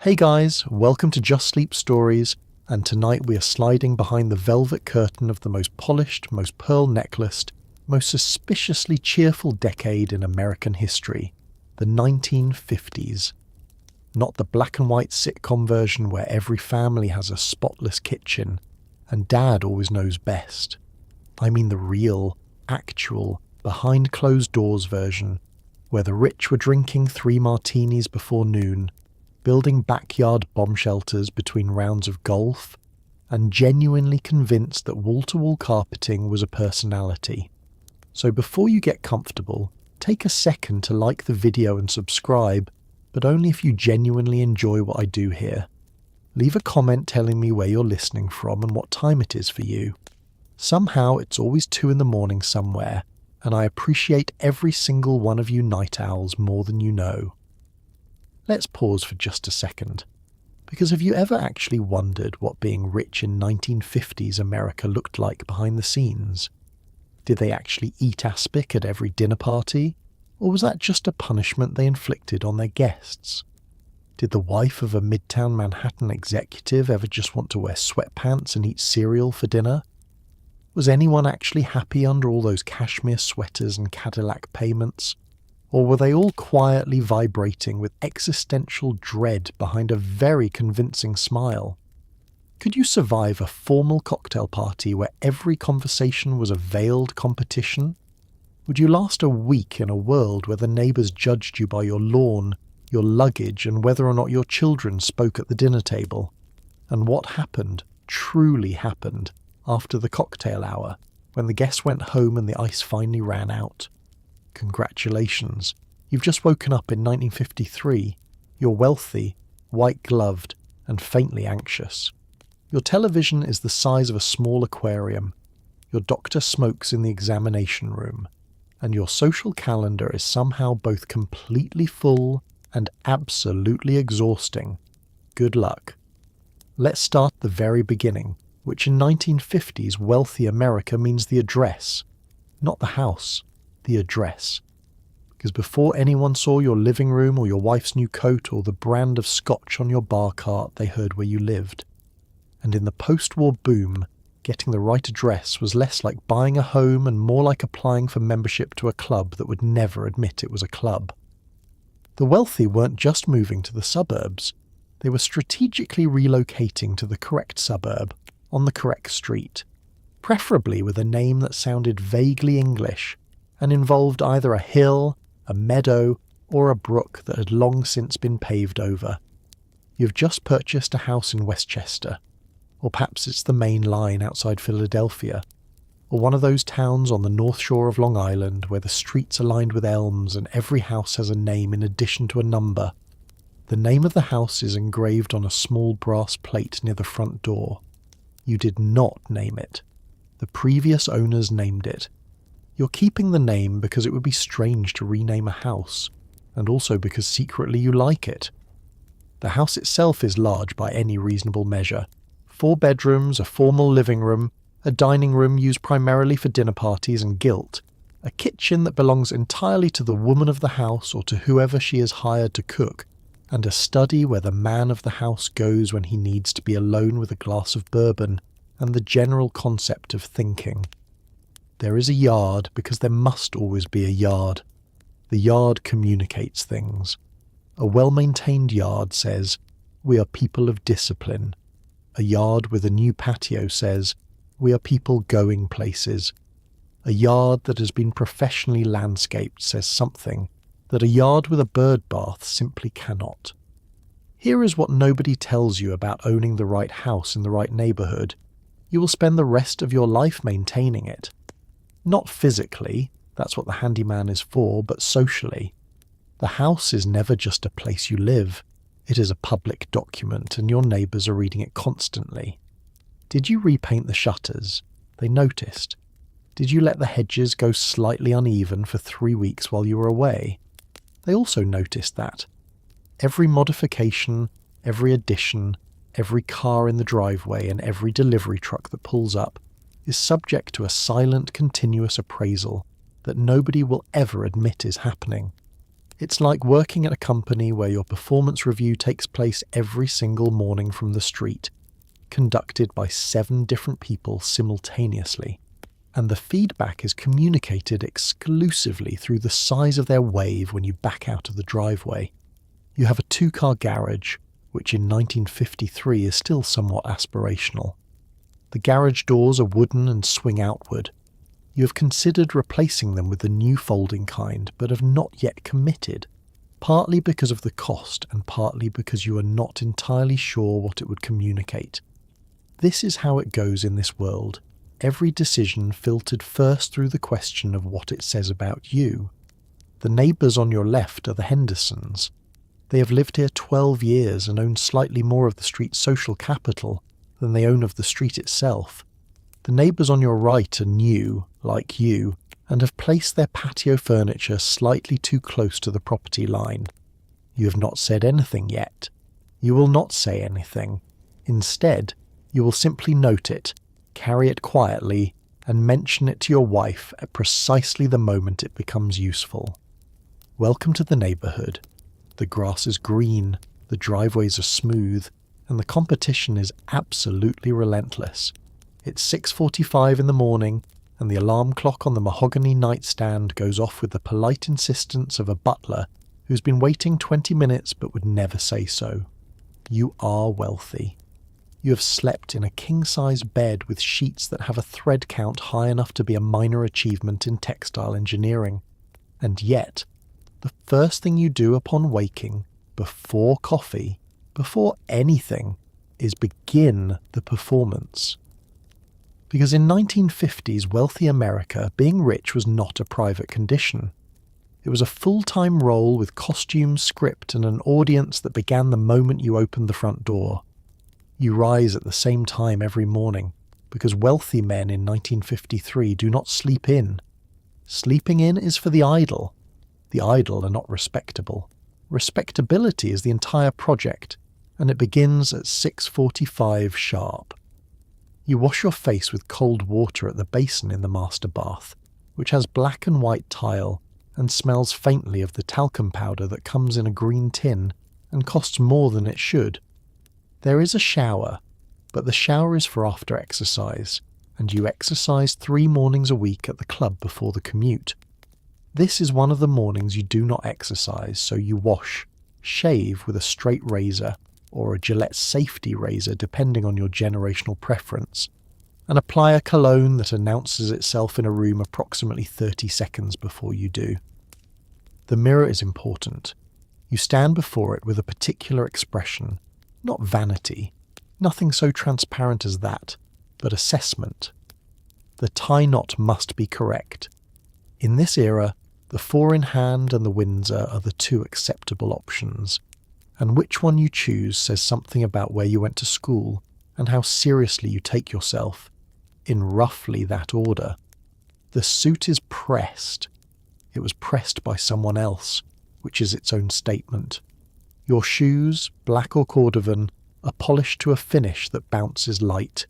Hey guys, welcome to Just Sleep Stories, and tonight we are sliding behind the velvet curtain of the most polished, most pearl-necklaced, most suspiciously cheerful decade in American history, the 1950s. Not the black and white sitcom version where every family has a spotless kitchen, and dad always knows best. I mean the real, actual, behind closed doors version, where the rich were drinking 3 martinis before noon, building backyard bomb shelters between rounds of golf, and genuinely convinced that wall-to-wall carpeting was a personality. So before you get comfortable, take a second to like the video and subscribe, but only if you genuinely enjoy what I do here. Leave a comment telling me where you're listening from and what time it is for you. Somehow it's always 2 a.m. somewhere, and I appreciate every single one of you night owls more than you know. Let's pause for just a second, because have you ever actually wondered what being rich in 1950s America looked like behind the scenes? Did they actually eat aspic at every dinner party, or was that just a punishment they inflicted on their guests? Did the wife of a midtown Manhattan executive ever just want to wear sweatpants and eat cereal for dinner? Was anyone actually happy under all those cashmere sweaters and Cadillac payments? Or were they all quietly vibrating with existential dread behind a very convincing smile? Could you survive a formal cocktail party where every conversation was a veiled competition? Would you last a week in a world where the neighbours judged you by your lawn, your luggage, and whether or not your children spoke at the dinner table? And what happened, truly happened, after the cocktail hour, when the guests went home and the ice finally ran out? Congratulations, you've just woken up in 1953. You're wealthy, white-gloved, and faintly anxious. Your television is the size of a small aquarium. Your doctor smokes in the examination room. And your social calendar is somehow both completely full and absolutely exhausting. Good luck. Let's start the very beginning, which in 1950s wealthy America means the address, not the house. The address. Because before anyone saw your living room or your wife's new coat or the brand of scotch on your bar cart, they heard where you lived. And in the post-war boom, getting the right address was less like buying a home and more like applying for membership to a club that would never admit it was a club. The wealthy weren't just moving to the suburbs. They were strategically relocating to the correct suburb, on the correct street, preferably with a name that sounded vaguely English, and involved either a hill, a meadow, or a brook that had long since been paved over. You've just purchased a house in Westchester, or perhaps it's the main line outside Philadelphia, or one of those towns on the north shore of Long Island where the streets are lined with elms and every house has a name in addition to a number. The name of the house is engraved on a small brass plate near the front door. You did not name it. The previous owners named it. You're keeping the name because it would be strange to rename a house, and also because secretly you like it. The house itself is large by any reasonable measure. 4 bedrooms, a formal living room, a dining room used primarily for dinner parties and gilt, a kitchen that belongs entirely to the woman of the house or to whoever she is hired to cook, and a study where the man of the house goes when he needs to be alone with a glass of bourbon, and the general concept of thinking. There is a yard because there must always be a yard. The yard communicates things. A well-maintained yard says, "We are people of discipline." A yard with a new patio says, "We are people going places." A yard that has been professionally landscaped says something that a yard with a bird bath simply cannot. Here is what nobody tells you about owning the right house in the right neighbourhood. You will spend the rest of your life maintaining it. Not physically, that's what the handyman is for, but socially. The house is never just a place you live. It is a public document and your neighbours are reading it constantly. Did you repaint the shutters? They noticed. Did you let the hedges go slightly uneven for 3 weeks while you were away? They also noticed that. Every modification, every addition, every car in the driveway and every delivery truck that pulls up is subject to a silent, continuous appraisal that nobody will ever admit is happening. It's like working at a company where your performance review takes place every single morning from the street, conducted by 7 different people simultaneously, and the feedback is communicated exclusively through the size of their wave when you back out of the driveway. You have a 2-car garage, which in 1953 is still somewhat aspirational. The garage doors are wooden and swing outward. You have considered replacing them with the new folding kind, but have not yet committed, partly because of the cost and partly because you are not entirely sure what it would communicate. This is how it goes in this world. Every decision filtered first through the question of what it says about you. The neighbours on your left are the Hendersons. They have lived here 12 years and own slightly more of the street's social capital than they own of the street itself. The neighbours on your right are new, like you, and have placed their patio furniture slightly too close to the property line. You have not said anything yet. You will not say anything. Instead, you will simply note it, carry it quietly, and mention it to your wife at precisely the moment it becomes useful. Welcome to the neighbourhood. The grass is green, the driveways are smooth, and the competition is absolutely relentless. It's 6:45 in the morning, and the alarm clock on the mahogany nightstand goes off with the polite insistence of a butler who's been waiting 20 minutes but would never say so. You are wealthy. You have slept in a king-size bed with sheets that have a thread count high enough to be a minor achievement in textile engineering. And yet, the first thing you do upon waking, before coffee, before anything, is begin the performance. Because in 1950s wealthy America, being rich was not a private condition. It was a full-time role with costume, script, and an audience that began the moment you opened the front door. You rise at the same time every morning, because wealthy men in 1953 do not sleep in. Sleeping in is for the idle. The idle are not respectable. Respectability is the entire project, and it begins at 6:45 sharp. You wash your face with cold water at the basin in the master bath, which has black and white tile and smells faintly of the talcum powder that comes in a green tin and costs more than it should. There is a shower, but the shower is for after exercise, and you exercise 3 mornings a week at the club before the commute. This is one of the mornings you do not exercise, so you wash, shave with a straight razor, or a Gillette safety razor depending on your generational preference, and apply a cologne that announces itself in a room approximately 30 seconds before you do. The mirror is important. You stand before it with a particular expression, not vanity, nothing so transparent as that, but assessment. The tie knot must be correct. In this era, the 4-in-hand and the Windsor are the 2 acceptable options, and which one you choose says something about where you went to school and how seriously you take yourself, in roughly that order. The suit is pressed. It was pressed by someone else, which is its own statement. Your shoes, black or cordovan, are polished to a finish that bounces light.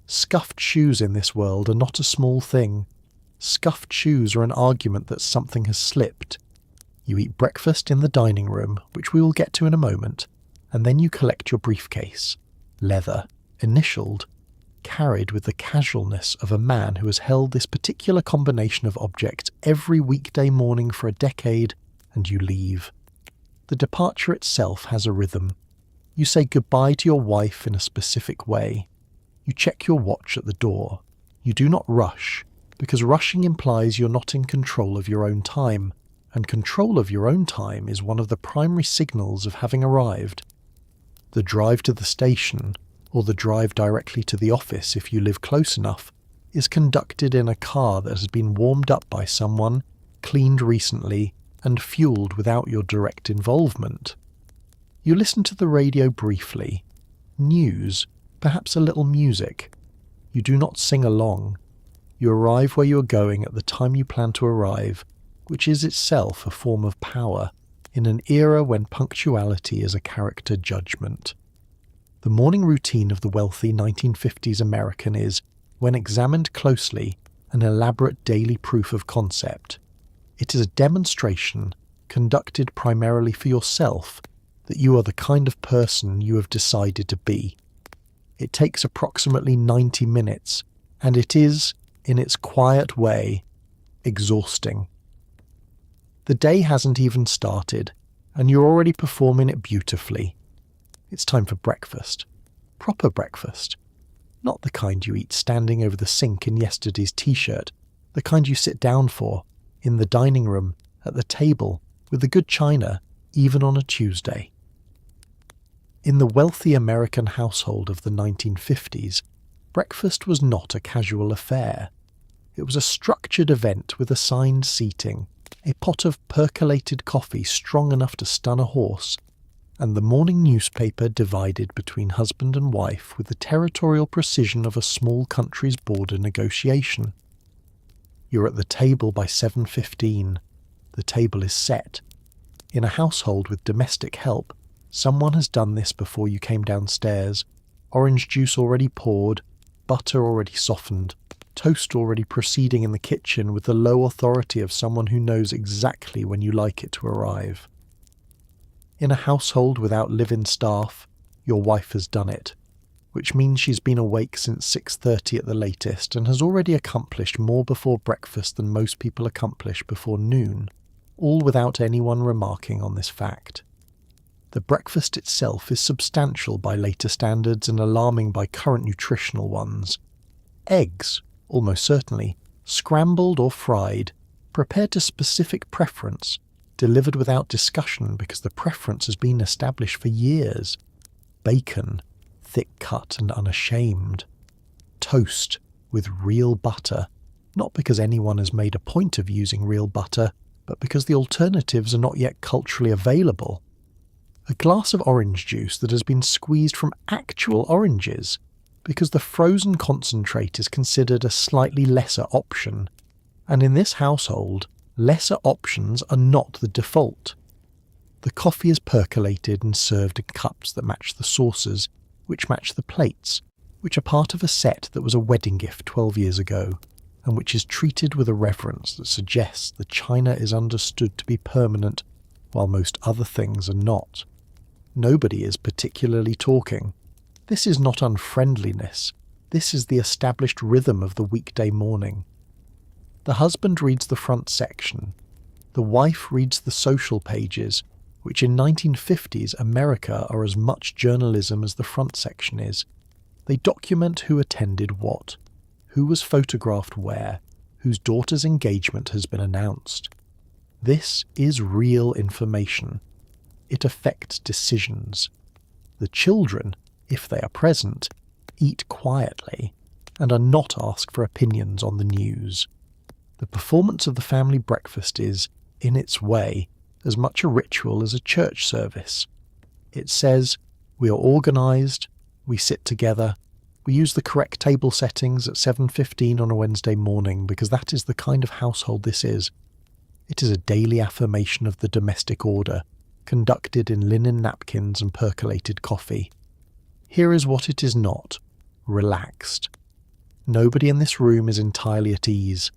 Scuffed shoes in this world are not a small thing. Scuffed shoes are an argument that something has slipped. You eat breakfast in the dining room, which we will get to in a moment, and then you collect your briefcase, leather, initialed, carried with the casualness of a man who has held this particular combination of objects every weekday morning for a decade, and you leave. The departure itself has a rhythm. You say goodbye to your wife in a specific way. You check your watch at the door. You do not rush, because rushing implies you're not in control of your own time, and control of your own time is one of the primary signals of having arrived. The drive to the station, or the drive directly to the office if you live close enough, is conducted in a car that has been warmed up by someone, cleaned recently, and fueled without your direct involvement. You listen to the radio briefly. News, perhaps a little music. You do not sing along. You arrive where you are going at the time you plan to arrive, which is itself a form of power, in an era when punctuality is a character judgment. The morning routine of the wealthy 1950s American is, when examined closely, an elaborate daily proof of concept. It is a demonstration, conducted primarily for yourself, that you are the kind of person you have decided to be. It takes approximately 90 minutes, and it is, in its quiet way, exhausting. The day hasn't even started, and you're already performing it beautifully. It's time for breakfast. Proper breakfast. Not the kind you eat standing over the sink in yesterday's t-shirt, the kind you sit down for, in the dining room, at the table, with the good china, even on a Tuesday. In the wealthy American household of the 1950s, breakfast was not a casual affair. It was a structured event with assigned seating, a pot of percolated coffee strong enough to stun a horse, and the morning newspaper divided between husband and wife with the territorial precision of a small country's border negotiation. You're at the table by 7:15. The table is set. In a household with domestic help, someone has done this before you came downstairs. Orange juice already poured, butter already softened, toast already proceeding in the kitchen with the low authority of someone who knows exactly when you like it to arrive. In a household without live-in staff, your wife has done it, which means she's been awake since 6:30 at the latest and has already accomplished more before breakfast than most people accomplish before noon, all without anyone remarking on this fact. The breakfast itself is substantial by later standards and alarming by current nutritional ones. Eggs, almost certainly, scrambled or fried, prepared to specific preference, delivered without discussion because the preference has been established for years. Bacon, thick-cut and unashamed. Toast with real butter, not because anyone has made a point of using real butter, but because the alternatives are not yet culturally available. A glass of orange juice that has been squeezed from actual oranges, because the frozen concentrate is considered a slightly lesser option, and in this household, lesser options are not the default. The coffee is percolated and served in cups that match the saucers, which match the plates, which are part of a set that was a wedding gift 12 years ago, and which is treated with a reverence that suggests the china is understood to be permanent, while most other things are not. Nobody is particularly talking. This is not unfriendliness. This is the established rhythm of the weekday morning. The husband reads the front section. The wife reads the social pages, which in 1950s America are as much journalism as the front section is. They document who attended what, who was photographed where, whose daughter's engagement has been announced. This is real information. It affects decisions. The children, if they are present, eat quietly and are not asked for opinions on the news. The performance of the family breakfast is, in its way, as much a ritual as a church service. It says, we are organised, we sit together, we use the correct table settings at 7:15 on a Wednesday morning because that is the kind of household this is. It is a daily affirmation of the domestic order, conducted in linen napkins and percolated coffee. Here is what it is not: relaxed. Nobody in this room is entirely at ease.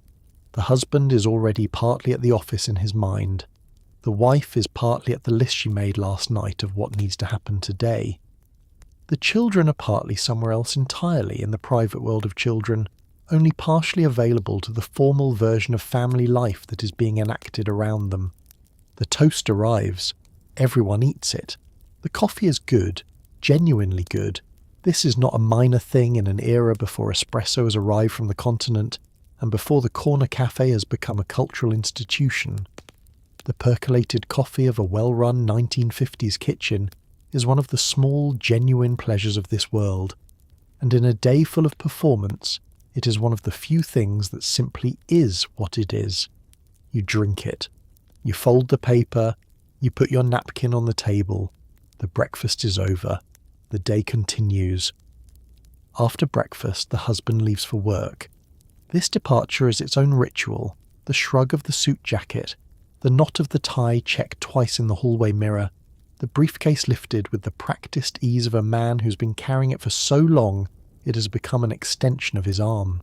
The husband is already partly at the office in his mind. The wife is partly at the list she made last night of what needs to happen today. The children are partly somewhere else entirely in the private world of children, only partially available to the formal version of family life that is being enacted around them. The toast arrives. Everyone eats it. The coffee is good, genuinely good. This is not a minor thing in an era before espresso has arrived from the continent and before the corner cafe has become a cultural institution. The percolated coffee of a well-run 1950s kitchen is one of the small, genuine pleasures of this world, and in a day full of performance, it is one of the few things that simply is what it is. You drink it. You fold the paper. You put your napkin on the table. The breakfast is over. The day continues. After breakfast, the husband leaves for work. This departure is its own ritual, the shrug of the suit jacket, the knot of the tie checked twice in the hallway mirror, the briefcase lifted with the practiced ease of a man who's been carrying it for so long it has become an extension of his arm.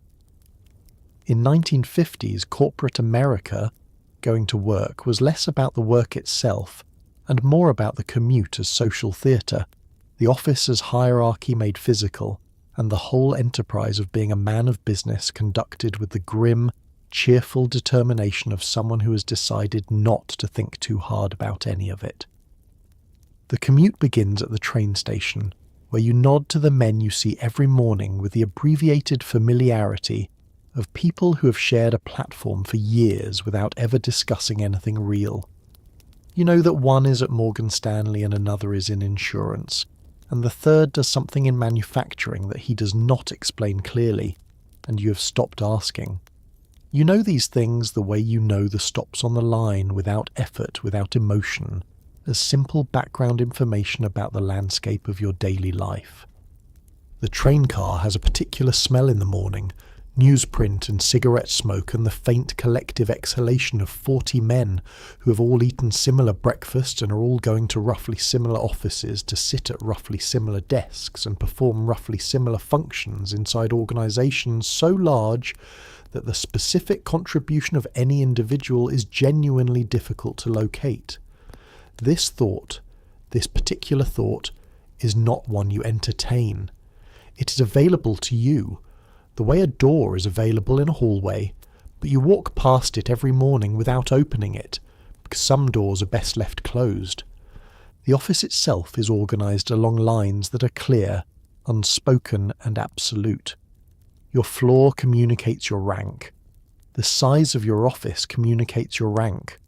In 1950s corporate America, going to work was less about the work itself and more about the commute as social theatre, the office as hierarchy made physical, and the whole enterprise of being a man of business conducted with the grim, cheerful determination of someone who has decided not to think too hard about any of it. The commute begins at the train station, where you nod to the men you see every morning with the abbreviated familiarity of people who have shared a platform for years without ever discussing anything real. You know that one is at Morgan Stanley and another is in insurance, and the third does something in manufacturing that he does not explain clearly, and you have stopped asking. You know these things the way you know the stops on the line without effort, without emotion, as simple background information about the landscape of your daily life. The train car has a particular smell in the morning, newsprint and cigarette smoke and the faint collective exhalation of 40 men who have all eaten similar breakfasts and are all going to roughly similar offices to sit at roughly similar desks and perform roughly similar functions inside organisations so large that the specific contribution of any individual is genuinely difficult to locate. This thought, this particular thought, is not one you entertain. It is available to you, the way a door is available in a hallway, but you walk past it every morning without opening it, because some doors are best left closed. The office itself is organised along lines that are clear, unspoken and absolute. Your floor communicates your rank. The size of your office communicates your rank.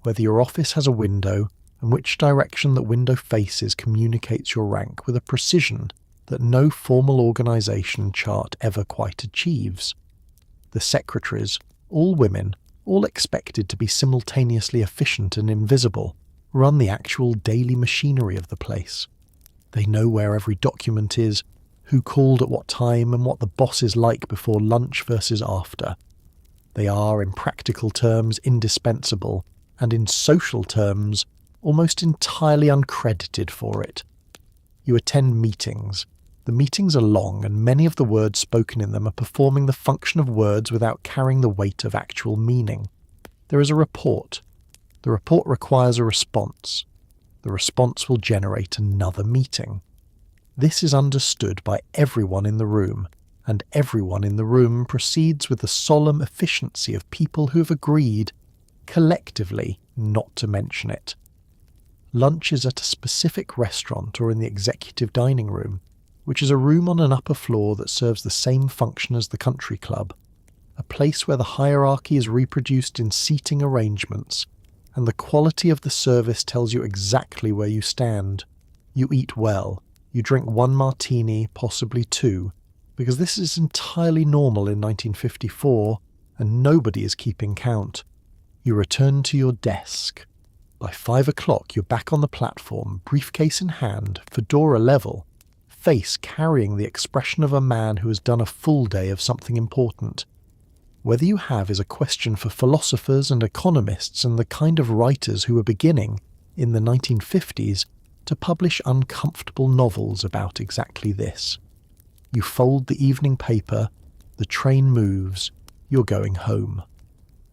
Whether your office has a window, and which direction that window faces communicates your rank with a precision that no formal organisation chart ever quite achieves. The secretaries, all women, all expected to be simultaneously efficient and invisible, run the actual daily machinery of the place. They know where every document is, who called at what time and what the boss is like before lunch versus after. They are, in practical terms, indispensable, and in social terms, almost entirely uncredited for it. You attend meetings. The meetings are long, and many of the words spoken in them are performing the function of words without carrying the weight of actual meaning. There is a report. The report requires a response. The response will generate another meeting. This is understood by everyone in the room, and everyone in the room proceeds with the solemn efficiency of people who have agreed, collectively, not to mention it. Lunch is at a specific restaurant or in the executive dining room, which is a room on an upper floor that serves the same function as the country club, a place where the hierarchy is reproduced in seating arrangements, and the quality of the service tells you exactly where you stand. You eat well. You drink 1 martini, possibly 2, because this is entirely normal in 1954, and nobody is keeping count. You return to your desk. By 5 o'clock you're back on the platform, briefcase in hand, fedora level, face carrying the expression of a man who has done a full day of something important. Whether you have is a question for philosophers and economists and the kind of writers who were beginning, in the 1950s, to publish uncomfortable novels about exactly this. You fold the evening paper, the train moves, you're going home.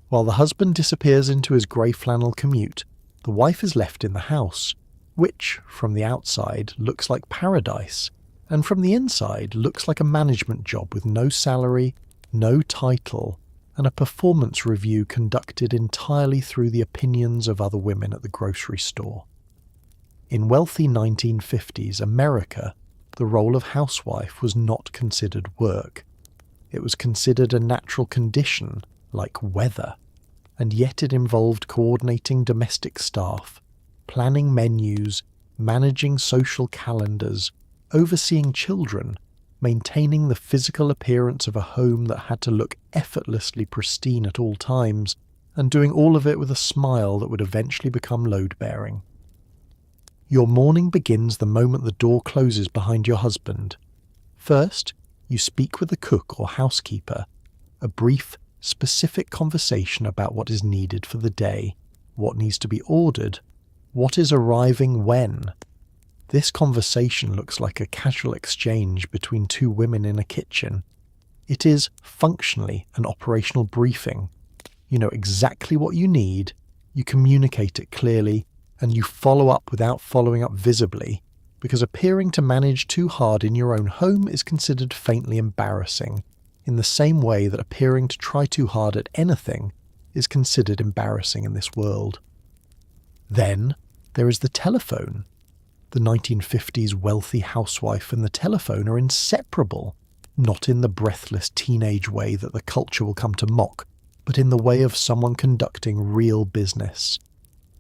While the husband disappears into his grey flannel commute, the wife is left in the house, which, from the outside, looks like paradise, and from the inside looks like a management job with no salary, no title, and a performance review conducted entirely through the opinions of other women at the grocery store. In wealthy 1950s America, the role of housewife was not considered work. It was considered a natural condition, like weather, and yet it involved coordinating domestic staff, planning menus, managing social calendars, overseeing children, maintaining the physical appearance of a home that had to look effortlessly pristine at all times, and doing all of it with a smile that would eventually become load-bearing. Your morning begins the moment the door closes behind your husband. First, you speak with the cook or housekeeper, a brief, specific conversation about what is needed for the day, what needs to be ordered, what is arriving when. This conversation looks like a casual exchange between 2 women in a kitchen. It is, functionally, an operational briefing. You know exactly what you need, you communicate it clearly, and you follow up without following up visibly, because appearing to manage too hard in your own home is considered faintly embarrassing, in the same way that appearing to try too hard at anything is considered embarrassing in this world. Then there is the telephone. The 1950s wealthy housewife and the telephone are inseparable, not in the breathless teenage way that the culture will come to mock, but in the way of someone conducting real business.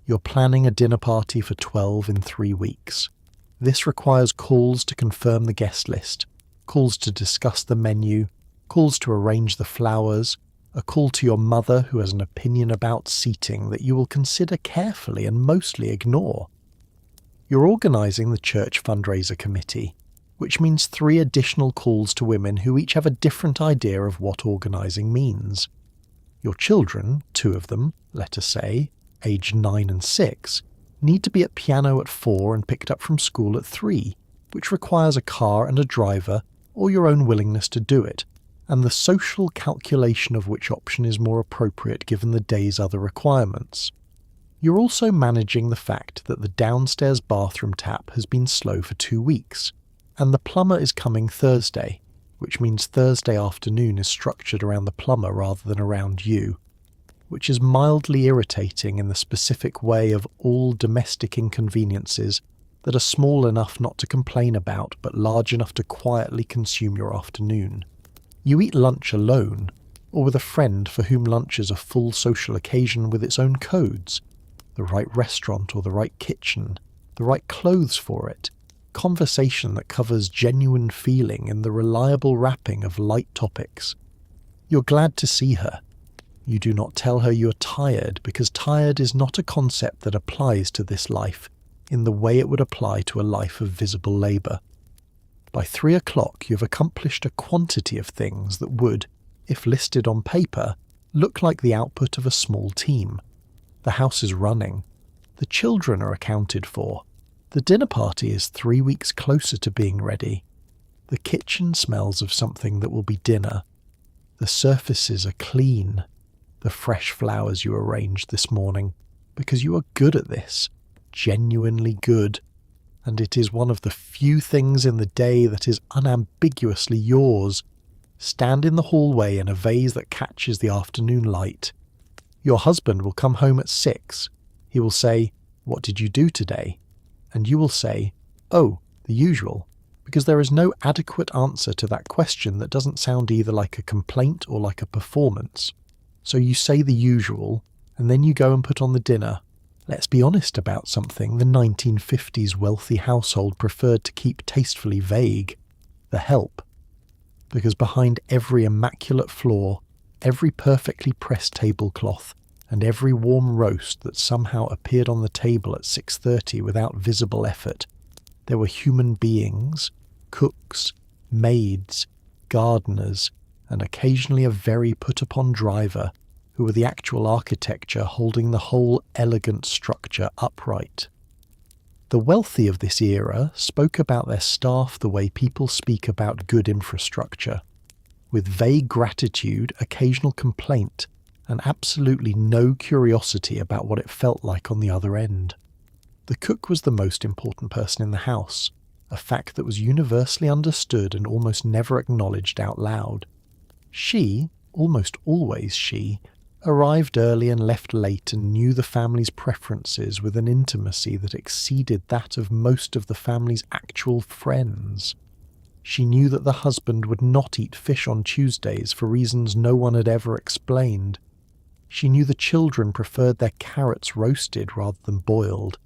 You're planning a dinner party for 12 in 3 weeks. This requires calls to confirm the guest list, calls to discuss the menu, calls to arrange the flowers, a call to your mother who has an opinion about seating that you will consider carefully and mostly ignore. You're organising the church fundraiser committee, which means 3 additional calls to women who each have a different idea of what organising means. Your children, 2 of them, let us say, aged 9 and 6, need to be at piano at 4 and picked up from school at 3, which requires a car and a driver, or your own willingness to do it, and the social calculation of which option is more appropriate given the day's other requirements. You're also managing the fact that the downstairs bathroom tap has been slow for 2 weeks, and the plumber is coming Thursday, which means Thursday afternoon is structured around the plumber rather than around you, which is mildly irritating in the specific way of all domestic inconveniences that are small enough not to complain about but large enough to quietly consume your afternoon. You eat lunch alone, or with a friend for whom lunch is a full social occasion with its own codes, the right restaurant or the right kitchen, the right clothes for it, conversation that covers genuine feeling in the reliable wrapping of light topics. You're glad to see her. You do not tell her you're tired because tired is not a concept that applies to this life in the way it would apply to a life of visible labour. By 3 o'clock you've accomplished a quantity of things that would, if listed on paper, look like the output of a small team. The house is running. The children are accounted for. The dinner party is 3 weeks closer to being ready. The kitchen smells of something that will be dinner. The surfaces are clean. The fresh flowers you arranged this morning, because you are good at this, genuinely good, and it is one of the few things in the day that is unambiguously yours, stand in the hallway in a vase that catches the afternoon light. Your husband will come home at 6. He will say, "What did you do today?" And you will say, "Oh, the usual," because there is no adequate answer to that question that doesn't sound either like a complaint or like a performance. So you say the usual, and then you go and put on the dinner. Let's be honest about something the 1950s wealthy household preferred to keep tastefully vague: the help. Because behind every immaculate floor, every perfectly pressed tablecloth, and every warm roast that somehow appeared on the table at 6:30 without visible effort, there were human beings, cooks, maids, gardeners, and occasionally a very put-upon driver, who were the actual architecture holding the whole elegant structure upright. The wealthy of this era spoke about their staff the way people speak about good infrastructure, with vague gratitude, occasional complaint, and absolutely no curiosity about what it felt like on the other end. The cook was the most important person in the house, a fact that was universally understood and almost never acknowledged out loud. She, almost always she, arrived early and left late and knew the family's preferences with an intimacy that exceeded that of most of the family's actual friends. She knew that the husband would not eat fish on Tuesdays for reasons no one had ever explained. She knew the children preferred their carrots roasted rather than boiled.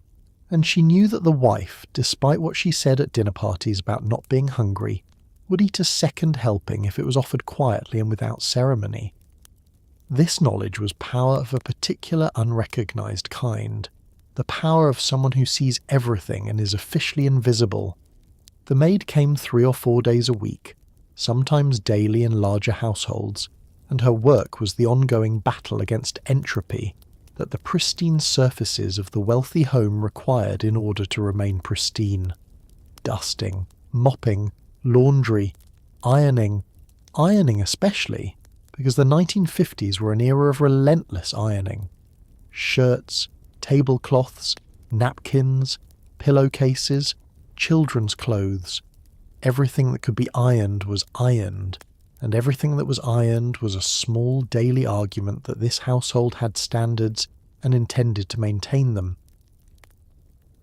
And she knew that the wife, despite what she said at dinner parties about not being hungry, would eat a second helping if it was offered quietly and without ceremony. This knowledge was power of a particular unrecognised kind, the power of someone who sees everything and is officially invisible. The maid came 3 or 4 days a week, sometimes daily in larger households, and her work was the ongoing battle against entropy that the pristine surfaces of the wealthy home required in order to remain pristine. Dusting, mopping, laundry, ironing especially, because the 1950s were an era of relentless ironing. Shirts, tablecloths, napkins, pillowcases, children's clothes. Everything that could be ironed was ironed, and everything that was ironed was a small daily argument that this household had standards and intended to maintain them.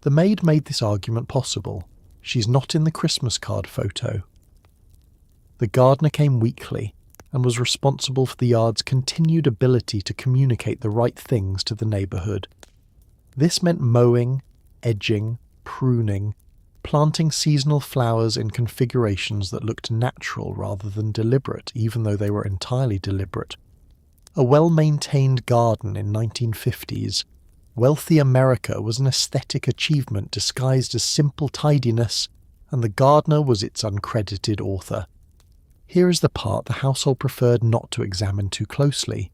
The maid made this argument possible. She's not in the Christmas card photo. The gardener came weekly and was responsible for the yard's continued ability to communicate the right things to the neighbourhood. This meant mowing, edging, pruning, planting seasonal flowers in configurations that looked natural rather than deliberate, even though they were entirely deliberate. A well-maintained garden in 1950s, wealthy America was an aesthetic achievement disguised as simple tidiness, and the gardener was its uncredited author. Here is the part the household preferred not to examine too closely.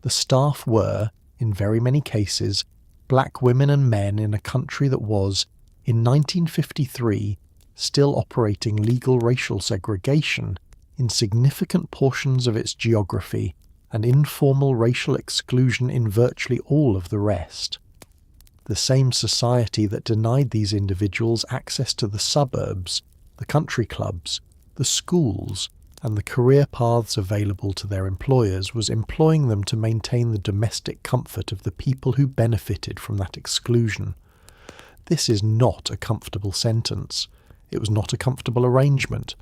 The staff were, in very many cases, black women and men in a country that was, in 1953, still operating legal racial segregation in significant portions of its geography and informal racial exclusion in virtually all of the rest. The same society that denied these individuals access to the suburbs, the country clubs, the schools, and the career paths available to their employers was employing them to maintain the domestic comfort of the people who benefited from that exclusion. This is not a comfortable sentence. It was not a comfortable arrangement.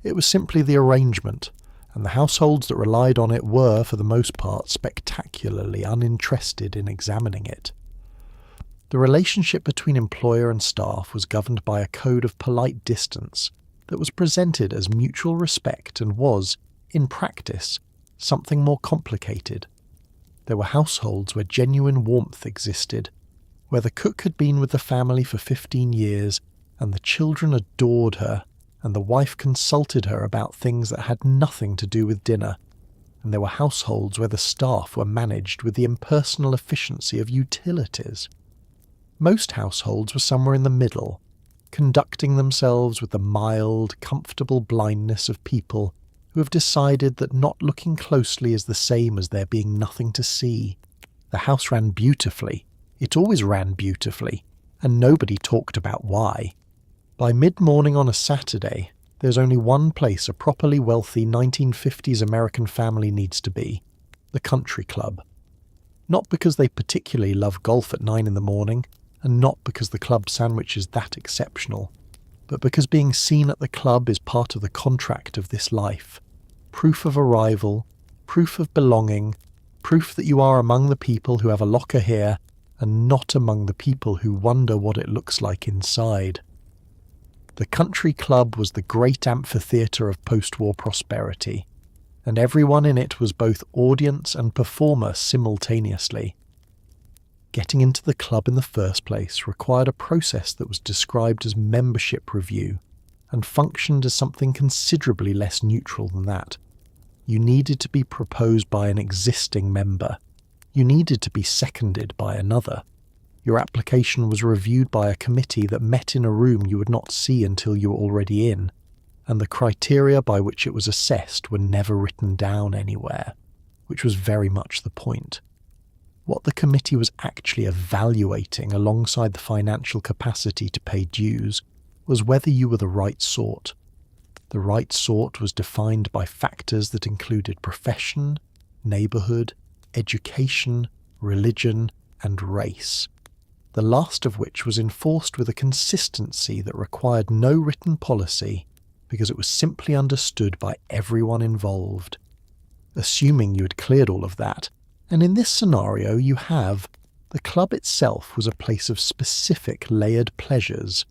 It was simply the arrangement, and the households that relied on it were, for the most part, spectacularly uninterested in examining it. The relationship between employer and staff was governed by a code of polite distance that was presented as mutual respect and was, in practice, something more complicated. There were households where genuine warmth existed, where the cook had been with the family for 15 years and the children adored her and the wife consulted her about things that had nothing to do with dinner, and there were households where the staff were managed with the impersonal efficiency of utilities. Most households were somewhere in the middle, conducting themselves with the mild, comfortable blindness of people who have decided that not looking closely is the same as there being nothing to see. The house ran beautifully. It always ran beautifully, and nobody talked about why. By mid-morning on a Saturday, there's only one place a properly wealthy 1950s American family needs to be: the country club. Not because they particularly love golf at 9 in the morning, and not because the club sandwich is that exceptional, but because being seen at the club is part of the contract of this life. Proof of arrival, proof of belonging, proof that you are among the people who have a locker here, and not among the people who wonder what it looks like inside. The country club was the great amphitheatre of post-war prosperity, and everyone in it was both audience and performer simultaneously. Getting into the club in the first place required a process that was described as membership review, and functioned as something considerably less neutral than that. You needed to be proposed by an existing member. You needed to be seconded by another. Your application was reviewed by a committee that met in a room you would not see until you were already in, and the criteria by which it was assessed were never written down anywhere, which was very much the point. What the committee was actually evaluating alongside the financial capacity to pay dues was whether you were the right sort. The right sort was defined by factors that included profession, neighbourhood, education, religion, and race, the last of which was enforced with a consistency that required no written policy because it was simply understood by everyone involved. Assuming you had cleared all of that, and in this scenario you have, the club itself was a place of specific layered pleasures.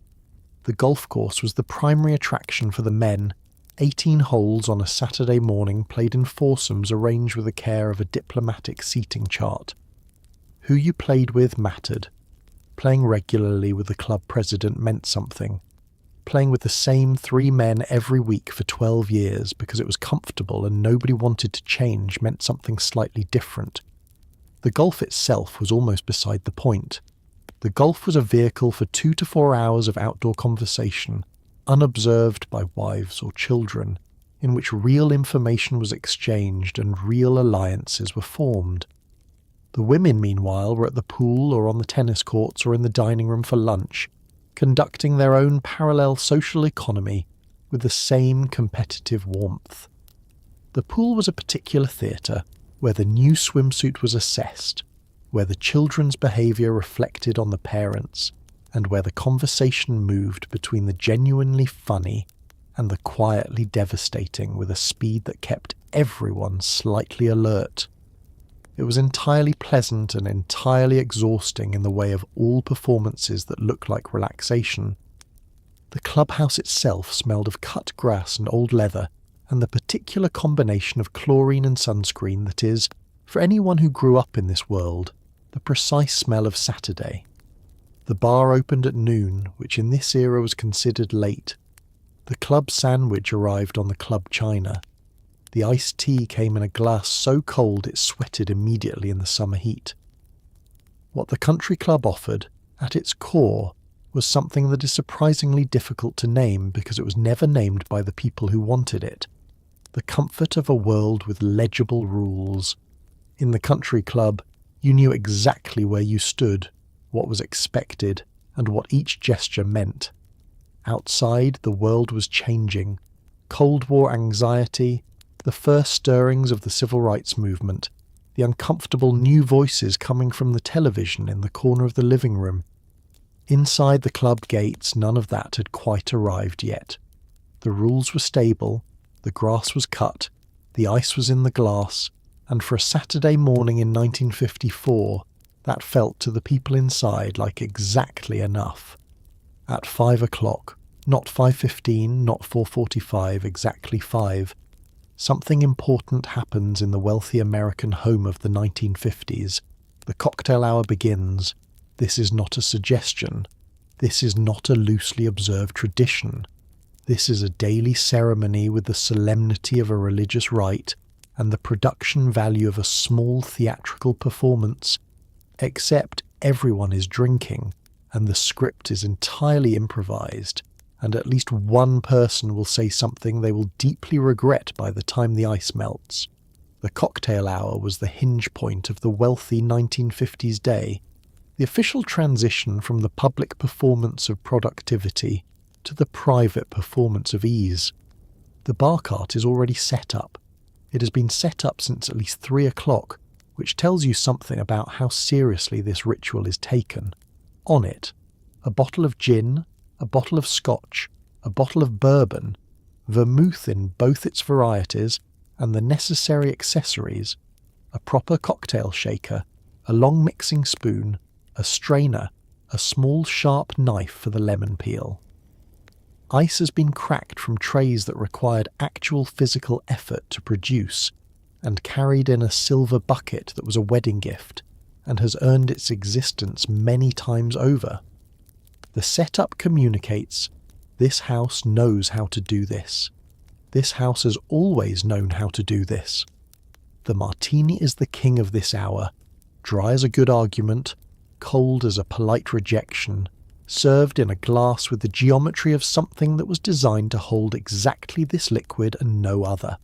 The golf course was the primary attraction for the men. 18 holes on a Saturday morning played in foursomes arranged with the care of a diplomatic seating chart. Who you played with mattered. Playing regularly with the club president meant something. Playing with the same 3 men every week for 12 years because it was comfortable and nobody wanted to change meant something slightly different. The golf itself was almost beside the point. The golf was a vehicle for 2 to 4 hours of outdoor conversation, unobserved by wives or children. in which real information was exchanged and real alliances were formed. The women, meanwhile, were at the pool or on the tennis courts or in the dining room for lunch, conducting their own parallel social economy with the same competitive warmth. The pool was a particular theatre where the new swimsuit was assessed, where the children's behaviour reflected on the parents, and where the conversation moved between the genuinely funny and the quietly devastating with a speed that kept everyone slightly alert. It was entirely pleasant and entirely exhausting in the way of all performances that look like relaxation. The clubhouse itself smelled of cut grass and old leather, and the particular combination of chlorine and sunscreen that is, for anyone who grew up in this world, the precise smell of Saturday. The bar opened at noon, which in this era was considered late. The club sandwich arrived on the club china. The iced tea came in a glass so cold it sweated immediately in the summer heat. What the country club offered, at its core, was something that is surprisingly difficult to name because it was never named by the people who wanted it. The comfort of a world with legible rules. In the country club, you knew exactly where you stood, what was expected, and what each gesture meant. Outside, the world was changing. Cold War anxiety, the first stirrings of the civil rights movement, the uncomfortable new voices coming from the television in the corner of the living room. Inside the club gates, none of that had quite arrived yet. The rules were stable, the grass was cut, the ice was in the glass, and for a Saturday morning in 1954, that felt to the people inside like exactly enough. At 5 o'clock, not 5:15, not 4:45, exactly 5, something important happens in the wealthy American home of the 1950s. The cocktail hour begins. This is not a suggestion. This is not a loosely observed tradition. This is a daily ceremony with the solemnity of a religious rite and the production value of a small theatrical performance, except everyone is drinking and the script is entirely improvised, and at least one person will say something they will deeply regret by the time the ice melts. The cocktail hour was the hinge point of the wealthy 1950s day, the official transition from the public performance of productivity to the private performance of ease. The bar cart is already set up. It has been set up since at least 3 o'clock, which tells you something about how seriously this ritual is taken. On it, a bottle of gin, a bottle of scotch, a bottle of bourbon, vermouth in both its varieties, and the necessary accessories, a proper cocktail shaker, a long mixing spoon, a strainer, a small sharp knife for the lemon peel. Ice has been cracked from trays that required actual physical effort to produce, and carried in a silver bucket that was a wedding gift, and has earned its existence many times over. The setup communicates, this house knows how to do this. This house has always known how to do this. The martini is the king of this hour, dry as a good argument, cold as a polite rejection, served in a glass with the geometry of something that was designed to hold exactly this liquid and no other.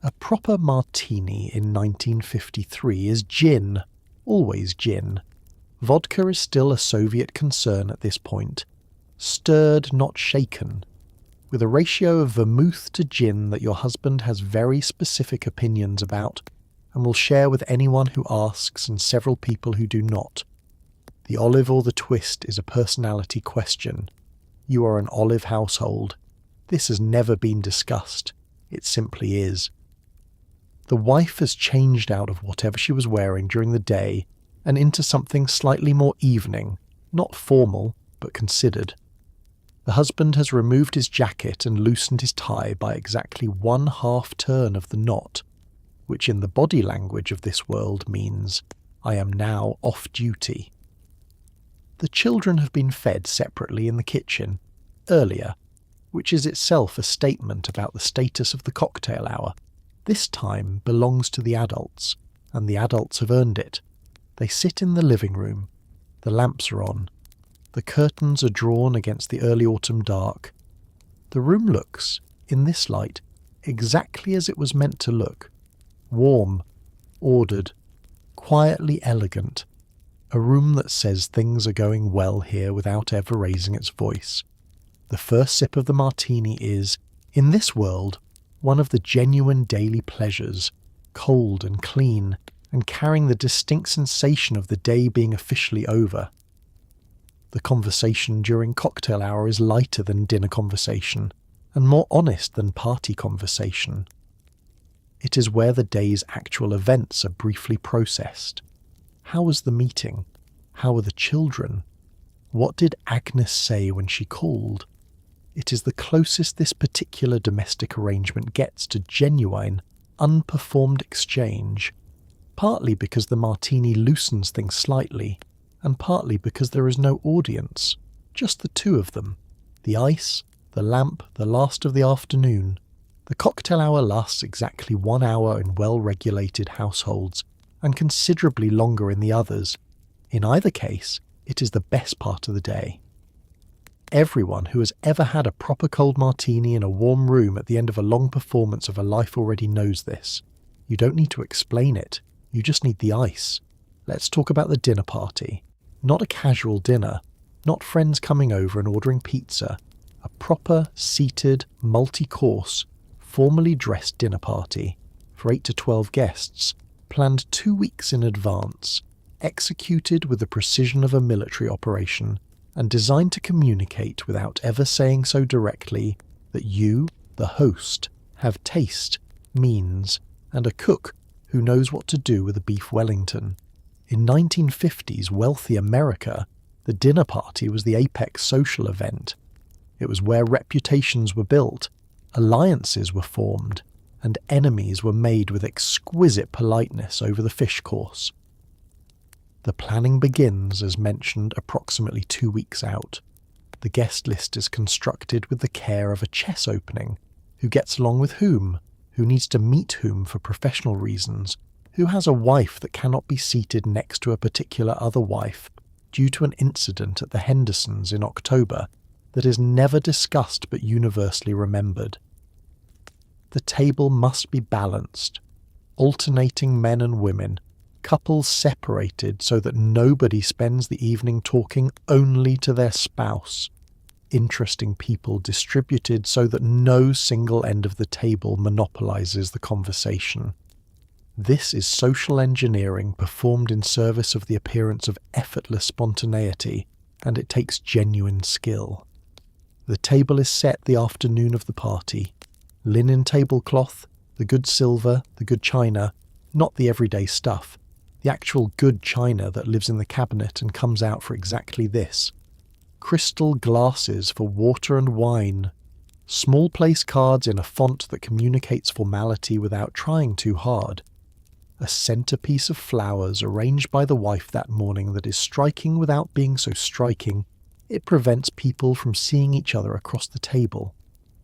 A proper martini in 1953 is gin, always gin. Vodka is still a Soviet concern at this point, stirred, not shaken, with a ratio of vermouth to gin that your husband has very specific opinions about and will share with anyone who asks and several people who do not. The olive or the twist is a personality question. You are an olive household. This has never been discussed. It simply is. The wife has changed out of whatever she was wearing during the day and into something slightly more evening, not formal, but considered. The husband has removed his jacket and loosened his tie by exactly 1/2 turn of the knot, which in the body language of this world means, I am now off duty. The children have been fed separately in the kitchen, earlier, which is itself a statement about the status of the cocktail hour. This time belongs to the adults, and the adults have earned it. They sit in the living room. The lamps are on. The curtains are drawn against the early autumn dark. The room looks, in this light, exactly as it was meant to look. Warm, ordered, quietly elegant. A room that says things are going well here without ever raising its voice. The first sip of the martini is, in this world, one of the genuine daily pleasures, cold and clean, and carrying the distinct sensation of the day being officially over. The conversation during cocktail hour is lighter than dinner conversation, and more honest than party conversation. It is where the day's actual events are briefly processed. How was the meeting? How were the children? What did Agnes say when she called? It is the closest this particular domestic arrangement gets to genuine, unperformed exchange, partly because the martini loosens things slightly, and partly because there is no audience, just the two of them, the ice, the lamp, the last of the afternoon. The cocktail hour lasts exactly 1 hour in well-regulated households, and considerably longer in the others. In either case, it is the best part of the day. Everyone who has ever had a proper cold martini in a warm room at the end of a long performance of a life already knows this. You don't need to explain it, you just need the ice. Let's talk about the dinner party. Not a casual dinner, not friends coming over and ordering pizza. A proper, seated, multi-course, formally dressed dinner party for 8 to 12 guests, planned 2 weeks in advance, executed with the precision of a military operation, and designed to communicate without ever saying so directly that you, the host, have taste, means, and a cook who knows what to do with a beef Wellington. In 1950s wealthy America, the dinner party was the apex social event. It was where reputations were built, alliances were formed, and enemies were made with exquisite politeness over the fish course. The planning begins, as mentioned, approximately 2 weeks out. The guest list is constructed with the care of a chess opening. Who gets along with whom? Who needs to meet whom for professional reasons? Who has a wife that cannot be seated next to a particular other wife due to an incident at the Hendersons in October that is never discussed but universally remembered? The table must be balanced, alternating men and women, couples separated so that nobody spends the evening talking only to their spouse, interesting people distributed so that no single end of the table monopolizes the conversation. This is social engineering performed in service of the appearance of effortless spontaneity, and it takes genuine skill. The table is set the afternoon of the party. Linen tablecloth, the good silver, the good china, not the everyday stuff, the actual good china that lives in the cabinet and comes out for exactly this. Crystal glasses for water and wine. Small place cards in a font that communicates formality without trying too hard. A centerpiece of flowers arranged by the wife that morning that is striking without being so striking. It prevents people from seeing each other across the table,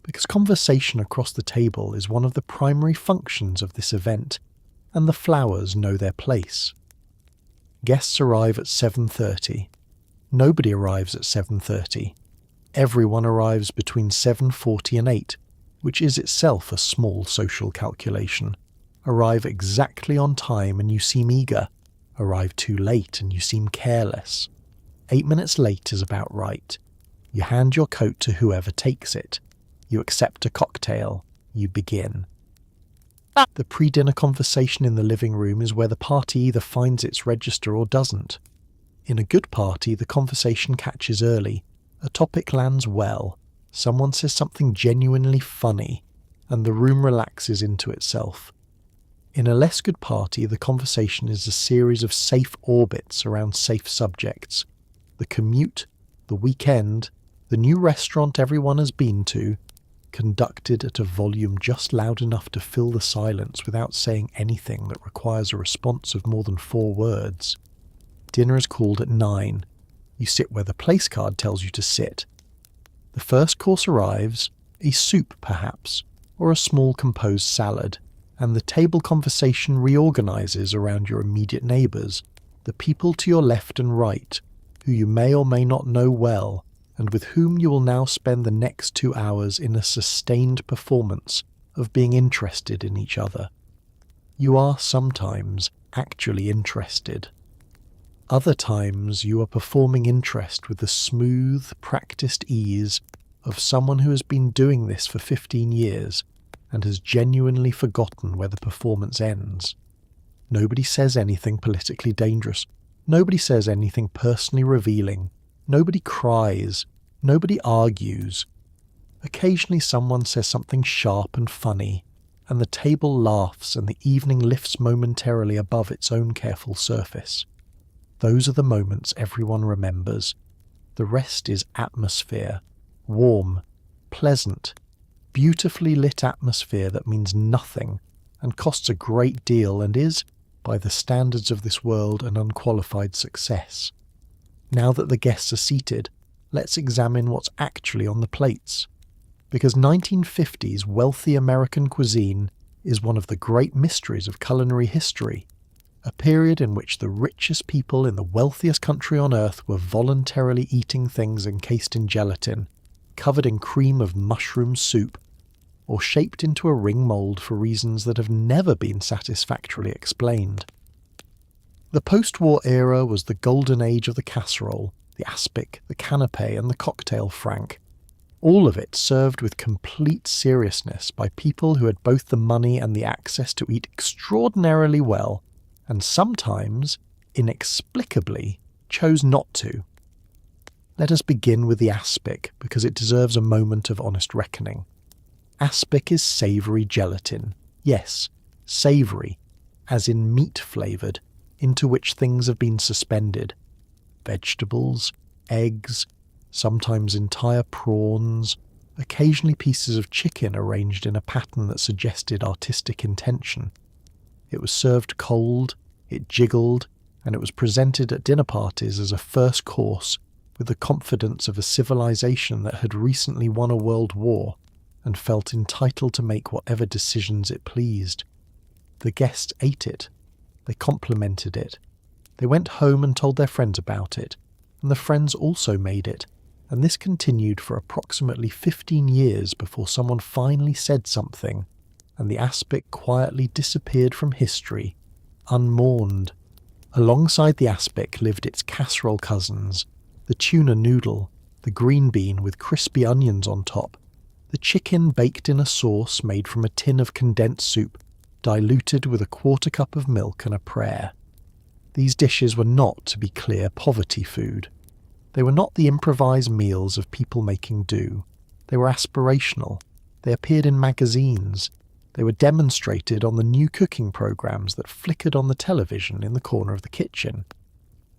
because conversation across the table is one of the primary functions of this event, and the flowers know their place. Guests arrive at 7:30. Nobody arrives at 7:30. Everyone arrives between 7:40 and 8, which is itself a small social calculation. Arrive exactly on time and you seem eager. Arrive too late and you seem careless. 8 minutes late is about right. You hand your coat to whoever takes it. You accept a cocktail. You begin. The pre-dinner conversation in the living room is where the party either finds its register or doesn't. In a good party, the conversation catches early. A topic lands well. Someone says something genuinely funny, and the room relaxes into itself. In a less good party, the conversation is a series of safe orbits around safe subjects. The commute, the weekend, the new restaurant everyone has been to, conducted at a volume just loud enough to fill the silence without saying anything that requires a response of more than 4 words. Dinner is called at 9. You sit where the place card tells you to sit. The first course arrives, a soup perhaps, or a small composed salad, and the table conversation reorganizes around your immediate neighbours, the people to your left and right, who you may or may not know well, and with whom you will now spend the next 2 hours in a sustained performance of being interested in each other. You are sometimes actually interested. Other times you are performing interest with the smooth, practiced ease of someone who has been doing this for 15 years and has genuinely forgotten where the performance ends. Nobody says anything politically dangerous. Nobody says anything personally revealing. Nobody cries. Nobody argues. Occasionally someone says something sharp and funny, and the table laughs and the evening lifts momentarily above its own careful surface. Those are the moments everyone remembers. The rest is atmosphere, warm, pleasant, beautifully lit atmosphere that means nothing and costs a great deal and is, by the standards of this world, an unqualified success. Now that the guests are seated, let's examine what's actually on the plates. Because 1950s wealthy American cuisine is one of the great mysteries of culinary history, a period in which the richest people in the wealthiest country on earth were voluntarily eating things encased in gelatin, covered in cream of mushroom soup, or shaped into a ring mould for reasons that have never been satisfactorily explained. The post-war era was the golden age of the casserole, the aspic, the canapé, and the cocktail franc. All of it served with complete seriousness by people who had both the money and the access to eat extraordinarily well, and sometimes, inexplicably, chose not to. Let us begin with the aspic, because it deserves a moment of honest reckoning. Aspic is savoury gelatin. Yes, savoury, as in meat-flavoured, into which things have been suspended. Vegetables, eggs, sometimes entire prawns, occasionally pieces of chicken arranged in a pattern that suggested artistic intention. It was served cold, it jiggled, and it was presented at dinner parties as a first course with the confidence of a civilization that had recently won a world war and felt entitled to make whatever decisions it pleased. The guests ate it. They complimented it. They went home and told their friends about it, and the friends also made it, and this continued for approximately 15 years before someone finally said something, and the aspic quietly disappeared from history, unmourned. Alongside the aspic lived its casserole cousins, the tuna noodle, the green bean with crispy onions on top, the chicken baked in a sauce made from a tin of condensed soup, diluted with a quarter cup of milk and a prayer. These dishes were not, to be clear, poverty food. They were not the improvised meals of people making do. They were aspirational. They appeared in magazines. They were demonstrated on the new cooking programs that flickered on the television in the corner of the kitchen.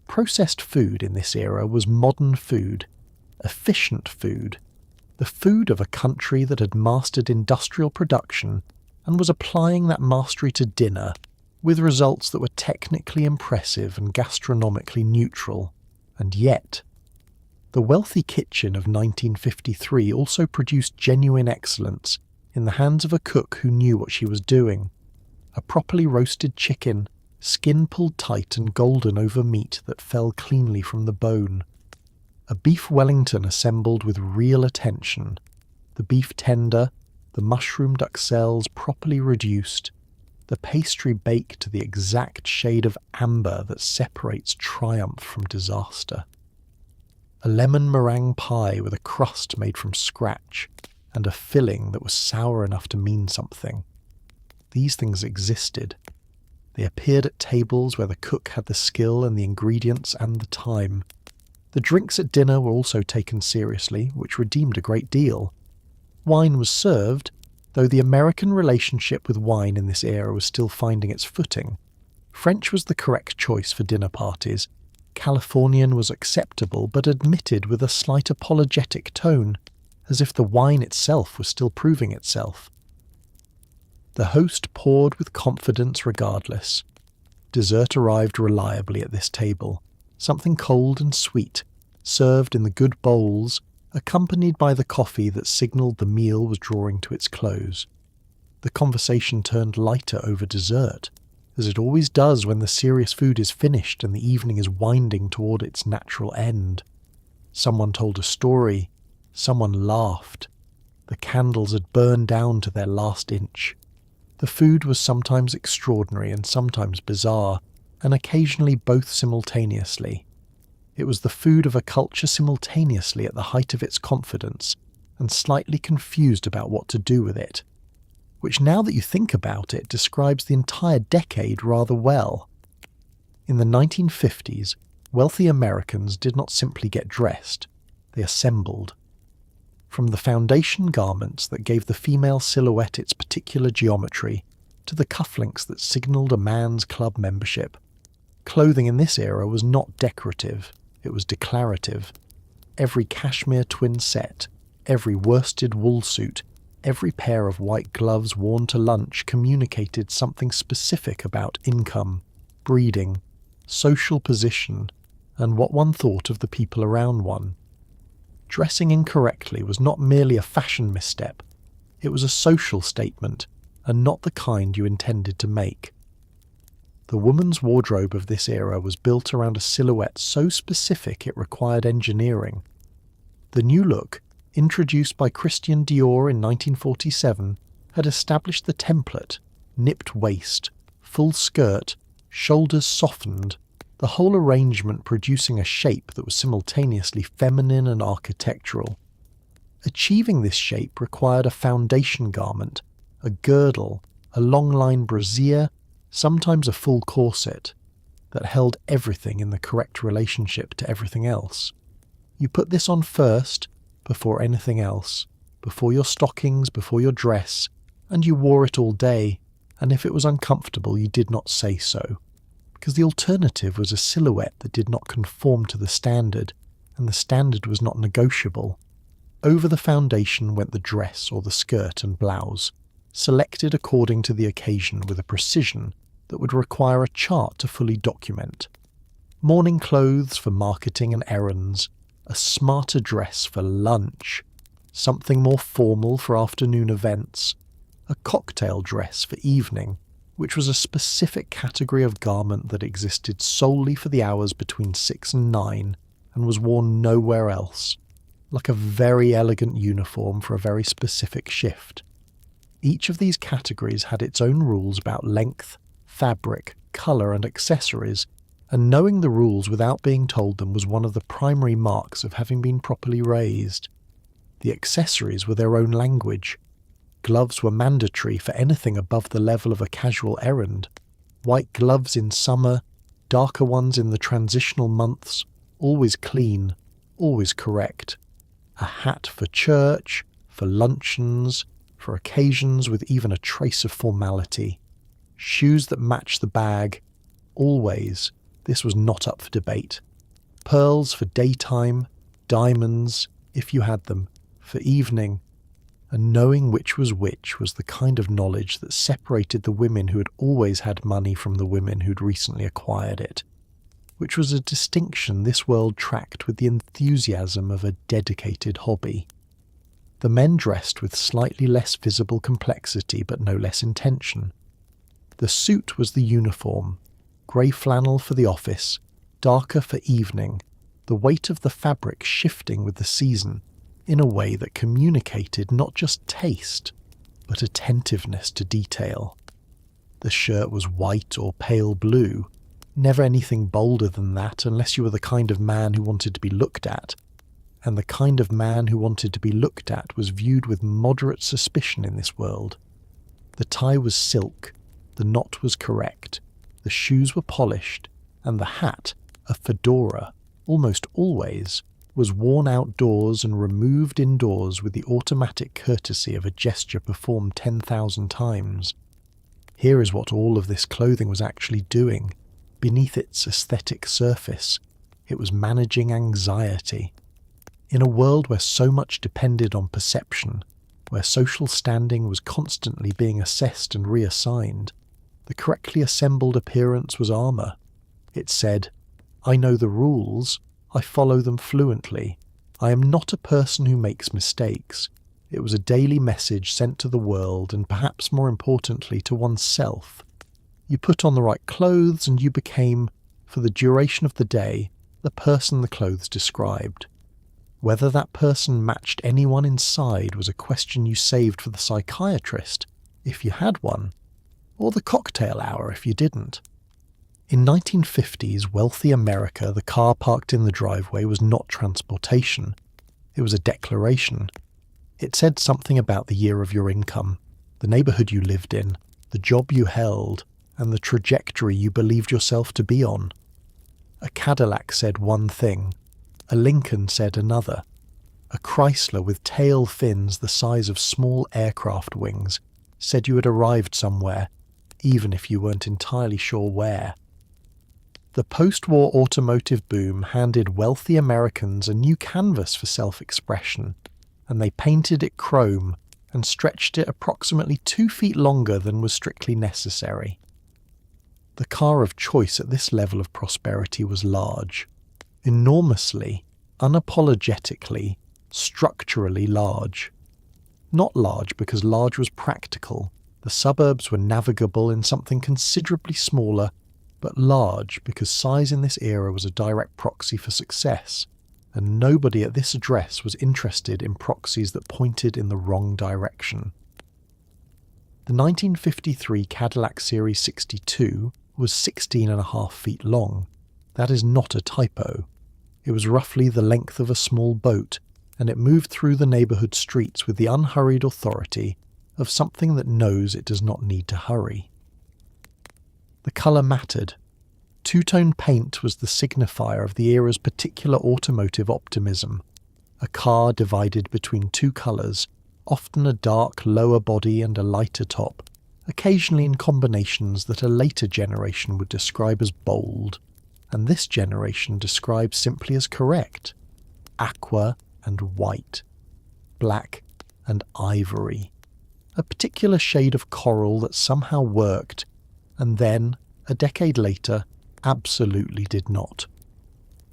Processed food in this era was modern food, efficient food, the food of a country that had mastered industrial production and was applying that mastery to dinner, with results that were technically impressive and gastronomically neutral. And yet, the wealthy kitchen of 1953 also produced genuine excellence in the hands of a cook who knew what she was doing. A properly roasted chicken, skin pulled tight and golden over meat that fell cleanly from the bone. A beef Wellington assembled with real attention. The beef tender, the mushroom duxelles properly reduced, the pastry baked to the exact shade of amber that separates triumph from disaster. A lemon meringue pie with a crust made from scratch, and a filling that was sour enough to mean something. These things existed. They appeared at tables where the cook had the skill and the ingredients and the time. The drinks at dinner were also taken seriously, which redeemed a great deal. Wine was served, though the American relationship with wine in this era was still finding its footing. French was the correct choice for dinner parties. Californian was acceptable, but admitted with a slight apologetic tone, as if the wine itself was still proving itself. The host poured with confidence regardless. Dessert arrived reliably at this table, something cold and sweet, served in the good bowls, accompanied by the coffee that signalled the meal was drawing to its close. The conversation turned lighter over dessert, as it always does when the serious food is finished and the evening is winding toward its natural end. Someone told a story, someone laughed, The candles had burned down to their last inch. The food was sometimes extraordinary and sometimes bizarre, and occasionally both simultaneously. It was the food of a culture simultaneously at the height of its confidence and slightly confused about what to do with it, which, now that you think about it, describes the entire decade rather well. In the 1950s, wealthy Americans did not simply get dressed, they assembled. From the foundation garments that gave the female silhouette its particular geometry, to the cufflinks that signalled a man's club membership, clothing in this era was not decorative, it was declarative. Every cashmere twin set, every worsted wool suit, every pair of white gloves worn to lunch communicated something specific about income, breeding, social position, and what one thought of the people around one. Dressing incorrectly was not merely a fashion misstep, it was a social statement, and not the kind you intended to make. The woman's wardrobe of this era was built around a silhouette so specific it required engineering. The new look, introduced by Christian Dior in 1947, had established the template: nipped waist, full skirt, shoulders softened, the whole arrangement producing a shape that was simultaneously feminine and architectural. Achieving this shape required a foundation garment, a girdle, a long-line brassiere, sometimes a full corset, that held everything in the correct relationship to everything else. You put this on first, before anything else, before your stockings, before your dress, and you wore it all day, and if it was uncomfortable you did not say so, because the alternative was a silhouette that did not conform to the standard, and the standard was not negotiable. Over the foundation went the dress or the skirt and blouse, selected according to the occasion with a precision that would require a chart to fully document. Morning clothes for marketing and errands, a smarter dress for lunch, something more formal for afternoon events, a cocktail dress for evening, which was a specific category of garment that existed solely for the hours between 6 and 9 and was worn nowhere else, like a very elegant uniform for a very specific shift. Each of these categories had its own rules about length, fabric, colour and accessories, and knowing the rules without being told them was one of the primary marks of having been properly raised. The accessories were their own language. Gloves were mandatory for anything above the level of a casual errand. White gloves in summer, darker ones in the transitional months, always clean, always correct. A hat for church, for luncheons, for occasions with even a trace of formality. Shoes that match the bag, always. This was not up for debate. Pearls for daytime, diamonds, if you had them, for evening. And knowing which was the kind of knowledge that separated the women who had always had money from the women who'd recently acquired it, which was a distinction this world tracked with the enthusiasm of a dedicated hobby. The men dressed with slightly less visible complexity but no less intention. The suit was the uniform, grey flannel for the office, darker for evening, the weight of the fabric shifting with the season in a way that communicated not just taste, but attentiveness to detail. The shirt was white or pale blue, never anything bolder than that unless you were the kind of man who wanted to be looked at, and the kind of man who wanted to be looked at was viewed with moderate suspicion in this world. The tie was silk, the knot was correct, the shoes were polished, and the hat, a fedora, almost always, was worn outdoors and removed indoors with the automatic courtesy of a gesture performed 10,000 times. Here is what all of this clothing was actually doing. Beneath its aesthetic surface, it was managing anxiety. In a world where so much depended on perception, where social standing was constantly being assessed and reassigned, the correctly assembled appearance was armour. It said, I know the rules, I follow them fluently, I am not a person who makes mistakes. It was a daily message sent to the world and perhaps more importantly to oneself. You put on the right clothes and you became, for the duration of the day, the person the clothes described. Whether that person matched anyone inside was a question you saved for the psychiatrist, if you had one, or the cocktail hour if you didn't. In 1950s wealthy America, the car parked in the driveway was not transportation. It was a declaration. It said something about the year of your income, the neighborhood you lived in, the job you held, and the trajectory you believed yourself to be on. A Cadillac said one thing, a Lincoln said another. A Chrysler with tail fins the size of small aircraft wings said you had arrived somewhere, even if you weren't entirely sure where. The post-war automotive boom handed wealthy Americans a new canvas for self-expression, and they painted it chrome and stretched it approximately 2 feet longer than was strictly necessary. The car of choice at this level of prosperity was large. Enormously, unapologetically, structurally large. Not large because large was practical. The suburbs were navigable in something considerably smaller, but large because size in this era was a direct proxy for success, and nobody at this address was interested in proxies that pointed in the wrong direction. The 1953 Cadillac Series 62 was 16.5 feet long. That is not a typo. It was roughly the length of a small boat, and it moved through the neighborhood streets with the unhurried authority of something that knows it does not need to hurry. The colour mattered. Two-tone paint was the signifier of the era's particular automotive optimism. A car divided between two colours, often a dark lower body and a lighter top, occasionally in combinations that a later generation would describe as bold, and this generation described simply as correct: aqua and white, black and ivory, a particular shade of coral that somehow worked, and then, a decade later, absolutely did not.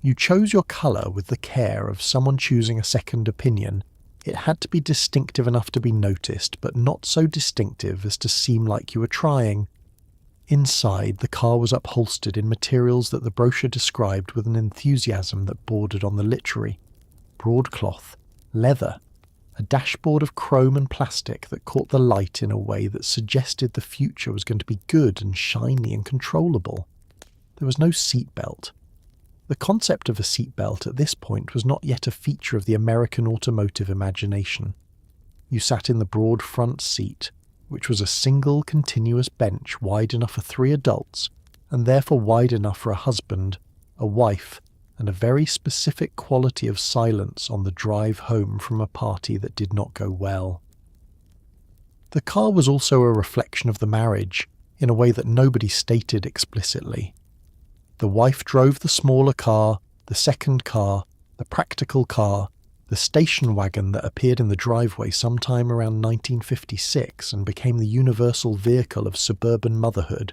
You chose your colour with the care of someone choosing a second opinion. It had to be distinctive enough to be noticed, but not so distinctive as to seem like you were trying. Inside, the car was upholstered in materials that the brochure described with an enthusiasm that bordered on the literary. Broadcloth, leather, a dashboard of chrome and plastic that caught the light in a way that suggested the future was going to be good and shiny and controllable. There was no seatbelt. The concept of a seatbelt at this point was not yet a feature of the American automotive imagination. You sat in the broad front seat, which was a single continuous bench wide enough for 3 adults, and therefore wide enough for a husband, a wife, and a very specific quality of silence on the drive home from a party that did not go well. The car was also a reflection of the marriage, in a way that nobody stated explicitly. The wife drove the smaller car, the second car, the practical car, the station wagon that appeared in the driveway sometime around 1956 and became the universal vehicle of suburban motherhood,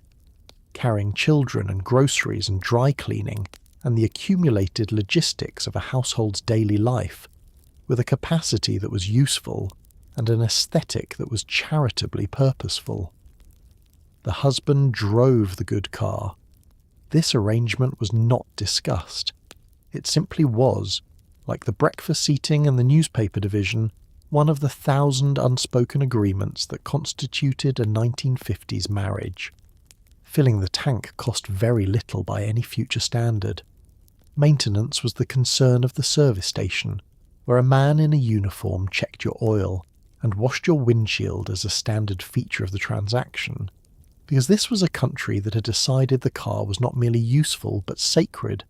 carrying children and groceries and dry cleaning and the accumulated logistics of a household's daily life, with a capacity that was useful and an aesthetic that was charitably purposeful. The husband drove the good car. This arrangement was not discussed. It simply was, like the breakfast seating and the newspaper division, one of the 1,000 unspoken agreements that constituted a 1950s marriage. Filling the tank cost very little by any future standard. Maintenance was the concern of the service station, where a man in a uniform checked your oil and washed your windshield as a standard feature of the transaction, because this was a country that had decided the car was not merely useful but sacred,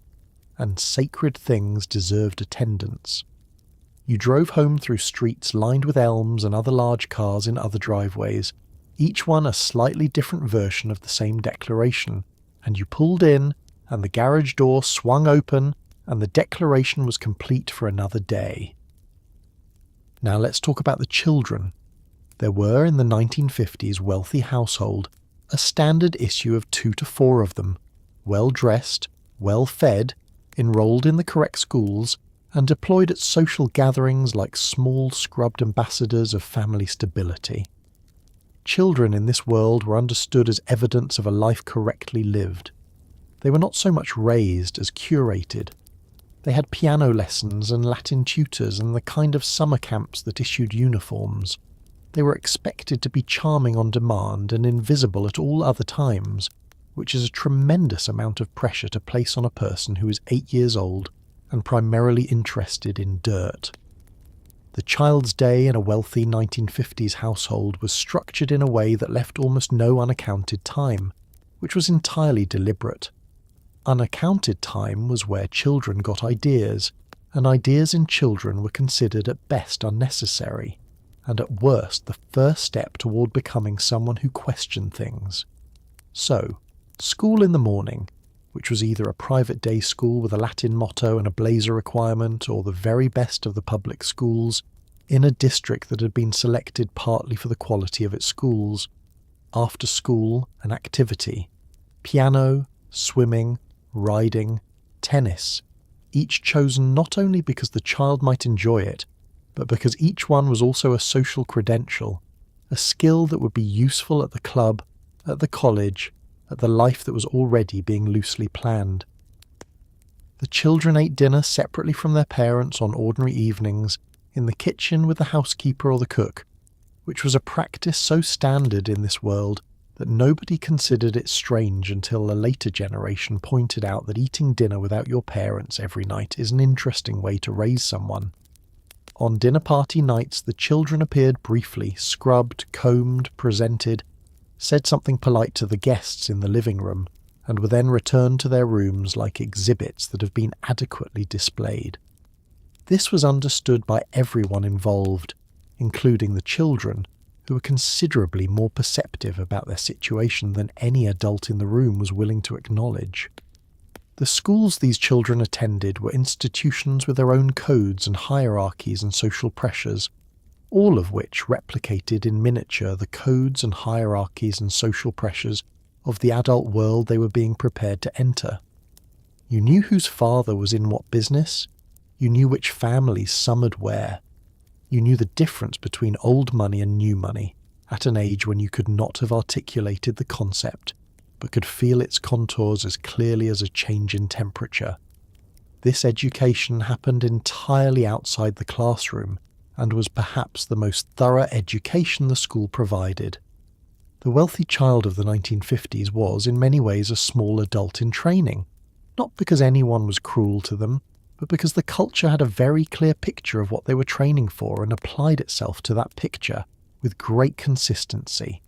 and sacred things deserved attendance. You drove home through streets lined with elms and other large cars in other driveways, each one a slightly different version of the same declaration, and you pulled in, and the garage door swung open, and the declaration was complete for another day. Now let's talk about the children. There were, in the 1950s wealthy household, a standard issue of 2 to 4 of them, well-dressed, well-fed, enrolled in the correct schools, and deployed at social gatherings like small scrubbed ambassadors of family stability. Children in this world were understood as evidence of a life correctly lived. They were not so much raised as curated. They had piano lessons and Latin tutors and the kind of summer camps that issued uniforms. They were expected to be charming on demand and invisible at all other times, which is a tremendous amount of pressure to place on a person who is 8 years old and primarily interested in dirt. The child's day in a wealthy 1950s household was structured in a way that left almost no unaccounted time, which was entirely deliberate. Unaccounted time was where children got ideas, and ideas in children were considered at best unnecessary, and at worst the first step toward becoming someone who questioned things. So, school in the morning, which was either a private day school with a Latin motto and a blazer requirement, or the very best of the public schools, in a district that had been selected partly for the quality of its schools. After school, an activity. Piano, swimming, riding, tennis, each chosen not only because the child might enjoy it, but because each one was also a social credential, a skill that would be useful at the club, at the college, at the life that was already being loosely planned. The children ate dinner separately from their parents on ordinary evenings, in the kitchen with the housekeeper or the cook, which was a practice so standard in this world that nobody considered it strange until a later generation pointed out that eating dinner without your parents every night is an interesting way to raise someone. On dinner party nights, the children appeared briefly, scrubbed, combed, presented, said something polite to the guests in the living room, and were then returned to their rooms like exhibits that have been adequately displayed. This was understood by everyone involved, including the children, who were considerably more perceptive about their situation than any adult in the room was willing to acknowledge. The schools these children attended were institutions with their own codes and hierarchies and social pressures, all of which replicated in miniature the codes and hierarchies and social pressures of the adult world they were being prepared to enter. You knew whose father was in what business, you knew which families summered where, you knew the difference between old money and new money at an age when you could not have articulated the concept, but could feel its contours as clearly as a change in temperature. This education happened entirely outside the classroom, and was perhaps the most thorough education the school provided. The wealthy child of the 1950s was, in many ways, a small adult in training, not because anyone was cruel to them, but because the culture had a very clear picture of what they were training for and applied itself to that picture with great consistency.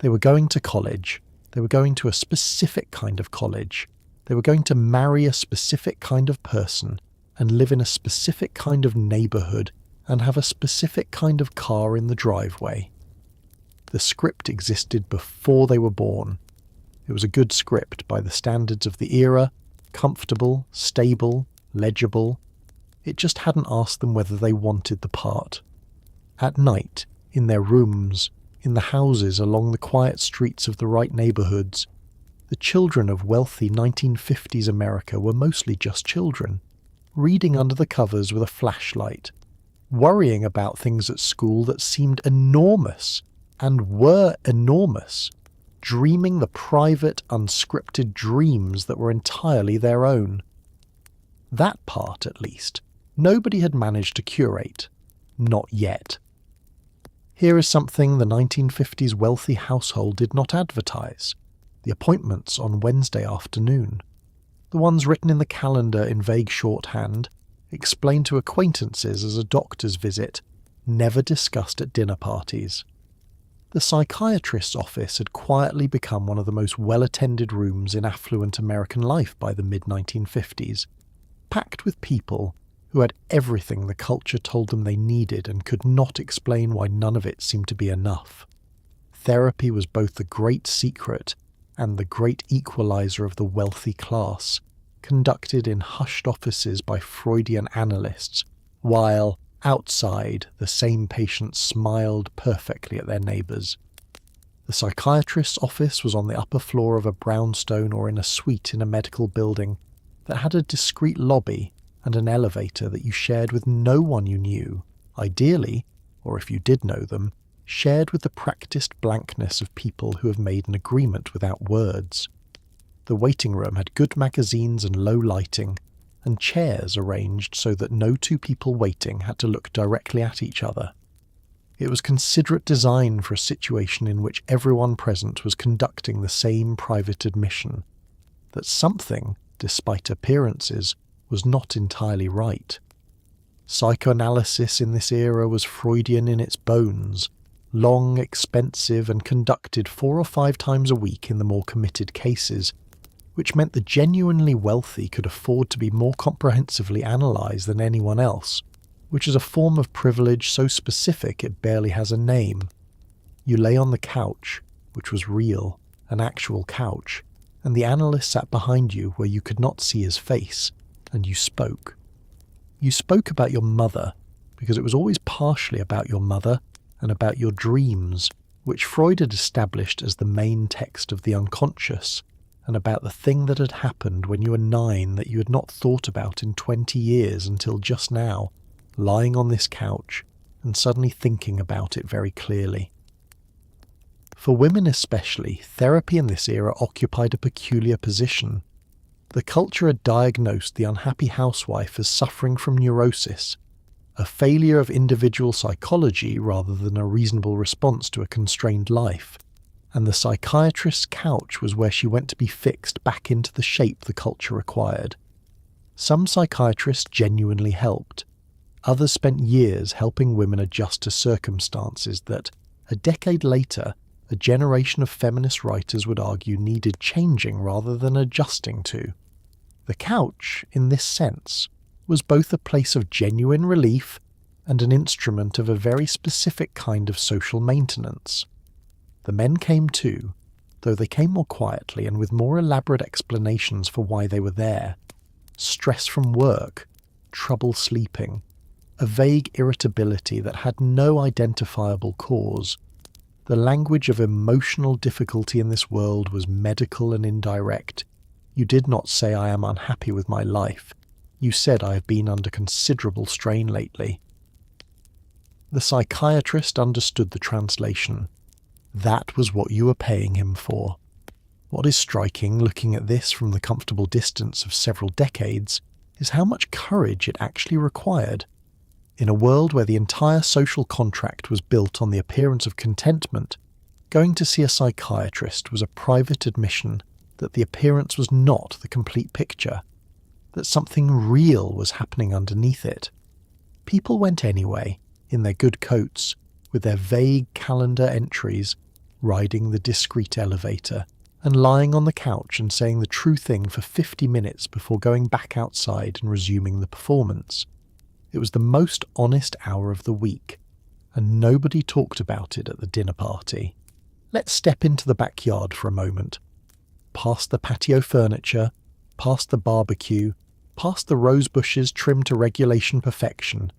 They were going to college. They were going to a specific kind of college. They were going to marry a specific kind of person and live in a specific kind of neighbourhood and have a specific kind of car in the driveway. The script existed before they were born. It was a good script by the standards of the era, comfortable, stable, legible. It just hadn't asked them whether they wanted the part. At night, in their rooms, in the houses along the quiet streets of the right neighbourhoods, the children of wealthy 1950s America were mostly just children, reading under the covers with a flashlight, worrying about things at school that seemed enormous and were enormous, dreaming the private, unscripted dreams that were entirely their own. That part, at least, nobody had managed to curate. Not yet. Here is something the 1950s wealthy household did not advertise: the appointments on Wednesday afternoon. The ones written in the calendar in vague shorthand, explained to acquaintances as a doctor's visit, never discussed at dinner parties. The psychiatrist's office had quietly become one of the most well-attended rooms in affluent American life by the mid-1950s, packed with people who had everything the culture told them they needed and could not explain why none of it seemed to be enough. Therapy was both the great secret and the great equalizer of the wealthy class, conducted in hushed offices by Freudian analysts, while, outside, the same patients smiled perfectly at their neighbours. The psychiatrist's office was on the upper floor of a brownstone or in a suite in a medical building that had a discreet lobby and an elevator that you shared with no one you knew, ideally, or if you did know them, shared with the practiced blankness of people who have made an agreement without words. The waiting room had good magazines and low lighting, and chairs arranged so that no two people waiting had to look directly at each other. It was considerate design for a situation in which everyone present was conducting the same private admission, that something, despite appearances, was not entirely right. Psychoanalysis in this era was Freudian in its bones, long, expensive, and conducted 4 or 5 times a week in the more committed cases, which meant the genuinely wealthy could afford to be more comprehensively analysed than anyone else, which is a form of privilege so specific it barely has a name. You lay on the couch, which was real, an actual couch, and the analyst sat behind you where you could not see his face, and you spoke. You spoke about your mother, because it was always partially about your mother and about your dreams, which Freud had established as the main text of the unconscious, and about the thing that had happened when you were 9 that you had not thought about in 20 years until just now, lying on this couch and suddenly thinking about it very clearly. For women especially, therapy in this era occupied a peculiar position. The culture had diagnosed the unhappy housewife as suffering from neurosis, a failure of individual psychology rather than a reasonable response to a constrained life, and the psychiatrist's couch was where she went to be fixed back into the shape the culture required. Some psychiatrists genuinely helped. Others spent years helping women adjust to circumstances that, a decade later, a generation of feminist writers would argue needed changing rather than adjusting to. The couch, in this sense, was both a place of genuine relief and an instrument of a very specific kind of social maintenance. The men came too, though they came more quietly and with more elaborate explanations for why they were there. Stress from work, trouble sleeping, a vague irritability that had no identifiable cause. The language of emotional difficulty in this world was medical and indirect. You did not say, "I am unhappy with my life." You said, "I have been under considerable strain lately." The psychiatrist understood the translation. That was what you were paying him for. What is striking, looking at this from the comfortable distance of several decades, is how much courage it actually required. In a world where the entire social contract was built on the appearance of contentment, going to see a psychiatrist was a private admission that the appearance was not the complete picture, that something real was happening underneath it. People went anyway, in their good coats, with their vague calendar entries, riding the discreet elevator, and lying on the couch and saying the true thing for 50 minutes before going back outside and resuming the performance. It was the most honest hour of the week, and nobody talked about it at the dinner party. Let's step into the backyard for a moment. Past the patio furniture, past the barbecue, past the rose bushes trimmed to regulation perfection,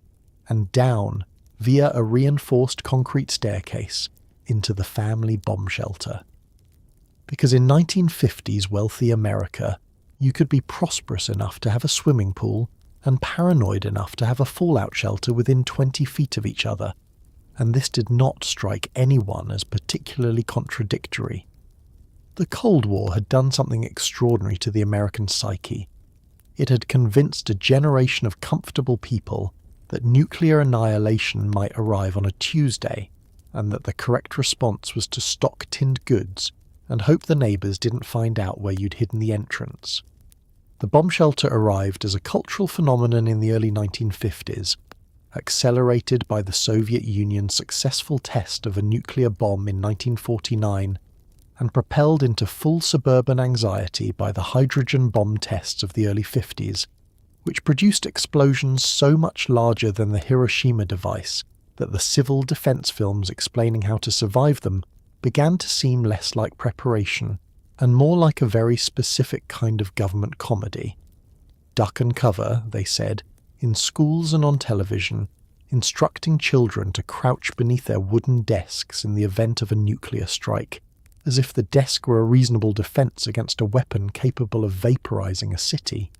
and down, via a reinforced concrete staircase, into the family bomb shelter. Because in 1950s wealthy America, you could be prosperous enough to have a swimming pool and paranoid enough to have a fallout shelter within 20 feet of each other, and this did not strike anyone as particularly contradictory. The Cold War had done something extraordinary to the American psyche. It had convinced a generation of comfortable people that nuclear annihilation might arrive on a Tuesday, and that the correct response was to stock tinned goods and hope the neighbours didn't find out where you'd hidden the entrance. The bomb shelter arrived as a cultural phenomenon in the early 1950s, accelerated by the Soviet Union's successful test of a nuclear bomb in 1949, and propelled into full suburban anxiety by the hydrogen bomb tests of the early 50s, which produced explosions so much larger than the Hiroshima device that the civil defense films explaining how to survive them began to seem less like preparation and more like a very specific kind of government comedy. Duck and cover, they said, in schools and on television, instructing children to crouch beneath their wooden desks in the event of a nuclear strike, as if the desk were a reasonable defense against a weapon capable of vaporizing a city.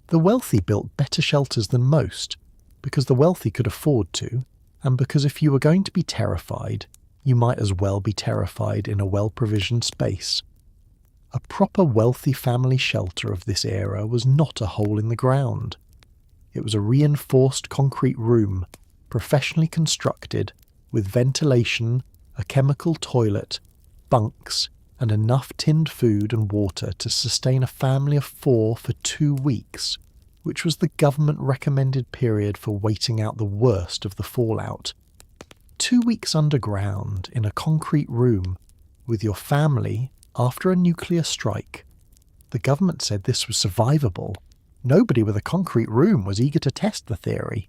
The wealthy built better shelters than most, because the wealthy could afford to, and because if you were going to be terrified, you might as well be terrified in a well-provisioned space. A proper wealthy family shelter of this era was not a hole in the ground. It was a reinforced concrete room, professionally constructed, with ventilation, a chemical toilet, bunks, and enough tinned food and water to sustain a family of 4 for 2 weeks, which was the government-recommended period for waiting out the worst of the fallout. 2 weeks underground in a concrete room with your family after a nuclear strike. The government said this was survivable. Nobody with a concrete room was eager to test the theory.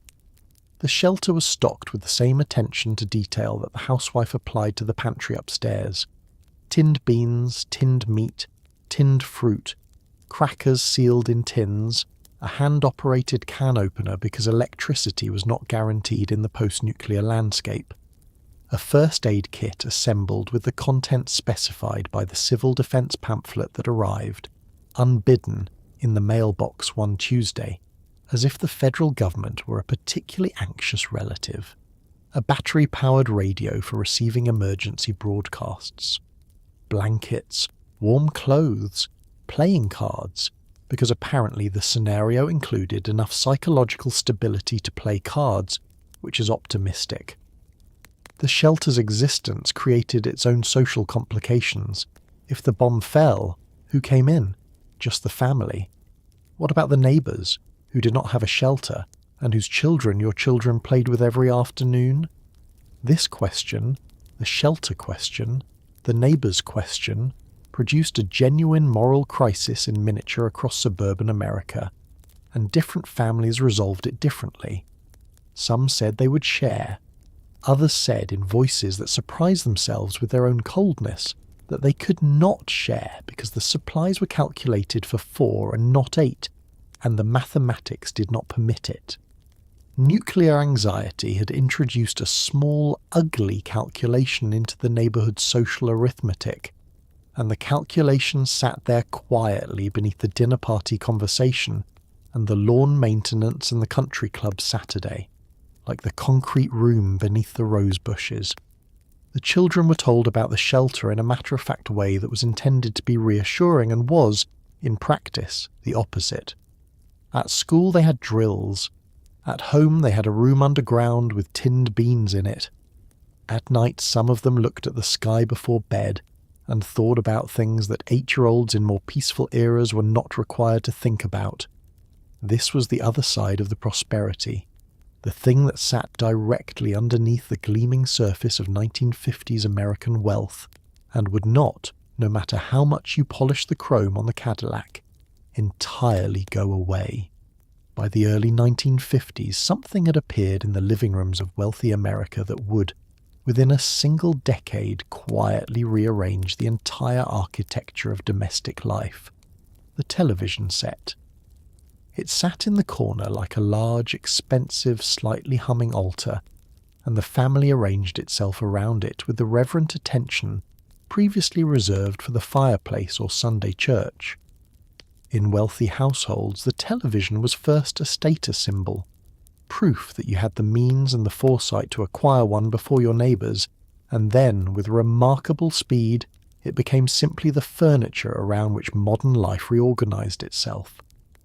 The shelter was stocked with the same attention to detail that the housewife applied to the pantry upstairs. Tinned beans, tinned meat, tinned fruit, crackers sealed in tins, a hand-operated can opener because electricity was not guaranteed in the post-nuclear landscape, a first aid kit assembled with the contents specified by the civil defence pamphlet that arrived, unbidden, in the mailbox one Tuesday, as if the federal government were a particularly anxious relative, a battery-powered radio for receiving emergency broadcasts, blankets, warm clothes, playing cards, because apparently the scenario included enough psychological stability to play cards, which is optimistic. The shelter's existence created its own social complications. If the bomb fell, who came in? Just the family. What about the neighbours, who did not have a shelter, and whose children your children played with every afternoon? This question, the shelter question, the neighbours question, produced a genuine moral crisis in miniature across suburban America, and different families resolved it differently. Some said they would share. Others said in voices that surprised themselves with their own coldness that they could not share because the supplies were calculated for 4 and not 8, and the mathematics did not permit it. Nuclear anxiety had introduced a small, ugly calculation into the neighbourhood's social arithmetic, and the calculation sat there quietly beneath the dinner party conversation and the lawn maintenance and the country club Saturday, like the concrete room beneath the rose bushes. The children were told about the shelter in a matter-of-fact way that was intended to be reassuring and was, in practice, the opposite. At school they had drills. At home they had a room underground with tinned beans in it. At night some of them looked at the sky before bed and thought about things that 8-year-olds in more peaceful eras were not required to think about. This was the other side of the prosperity. The thing that sat directly underneath the gleaming surface of 1950s American wealth, and would not, no matter how much you polished the chrome on the Cadillac, entirely go away. By the early 1950s, something had appeared in the living rooms of wealthy America that would, within a single decade, quietly rearrange the entire architecture of domestic life: the television set. It sat in the corner like a large, expensive, slightly humming altar, and the family arranged itself around it with the reverent attention previously reserved for the fireplace or Sunday church. In wealthy households, the television was first a status symbol, proof that you had the means and the foresight to acquire one before your neighbours, and then, with remarkable speed, it became simply the furniture around which modern life reorganised itself.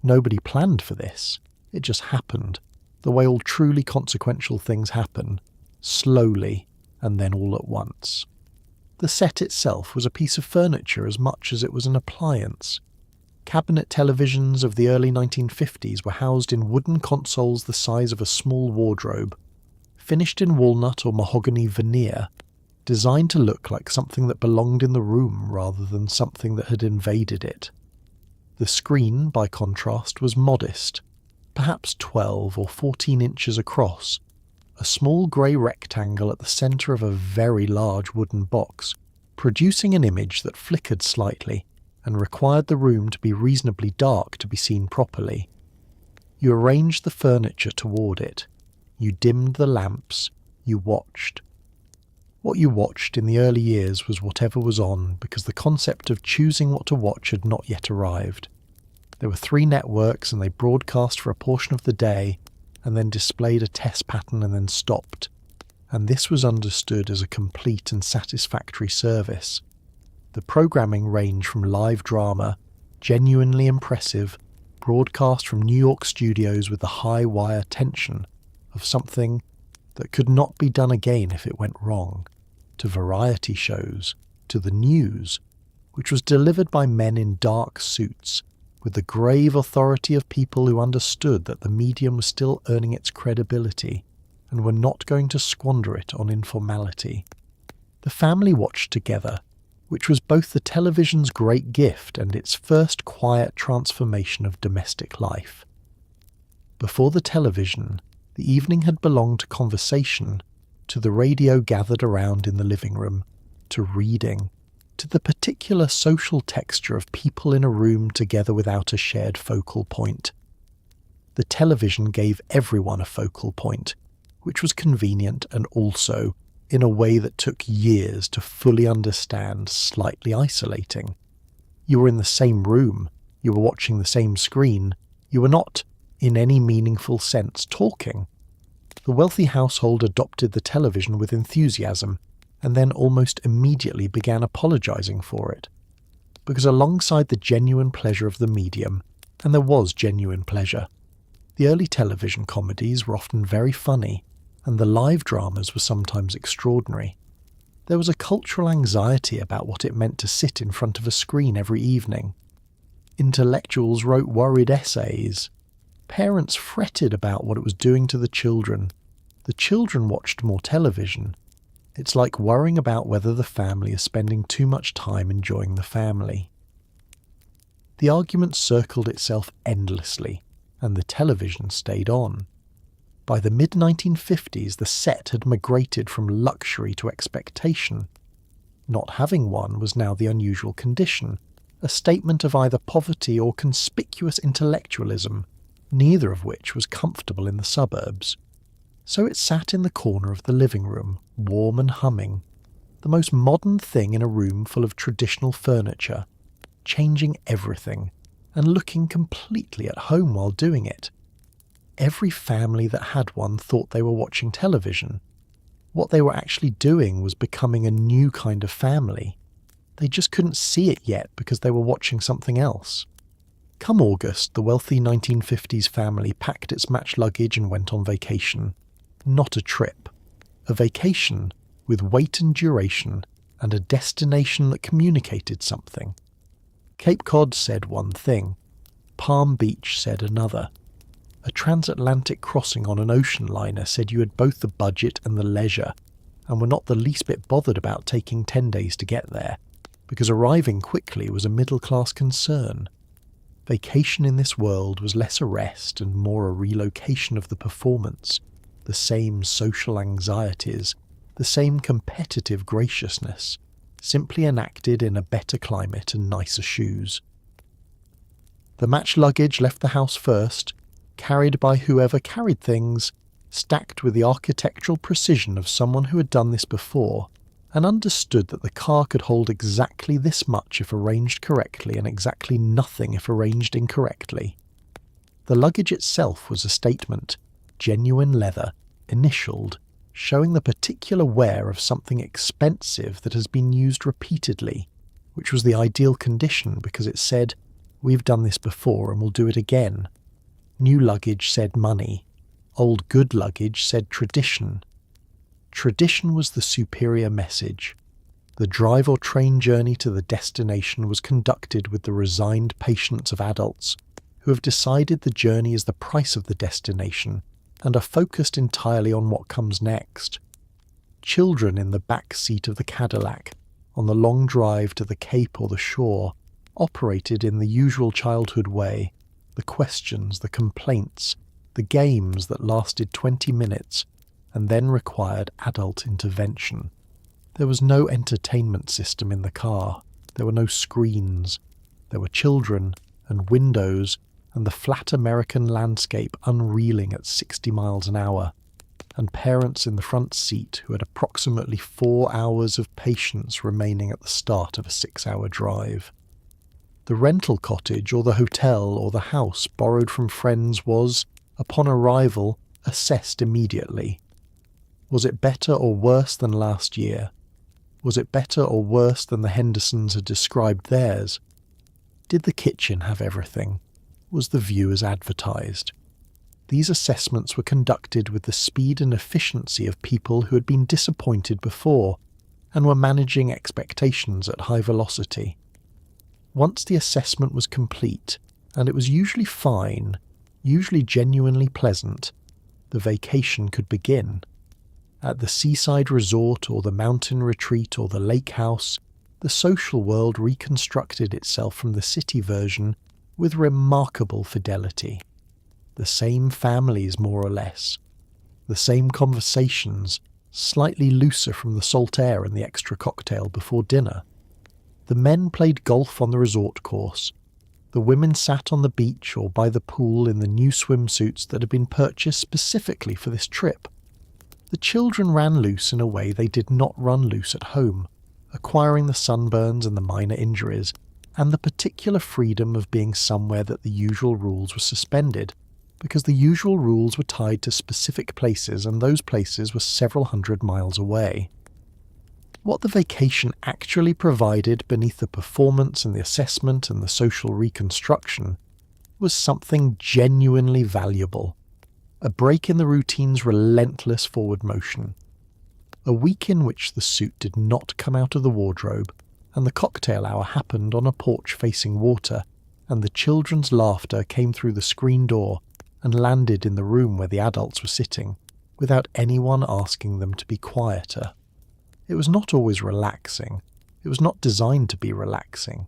Nobody planned for this. It just happened, the way all truly consequential things happen, slowly and then all at once. The set itself was a piece of furniture as much as it was an appliance. Cabinet televisions of the early 1950s were housed in wooden consoles the size of a small wardrobe, finished in walnut or mahogany veneer, designed to look like something that belonged in the room rather than something that had invaded it. The screen, by contrast, was modest, perhaps 12 or 14 inches across, a small grey rectangle at the centre of a very large wooden box, producing an image that flickered slightly and required the room to be reasonably dark to be seen properly. You arranged the furniture toward it. You dimmed the lamps. You watched. What you watched in the early years was whatever was on, because the concept of choosing what to watch had not yet arrived. There were 3 networks and they broadcast for a portion of the day and then displayed a test pattern and then stopped, and this was understood as a complete and satisfactory service. The programming ranged from live drama, genuinely impressive, broadcast from New York studios with the high wire tension of something that could not be done again if it went wrong, to variety shows, to the news, which was delivered by men in dark suits, with the grave authority of people who understood that the medium was still earning its credibility and were not going to squander it on informality. The family watched together, which was both the television's great gift and its first quiet transformation of domestic life. Before the television, the evening had belonged to conversation, to the radio gathered around in the living room, to reading, to the particular social texture of people in a room together without a shared focal point. The television gave everyone a focal point, which was convenient and also, in a way that took years to fully understand, slightly isolating. You were in the same room, you were watching the same screen, you were not, in any meaningful sense, talking. The wealthy household adopted the television with enthusiasm, and then almost immediately began apologizing for it. Because alongside the genuine pleasure of the medium, and there was genuine pleasure, the early television comedies were often very funny, and the live dramas were sometimes extraordinary. There was a cultural anxiety about what it meant to sit in front of a screen every evening. Intellectuals wrote worried essays. Parents fretted about what it was doing to the children. The children watched more television. It's like worrying about whether the family is spending too much time enjoying the family. The argument circled itself endlessly, and the television stayed on. By the mid-1950s, the set had migrated from luxury to expectation. Not having one was now the unusual condition, a statement of either poverty or conspicuous intellectualism, neither of which was comfortable in the suburbs. So it sat in the corner of the living room, warm and humming, the most modern thing in a room full of traditional furniture, changing everything, and looking completely at home while doing it. Every family that had one thought they were watching television. What they were actually doing was becoming a new kind of family. They just couldn't see it yet because they were watching something else. Come August, the wealthy 1950s family packed its match luggage and went on vacation. Not a trip. A vacation with weight and duration and a destination that communicated something. Cape Cod said one thing. Palm Beach said another. A transatlantic crossing on an ocean liner said you had both the budget and the leisure, and were not the least bit bothered about taking 10 days to get there, because arriving quickly was a middle-class concern. Vacation in this world was less a rest and more a relocation of the performance, the same social anxieties, the same competitive graciousness, simply enacted in a better climate and nicer shoes. The match luggage left the house first, carried by whoever carried things, stacked with the architectural precision of someone who had done this before, and understood that the car could hold exactly this much if arranged correctly and exactly nothing if arranged incorrectly. The luggage itself was a statement, genuine leather, initialed, showing the particular wear of something expensive that has been used repeatedly, which was the ideal condition because it said, "We've done this before and we'll do it again." New luggage said money. Old good luggage said tradition. Tradition was the superior message. The drive or train journey to the destination was conducted with the resigned patience of adults who have decided the journey is the price of the destination and are focused entirely on what comes next. Children in the back seat of the Cadillac, on the long drive to the Cape or the shore, operated in the usual childhood way. The questions, the complaints, the games that lasted 20 minutes and then required adult intervention. There was no entertainment system in the car. There were no screens. There were children and windows and the flat American landscape unreeling at 60 miles an hour, and parents in the front seat who had approximately 4 hours of patience remaining at the start of a 6-hour drive. The rental cottage or the hotel or the house borrowed from friends was, upon arrival, assessed immediately. Was it better or worse than last year? Was it better or worse than the Hendersons had described theirs? Did the kitchen have everything? Was the view as advertised? These assessments were conducted with the speed and efficiency of people who had been disappointed before and were managing expectations at high velocity. Once the assessment was complete, and it was usually fine, usually genuinely pleasant, the vacation could begin. At the seaside resort or the mountain retreat or the lake house, the social world reconstructed itself from the city version with remarkable fidelity. The same families, more or less. The same conversations, slightly looser from the salt air and the extra cocktail before dinner. The men played golf on the resort course. The women sat on the beach or by the pool in the new swimsuits that had been purchased specifically for this trip. The children ran loose in a way they did not run loose at home, acquiring the sunburns and the minor injuries, and the particular freedom of being somewhere that the usual rules were suspended, because the usual rules were tied to specific places and those places were several hundred miles away. What the vacation actually provided beneath the performance and the assessment and the social reconstruction was something genuinely valuable. A break in the routine's relentless forward motion. A week in which the suit did not come out of the wardrobe, and the cocktail hour happened on a porch facing water, and the children's laughter came through the screen door and landed in the room where the adults were sitting, without anyone asking them to be quieter. It was not always relaxing. It was not designed to be relaxing.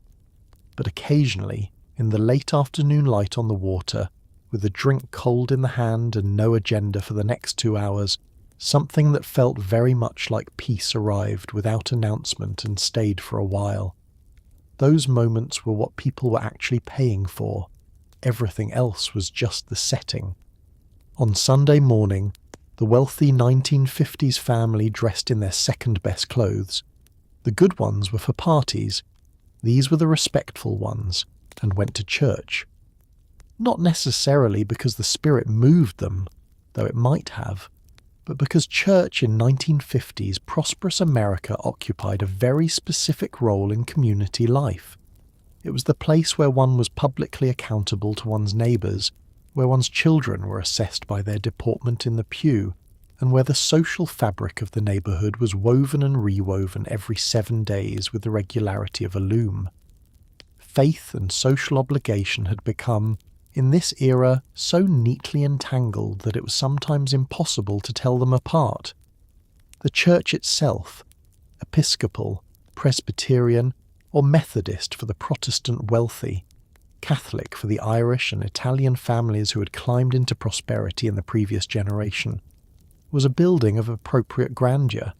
But occasionally, in the late afternoon light on the water, with a drink cold in the hand and no agenda for the next 2 hours, something that felt very much like peace arrived without announcement and stayed for a while. Those moments were what people were actually paying for. Everything else was just the setting. On Sunday morning, the wealthy 1950s family dressed in their second-best clothes. The good ones were for parties. These were the respectful ones, and went to church. Not necessarily because the Spirit moved them, though it might have, but because church in 1950s prosperous America occupied a very specific role in community life. It was the place where one was publicly accountable to one's neighbours, where one's children were assessed by their deportment in the pew, and where the social fabric of the neighbourhood was woven and rewoven every 7 days with the regularity of a loom. Faith and social obligation had become, in this era, so neatly entangled that it was sometimes impossible to tell them apart. The church itself, Episcopal, Presbyterian, or Methodist for the Protestant wealthy, Catholic for the Irish and Italian families who had climbed into prosperity in the previous generation, was a building of appropriate grandeur,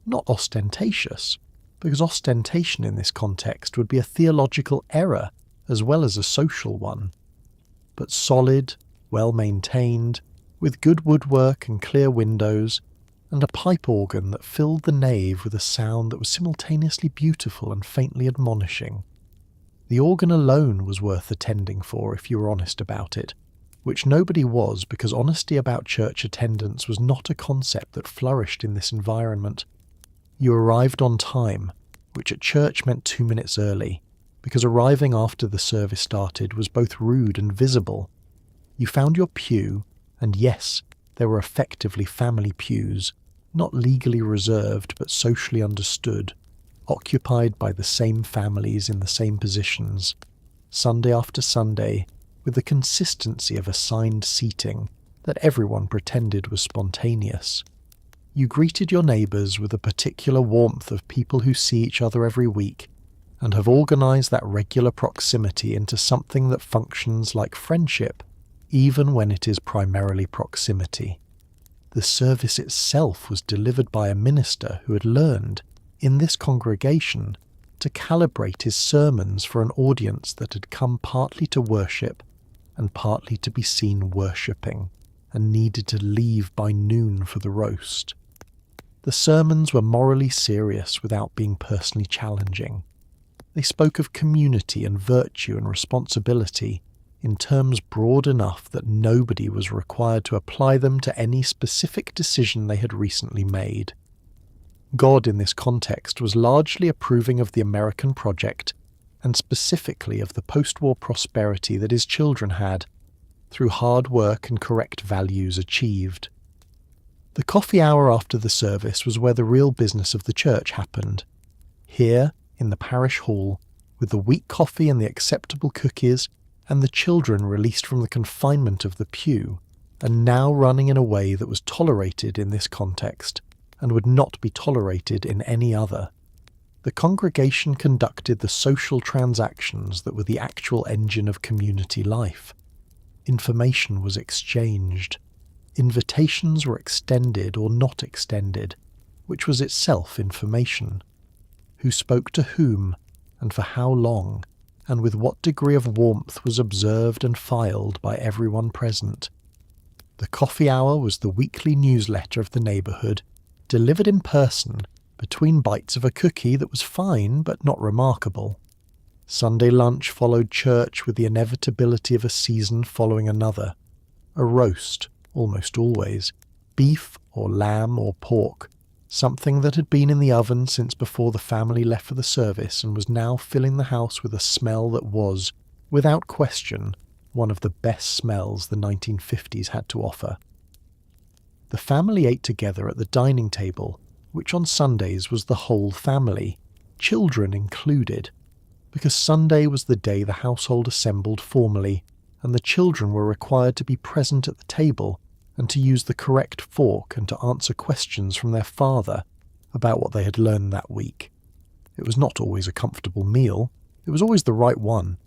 not ostentatious, because ostentation in this context would be a theological error as well as a social one, but solid, well-maintained, with good woodwork and clear windows, and a pipe organ that filled the nave with a sound that was simultaneously beautiful and faintly admonishing. The organ alone was worth attending for if you were honest about it, which nobody was because honesty about church attendance was not a concept that flourished in this environment. You arrived on time, which at church meant 2 minutes early, because arriving after the service started was both rude and visible. You found your pew, and yes, there were effectively family pews, not legally reserved but socially understood, occupied by the same families in the same positions, Sunday after Sunday, with the consistency of assigned seating that everyone pretended was spontaneous. You greeted your neighbours with a particular warmth of people who see each other every week, and have organised that regular proximity into something that functions like friendship, even when it is primarily proximity. The service itself was delivered by a minister who had learned, in this congregation, to calibrate his sermons for an audience that had come partly to worship and partly to be seen worshipping, and needed to leave by noon for the roast. The sermons were morally serious without being personally challenging. They spoke of community and virtue and responsibility in terms broad enough that nobody was required to apply them to any specific decision they had recently made. God in this context was largely approving of the American project, and specifically of the post-war prosperity that his children had, through hard work and correct values achieved. The coffee hour after the service was where the real business of the church happened. Here, in the parish hall, with the weak coffee and the acceptable cookies, and the children released from the confinement of the pew, and now running in a way that was tolerated in this context, and would not be tolerated in any other. The congregation conducted the social transactions that were the actual engine of community life. Information was exchanged. Invitations were extended or not extended, which was itself information. Who spoke to whom, and for how long, and with what degree of warmth was observed and filed by everyone present. The coffee hour was the weekly newsletter of the neighbourhood, delivered in person, between bites of a cookie that was fine but not remarkable. Sunday lunch followed church with the inevitability of a season following another. A roast, almost always, beef or lamb or pork, something that had been in the oven since before the family left for the service and was now filling the house with a smell that was, without question, one of the best smells the 1950s had to offer. The family ate together at the dining table, which on Sundays was the whole family, children included, because Sunday was the day the household assembled formally, and the children were required to be present at the table and to use the correct fork and to answer questions from their father about what they had learned that week. It was not always a comfortable meal, it was always the right one.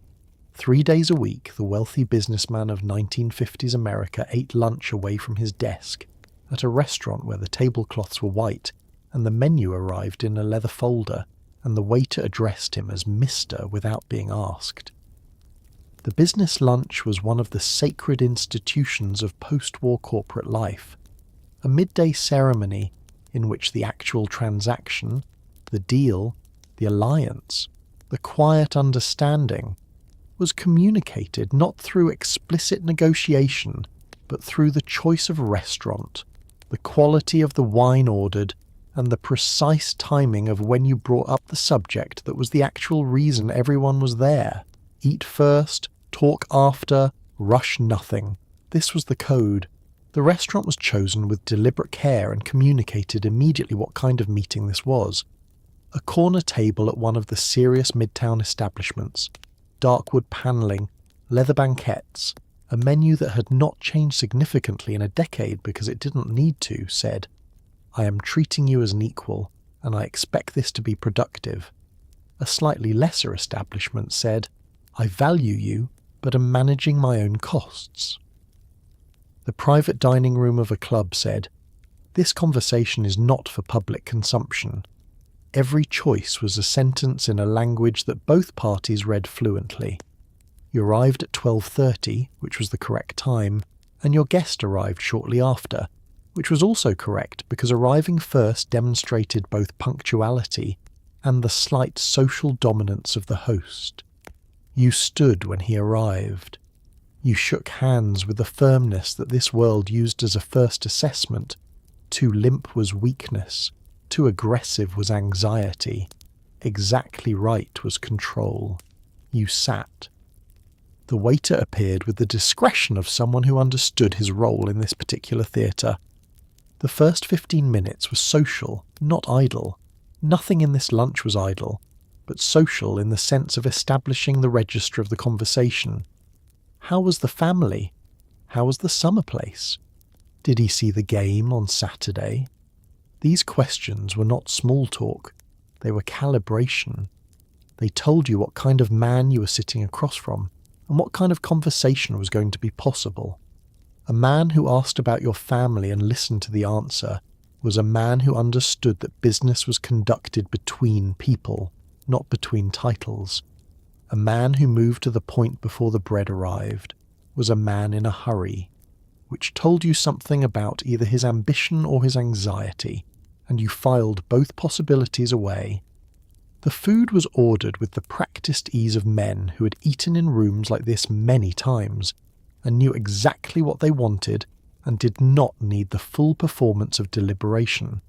3 days a week, the wealthy businessman of 1950s America ate lunch away from his desk, at a restaurant where the tablecloths were white, and the menu arrived in a leather folder, and the waiter addressed him as Mr. without being asked. The business lunch was one of the sacred institutions of post-war corporate life, a midday ceremony in which the actual transaction, the deal, the alliance, the quiet understanding, was communicated not through explicit negotiation, but through the choice of restaurant, the quality of the wine ordered, and the precise timing of when you brought up the subject that was the actual reason everyone was there. Eat first, talk after, rush nothing. This was the code. The restaurant was chosen with deliberate care and communicated immediately what kind of meeting this was. A corner table at one of the serious midtown establishments, dark wood panelling, leather banquettes, a menu that had not changed significantly in a decade because it didn't need to, said, "I am treating you as an equal, and I expect this to be productive." A slightly lesser establishment said, "I value you, but am managing my own costs." The private dining room of a club said, "This conversation is not for public consumption." Every choice was a sentence in a language that both parties read fluently. You arrived at 12:30, which was the correct time, and your guest arrived shortly after, which was also correct because arriving first demonstrated both punctuality and the slight social dominance of the host. You stood when he arrived. You shook hands with the firmness that this world used as a first assessment. Too limp was weakness, too aggressive was anxiety, exactly right was control. You sat. The waiter appeared with the discretion of someone who understood his role in this particular theatre. The first 15 minutes were social, not idle. Nothing in this lunch was idle, but social in the sense of establishing the register of the conversation. How was the family? How was the summer place? Did he see the game on Saturday? These questions were not small talk, they were calibration. They told you what kind of man you were sitting across from, and what kind of conversation was going to be possible. A man who asked about your family and listened to the answer was a man who understood that business was conducted between people, not between titles. A man who moved to the point before the bread arrived was a man in a hurry, which told you something about either his ambition or his anxiety, and you filed both possibilities away. The food was ordered with the practiced ease of men who had eaten in rooms like this many times, and knew exactly what they wanted and did not need the full performance of deliberation.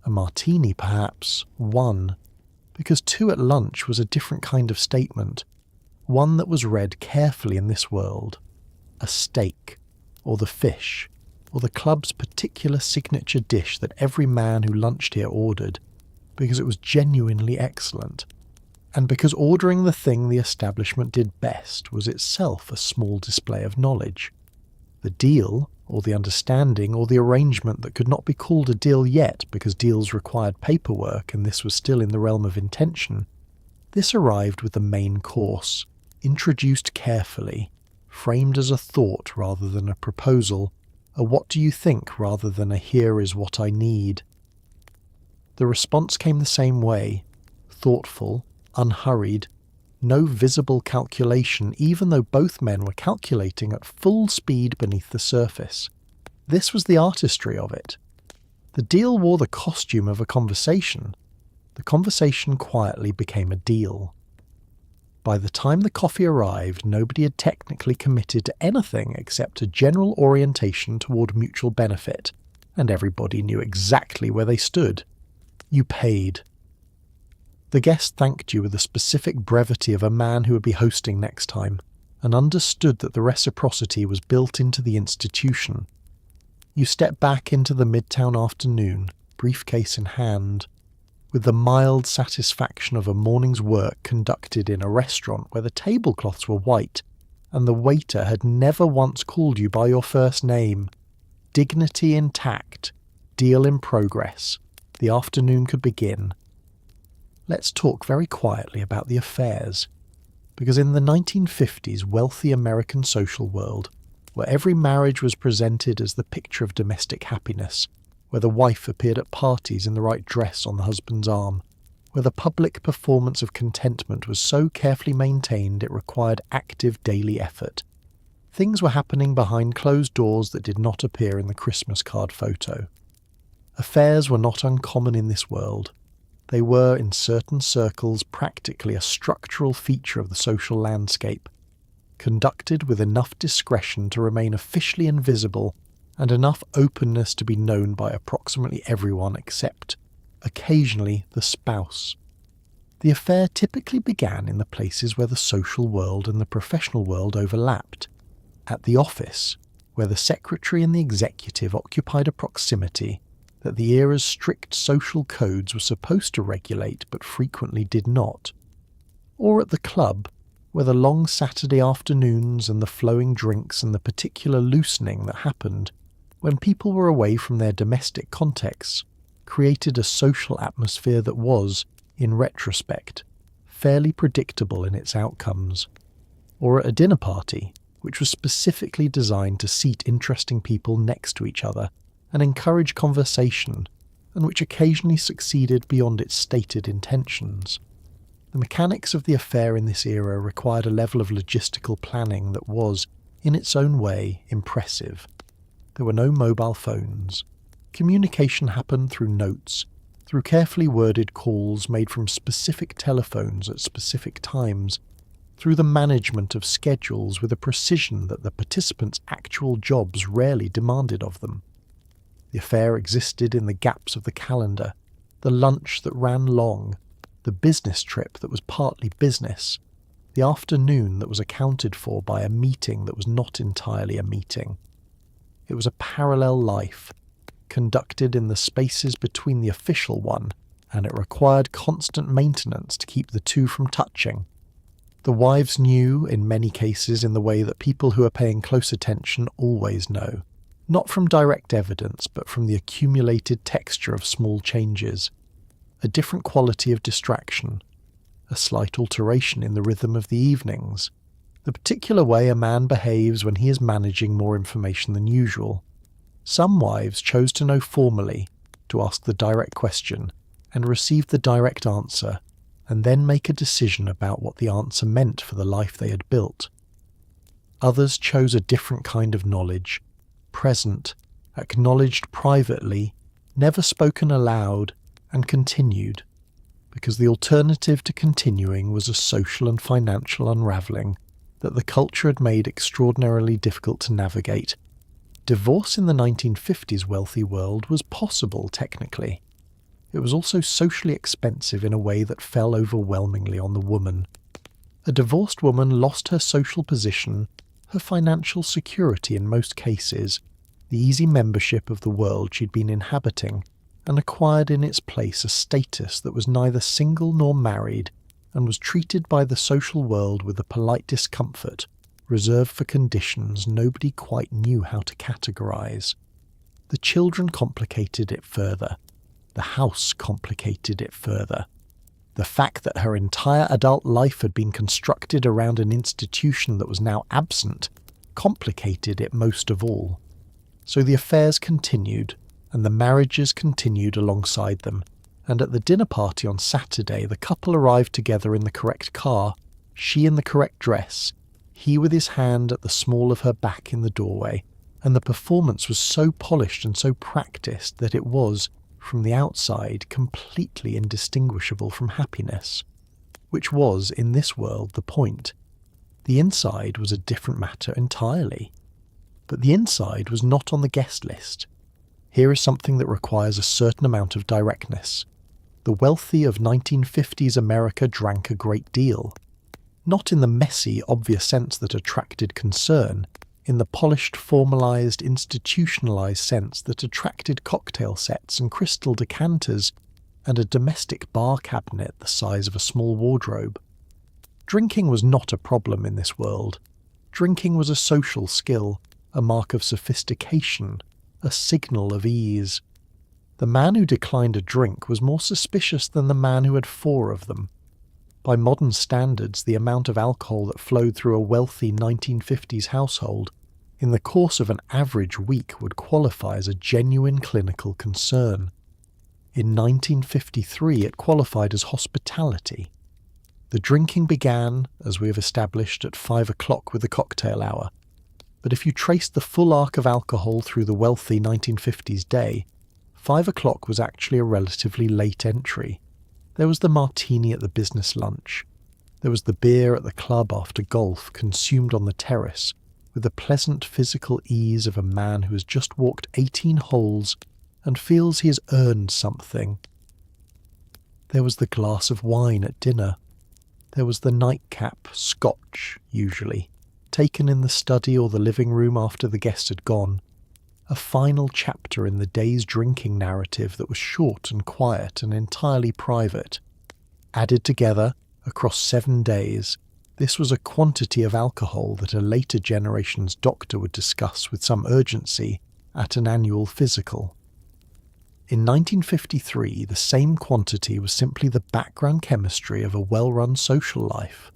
A martini, perhaps, one, because two at lunch was a different kind of statement, one that was read carefully in this world. A steak, or the fish, or the club's particular signature dish that every man who lunched here ordered, because it was genuinely excellent, and because ordering the thing the establishment did best was itself a small display of knowledge. The deal, or the understanding, or the arrangement that could not be called a deal yet because deals required paperwork and this was still in the realm of intention, this arrived with the main course, introduced carefully, framed as a thought rather than a proposal, a what do you think rather than a here is what I need. The response came the same way, thoughtful, unhurried, no visible calculation even though both men were calculating at full speed beneath the surface. This was the artistry of it. The deal wore the costume of a conversation. The conversation quietly became a deal. By the time the coffee arrived, nobody had technically committed to anything except a general orientation toward mutual benefit, and everybody knew exactly where they stood. You paid. The guest thanked you with the specific brevity of a man who would be hosting next time, and understood that the reciprocity was built into the institution. You stepped back into the midtown afternoon, briefcase in hand, with the mild satisfaction of a morning's work conducted in a restaurant where the tablecloths were white, and the waiter had never once called you by your first name. Dignity intact, deal in progress. The afternoon could begin. Let's talk very quietly about the affairs, because in the 1950s wealthy American social world, where every marriage was presented as the picture of domestic happiness, where the wife appeared at parties in the right dress on the husband's arm, where the public performance of contentment was so carefully maintained it required active daily effort, things were happening behind closed doors that did not appear in the Christmas card photo. Affairs were not uncommon in this world. They were, in certain circles, practically a structural feature of the social landscape, conducted with enough discretion to remain officially invisible and enough openness to be known by approximately everyone except, occasionally, the spouse. The affair typically began in the places where the social world and the professional world overlapped, at the office, where the secretary and the executive occupied a proximity that the era's strict social codes were supposed to regulate but frequently did not, or at the club, where the long Saturday afternoons and the flowing drinks and the particular loosening that happened when people were away from their domestic contexts created a social atmosphere that was, in retrospect, fairly predictable in its outcomes, or at a dinner party, which was specifically designed to seat interesting people next to each other and encourage conversation, and which occasionally succeeded beyond its stated intentions. The mechanics of the affair in this era required a level of logistical planning that was, in its own way, impressive. There were no mobile phones. Communication happened through notes, through carefully worded calls made from specific telephones at specific times, through the management of schedules with a precision that the participants' actual jobs rarely demanded of them. The affair existed in the gaps of the calendar, the lunch that ran long, the business trip that was partly business, the afternoon that was accounted for by a meeting that was not entirely a meeting. It was a parallel life, conducted in the spaces between the official one, and it required constant maintenance to keep the two from touching. The wives knew, in many cases, in the way that people who are paying close attention always know, not from direct evidence, but from the accumulated texture of small changes, a different quality of distraction, a slight alteration in the rhythm of the evenings, the particular way a man behaves when he is managing more information than usual. Some wives chose to know formally, to ask the direct question, and receive the direct answer, and then make a decision about what the answer meant for the life they had built. Others chose a different kind of knowledge, present, acknowledged privately, never spoken aloud, and continued, because the alternative to continuing was a social and financial unravelling that the culture had made extraordinarily difficult to navigate. Divorce in the 1950s wealthy world was possible technically. it was also socially expensive in a way that fell overwhelmingly on the woman. A divorced woman lost her social position, her financial security in most cases, the easy membership of the world she'd been inhabiting, and acquired in its place a status that was neither single nor married, and was treated by the social world with a polite discomfort, reserved for conditions nobody quite knew how to categorize. The children complicated it further. The house complicated it further. The fact that her entire adult life had been constructed around an institution that was now absent complicated it most of all. So the affairs continued, and the marriages continued alongside them, and at the dinner party on Saturday the couple arrived together in the correct car, she in the correct dress, he with his hand at the small of her back in the doorway, and the performance was so polished and so practiced that it was, from the outside, completely indistinguishable from happiness, which was, in this world, the point. The inside was a different matter entirely. But the inside was not on the guest list. Here is something that requires a certain amount of directness. The wealthy of 1950s America drank a great deal. Not in the messy, obvious sense that attracted concern, in the polished, formalized, institutionalized sense that attracted cocktail sets and crystal decanters and a domestic bar cabinet the size of a small wardrobe. Drinking was not a problem in this world. Drinking was a social skill, a mark of sophistication, a signal of ease. The man who declined a drink was more suspicious than the man who had 4 of them. By modern standards, the amount of alcohol that flowed through a wealthy 1950s household in the course of an average week would qualify as a genuine clinical concern. In 1953, it qualified as hospitality. The drinking began, as we have established, at 5 o'clock with the cocktail hour. But if you traced the full arc of alcohol through the wealthy 1950s day, 5 o'clock was actually a relatively late entry. There was the martini at the business lunch. There was the beer at the club after golf, consumed on the terrace, with the pleasant physical ease of a man who has just walked 18 holes and feels he has earned something. There was the glass of wine at dinner. There was the nightcap, Scotch, usually, taken in the study or the living room after the guest had gone. A final chapter in the day's drinking narrative that was short and quiet and entirely private. Added together, across 7 days, this was a quantity of alcohol that a later generation's doctor would discuss with some urgency at an annual physical. In 1953, the same quantity was simply the background chemistry of a well-run social life.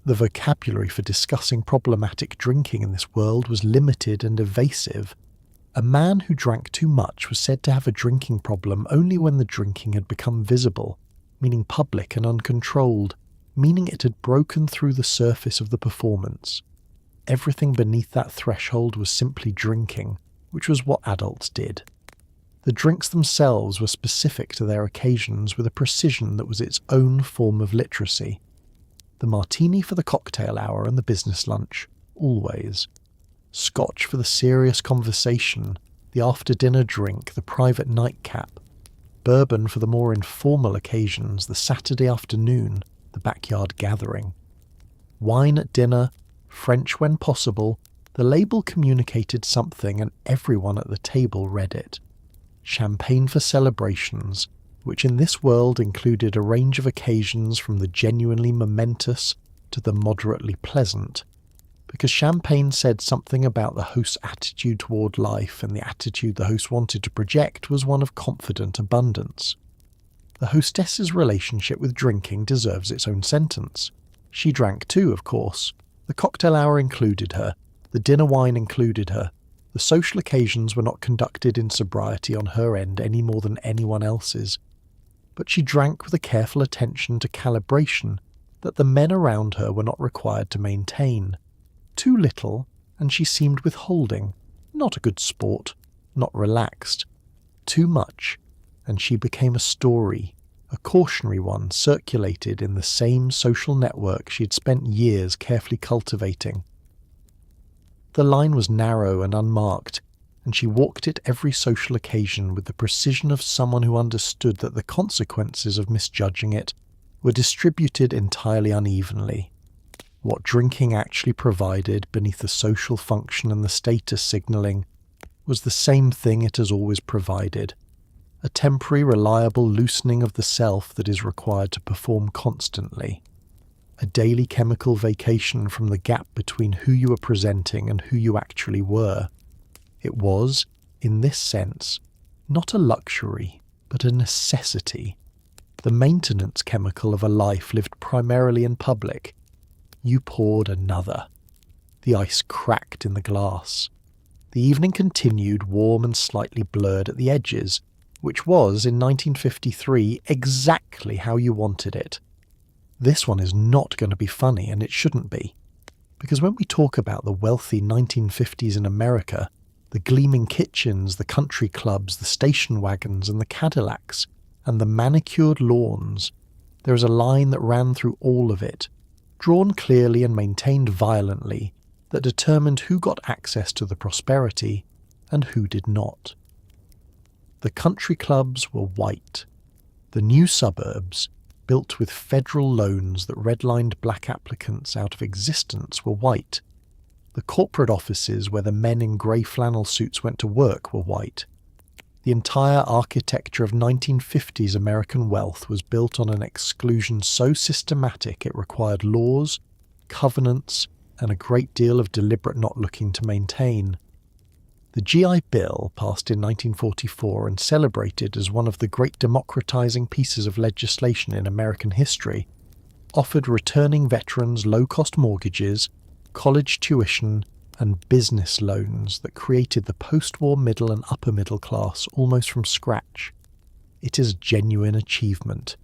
The vocabulary for discussing problematic drinking in this world was limited and evasive. A man who drank too much was said to have a drinking problem only when the drinking had become visible, meaning public and uncontrolled, meaning it had broken through the surface of the performance. Everything beneath that threshold was simply drinking, which was what adults did. The drinks themselves were specific to their occasions with a precision that was its own form of literacy. The martini for the cocktail hour and the business lunch, always. Scotch for the serious conversation, the after-dinner drink, the private nightcap. Bourbon for the more informal occasions, the Saturday afternoon, the backyard gathering. Wine at dinner, French when possible, the label communicated something and everyone at the table read it. Champagne for celebrations, which in this world included a range of occasions from the genuinely momentous to the moderately pleasant, because champagne said something about the host's attitude toward life, and the attitude the host wanted to project was one of confident abundance. The hostess's relationship with drinking deserves its own sentence. She drank too, of course. The cocktail hour included her. The dinner wine included her. The social occasions were not conducted in sobriety on her end any more than anyone else's. But she drank with a careful attention to calibration that the men around her were not required to maintain. Too little, and she seemed withholding, not a good sport, not relaxed. Too much, and she became a story, a cautionary one circulated in the same social network she had spent years carefully cultivating. The line was narrow and unmarked, and she walked it every social occasion with the precision of someone who understood that the consequences of misjudging it were distributed entirely unevenly. What drinking actually provided beneath the social function and the status signalling was the same thing it has always provided: a temporary, reliable loosening of the self that is required to perform constantly, a daily chemical vacation from the gap between who you were presenting and who you actually were. It was, in this sense, not a luxury, but a necessity, the maintenance chemical of a life lived primarily in public. You poured another. The ice cracked in the glass. The evening continued, warm and slightly blurred at the edges, which was, in 1953, exactly how you wanted it. This one is not going to be funny, and it shouldn't be. Because when we talk about the wealthy 1950s in America, the gleaming kitchens, the country clubs, the station wagons and the Cadillacs, and the manicured lawns, there is a line that ran through all of it, drawn clearly and maintained violently, that determined who got access to the prosperity and who did not. The country clubs were white. The new suburbs, built with federal loans that redlined black applicants out of existence, were white. The corporate offices where the men in grey flannel suits went to work were white. The entire architecture of 1950s American wealth was built on an exclusion so systematic it required laws, covenants, and a great deal of deliberate not looking to maintain. The GI Bill, passed in 1944 and celebrated as one of the great democratizing pieces of legislation in American history, offered returning veterans low-cost mortgages, college tuition, and business loans that created the post-war middle and upper middle class almost from scratch. It is a genuine achievement.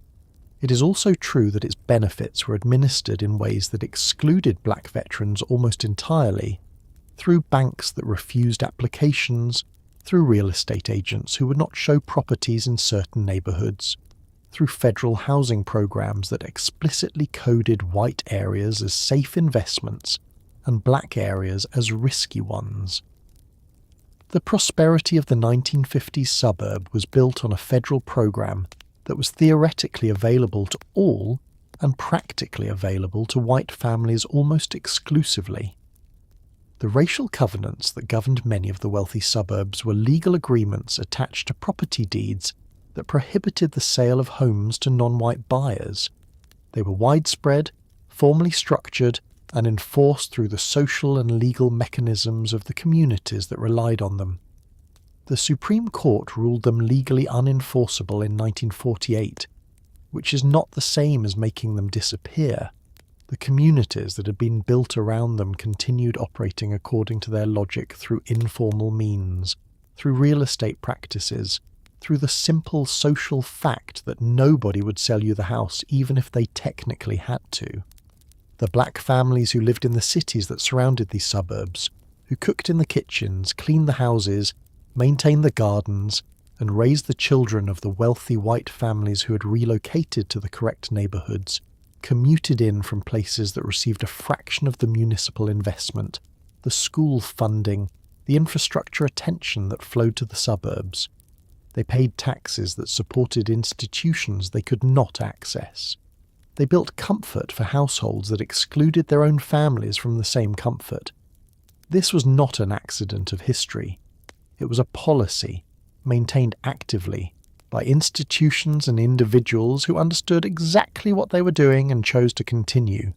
It is also true that its benefits were administered in ways that excluded black veterans almost entirely, through banks that refused applications, through real estate agents who would not show properties in certain neighborhoods, through federal housing programs that explicitly coded white areas as safe investments and black areas as risky ones. The prosperity of the 1950s suburb was built on a federal program that was theoretically available to all and practically available to white families almost exclusively. The racial covenants that governed many of the wealthy suburbs were legal agreements attached to property deeds that prohibited the sale of homes to non-white buyers. They were widespread, formally structured, and enforced through the social and legal mechanisms of the communities that relied on them. The Supreme Court ruled them legally unenforceable in 1948, which is not the same as making them disappear. The communities that had been built around them continued operating according to their logic through informal means, through real estate practices, through the simple social fact that nobody would sell you the house even if they technically had to. The black families who lived in the cities that surrounded these suburbs, who cooked in the kitchens, cleaned the houses, maintained the gardens, and raised the children of the wealthy white families who had relocated to the correct neighborhoods, commuted in from places that received a fraction of the municipal investment, the school funding, the infrastructure attention that flowed to the suburbs. They paid taxes that supported institutions they could not access. They built comfort for households that excluded their own families from the same comfort. This was not an accident of history. It was a policy, maintained actively, by institutions and individuals who understood exactly what they were doing and chose to continue.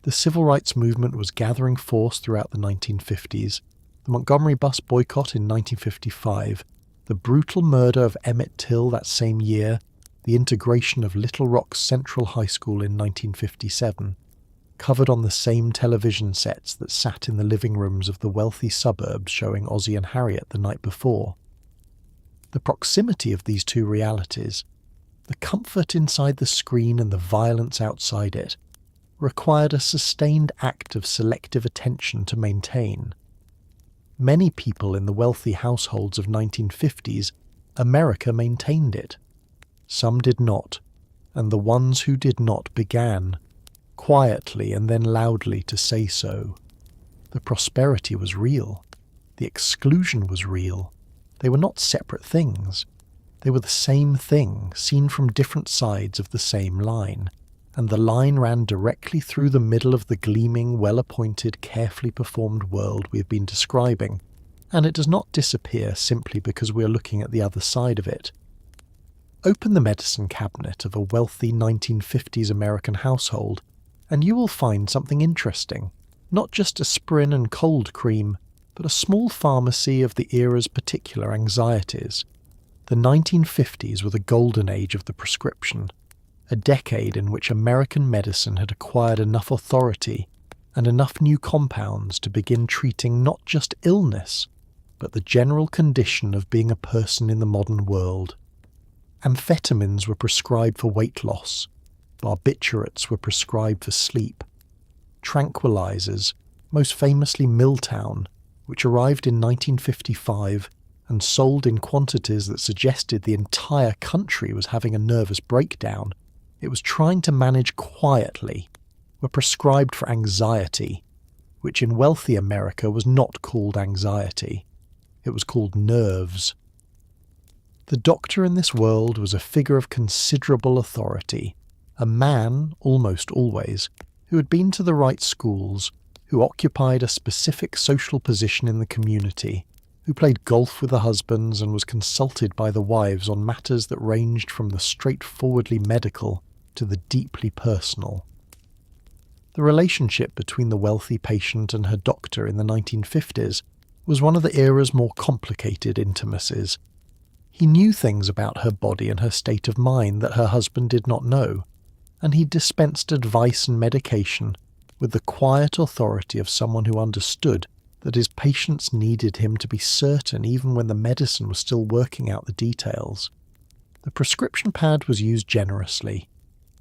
The civil rights movement was gathering force throughout the 1950s, the Montgomery bus boycott in 1955, the brutal murder of Emmett Till that same year, the integration of Little Rock Central High School in 1957, covered on the same television sets that sat in the living rooms of the wealthy suburbs showing Ozzie and Harriet the night before. The proximity of these two realities, the comfort inside the screen and the violence outside it, required a sustained act of selective attention to maintain. Many people in the wealthy households of 1950s, America maintained it. Some did not, and the ones who did not began, quietly and then loudly, to say so. The prosperity was real. The exclusion was real. They were not separate things. They were the same thing, seen from different sides of the same line, and the line ran directly through the middle of the gleaming, well-appointed, carefully performed world we have been describing, and it does not disappear simply because we are looking at the other side of it. Open the medicine cabinet of a wealthy 1950s American household, and you will find something interesting. Not just aspirin and cold cream, but a small pharmacy of the era's particular anxieties. The 1950s were the golden age of the prescription, a decade in which American medicine had acquired enough authority and enough new compounds to begin treating not just illness, but the general condition of being a person in the modern world. Amphetamines were prescribed for weight loss, barbiturates were prescribed for sleep, tranquilizers, most famously Milltown, which arrived in 1955 and sold in quantities that suggested the entire country was having a nervous breakdown, it was trying to manage quietly, were prescribed for anxiety, which in wealthy America was not called anxiety. It was called nerves. The doctor in this world was a figure of considerable authority, a man, almost always, who had been to the right schools, who occupied a specific social position in the community, who played golf with the husbands and was consulted by the wives on matters that ranged from the straightforwardly medical to the deeply personal. The relationship between the wealthy patient and her doctor in the 1950s was one of the era's more complicated intimacies. He knew things about her body and her state of mind that her husband did not know, and he dispensed advice and medication with the quiet authority of someone who understood that his patients needed him to be certain even when the medicine was still working out the details. The prescription pad was used generously.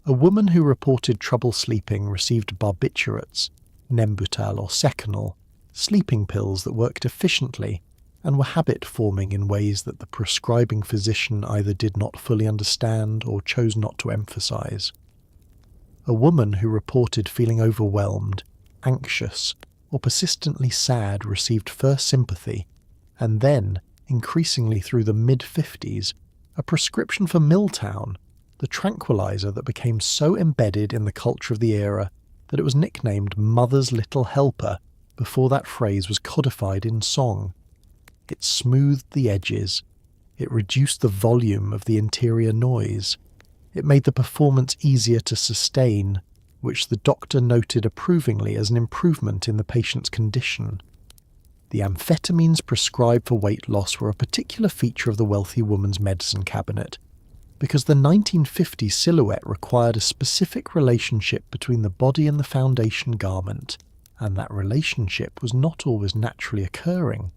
A woman who reported trouble sleeping received barbiturates, Nembutal or Seconal, sleeping pills that worked efficiently and were habit-forming in ways that the prescribing physician either did not fully understand or chose not to emphasize. A woman who reported feeling overwhelmed, anxious, or persistently sad received first sympathy, and then, increasingly through the mid-50s, a prescription for Milltown, the tranquilizer that became so embedded in the culture of the era that it was nicknamed Mother's Little Helper before that phrase was codified in song. It smoothed the edges. It reduced the volume of the interior noise. It made the performance easier to sustain, which the doctor noted approvingly as an improvement in the patient's condition. The amphetamines prescribed for weight loss were a particular feature of the wealthy woman's medicine cabinet, because the 1950s silhouette required a specific relationship between the body and the foundation garment, and that relationship was not always naturally occurring.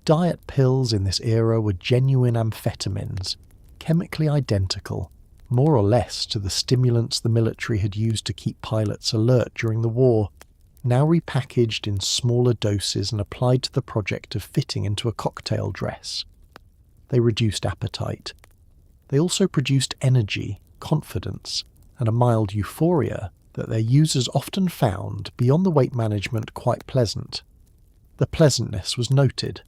Diet pills in this era were genuine amphetamines, chemically identical, more or less to the stimulants the military had used to keep pilots alert during the war, now repackaged in smaller doses and applied to the project of fitting into a cocktail dress. They reduced appetite. They also produced energy, confidence, and a mild euphoria that their users often found, beyond the weight management, quite pleasant. The pleasantness was noted.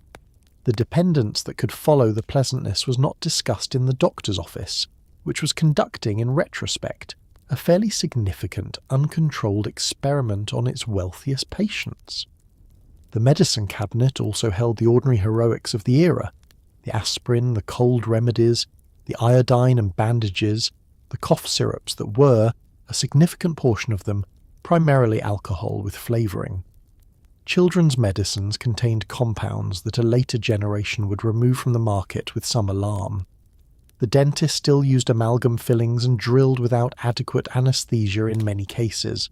The dependence that could follow the pleasantness was not discussed in the doctor's office, which was conducting, in retrospect, a fairly significant, uncontrolled experiment on its wealthiest patients. The medicine cabinet also held the ordinary heroics of the era, the aspirin, the cold remedies, the iodine and bandages, the cough syrups that were, a significant portion of them, primarily alcohol with flavouring. Children's medicines contained compounds that a later generation would remove from the market with some alarm. The dentist still used amalgam fillings and drilled without adequate anaesthesia in many cases.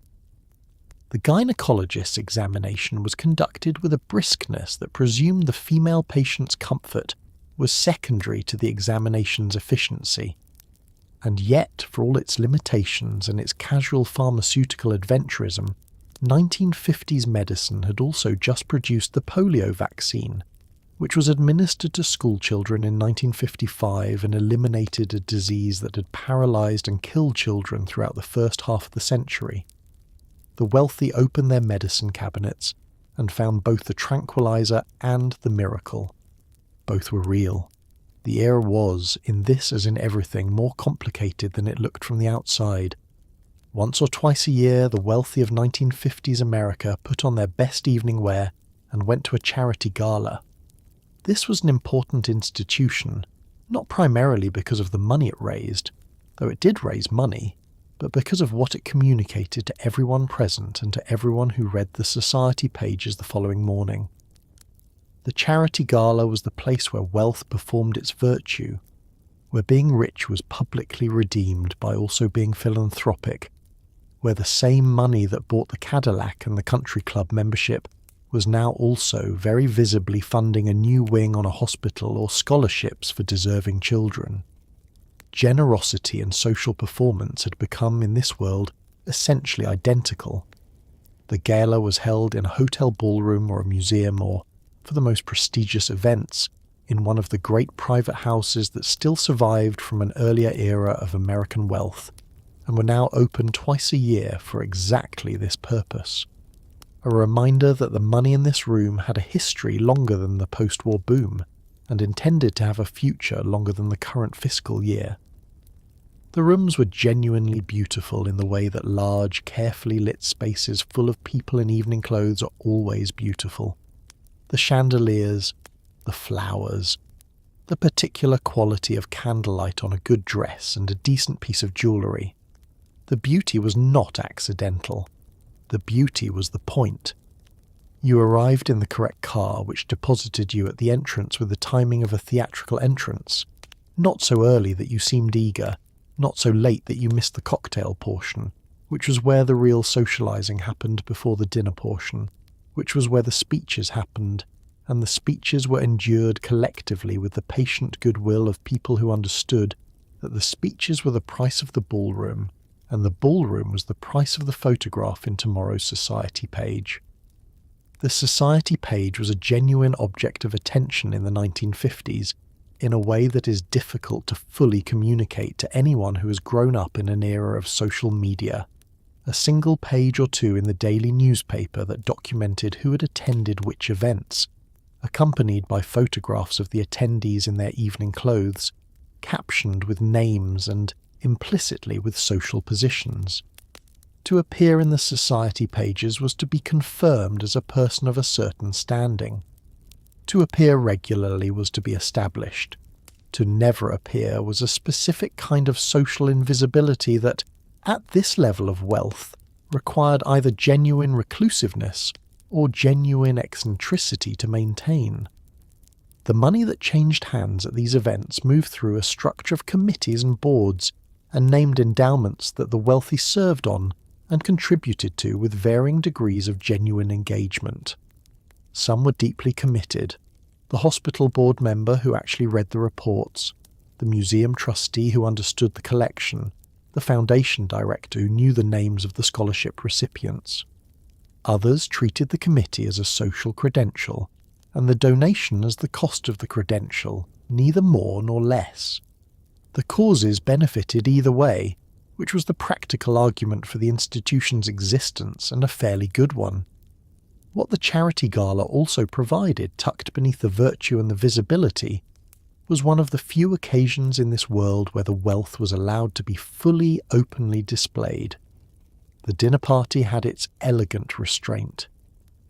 The gynecologist's examination was conducted with a briskness that presumed the female patient's comfort was secondary to the examination's efficiency. And yet, for all its limitations and its casual pharmaceutical adventurism, 1950s medicine had also just produced the polio vaccine, which was administered to schoolchildren in 1955 and eliminated a disease that had paralysed and killed children throughout the first half of the century. The wealthy opened their medicine cabinets and found both the tranquilizer and the miracle. Both were real. The era was, in this as in everything, more complicated than it looked from the outside. Once or twice a year, the wealthy of 1950s America put on their best evening wear and went to a charity gala. This was an important institution, not primarily because of the money it raised, though it did raise money, but because of what it communicated to everyone present and to everyone who read the society pages the following morning. The charity gala was the place where wealth performed its virtue, where being rich was publicly redeemed by also being philanthropic, where the same money that bought the Cadillac and the country club membership was now also very visibly funding a new wing on a hospital or scholarships for deserving children. Generosity and social performance had become, in this world, essentially identical. The gala was held in a hotel ballroom or a museum or, for the most prestigious events, in one of the great private houses that still survived from an earlier era of American wealth, and were now open twice a year for exactly this purpose. A reminder that the money in this room had a history longer than the post-war boom, and intended to have a future longer than the current fiscal year. The rooms were genuinely beautiful in the way that large, carefully lit spaces full of people in evening clothes are always beautiful. The chandeliers, the flowers, the particular quality of candlelight on a good dress and a decent piece of jewellery. The beauty was not accidental. The beauty was the point. You arrived in the correct car, which deposited you at the entrance with the timing of a theatrical entrance. Not so early that you seemed eager, not so late that you missed the cocktail portion, which was where the real socialising happened before the dinner portion, which was where the speeches happened, and the speeches were endured collectively with the patient goodwill of people who understood that the speeches were the price of the ballroom, and the ballroom was the price of the photograph in tomorrow's society page. The society page was a genuine object of attention in the 1950s, in a way that is difficult to fully communicate to anyone who has grown up in an era of social media. A single page or two in the daily newspaper that documented who had attended which events, accompanied by photographs of the attendees in their evening clothes, captioned with names and implicitly with social positions. To appear in the society pages was to be confirmed as a person of a certain standing. To appear regularly was to be established. To never appear was a specific kind of social invisibility that, at this level of wealth, required either genuine reclusiveness or genuine eccentricity to maintain. The money that changed hands at these events moved through a structure of committees and boards and named endowments that the wealthy served on and contributed to with varying degrees of genuine engagement. Some were deeply committed. The hospital board member who actually read the reports, the museum trustee who understood the collection, the foundation director who knew the names of the scholarship recipients. Others treated the committee as a social credential, and the donation as the cost of the credential, neither more nor less. The causes benefited either way, which was the practical argument for the institution's existence, and a fairly good one. What the charity gala also provided, tucked beneath the virtue and the visibility, was one of the few occasions in this world where the wealth was allowed to be fully openly displayed. The dinner party had its elegant restraint.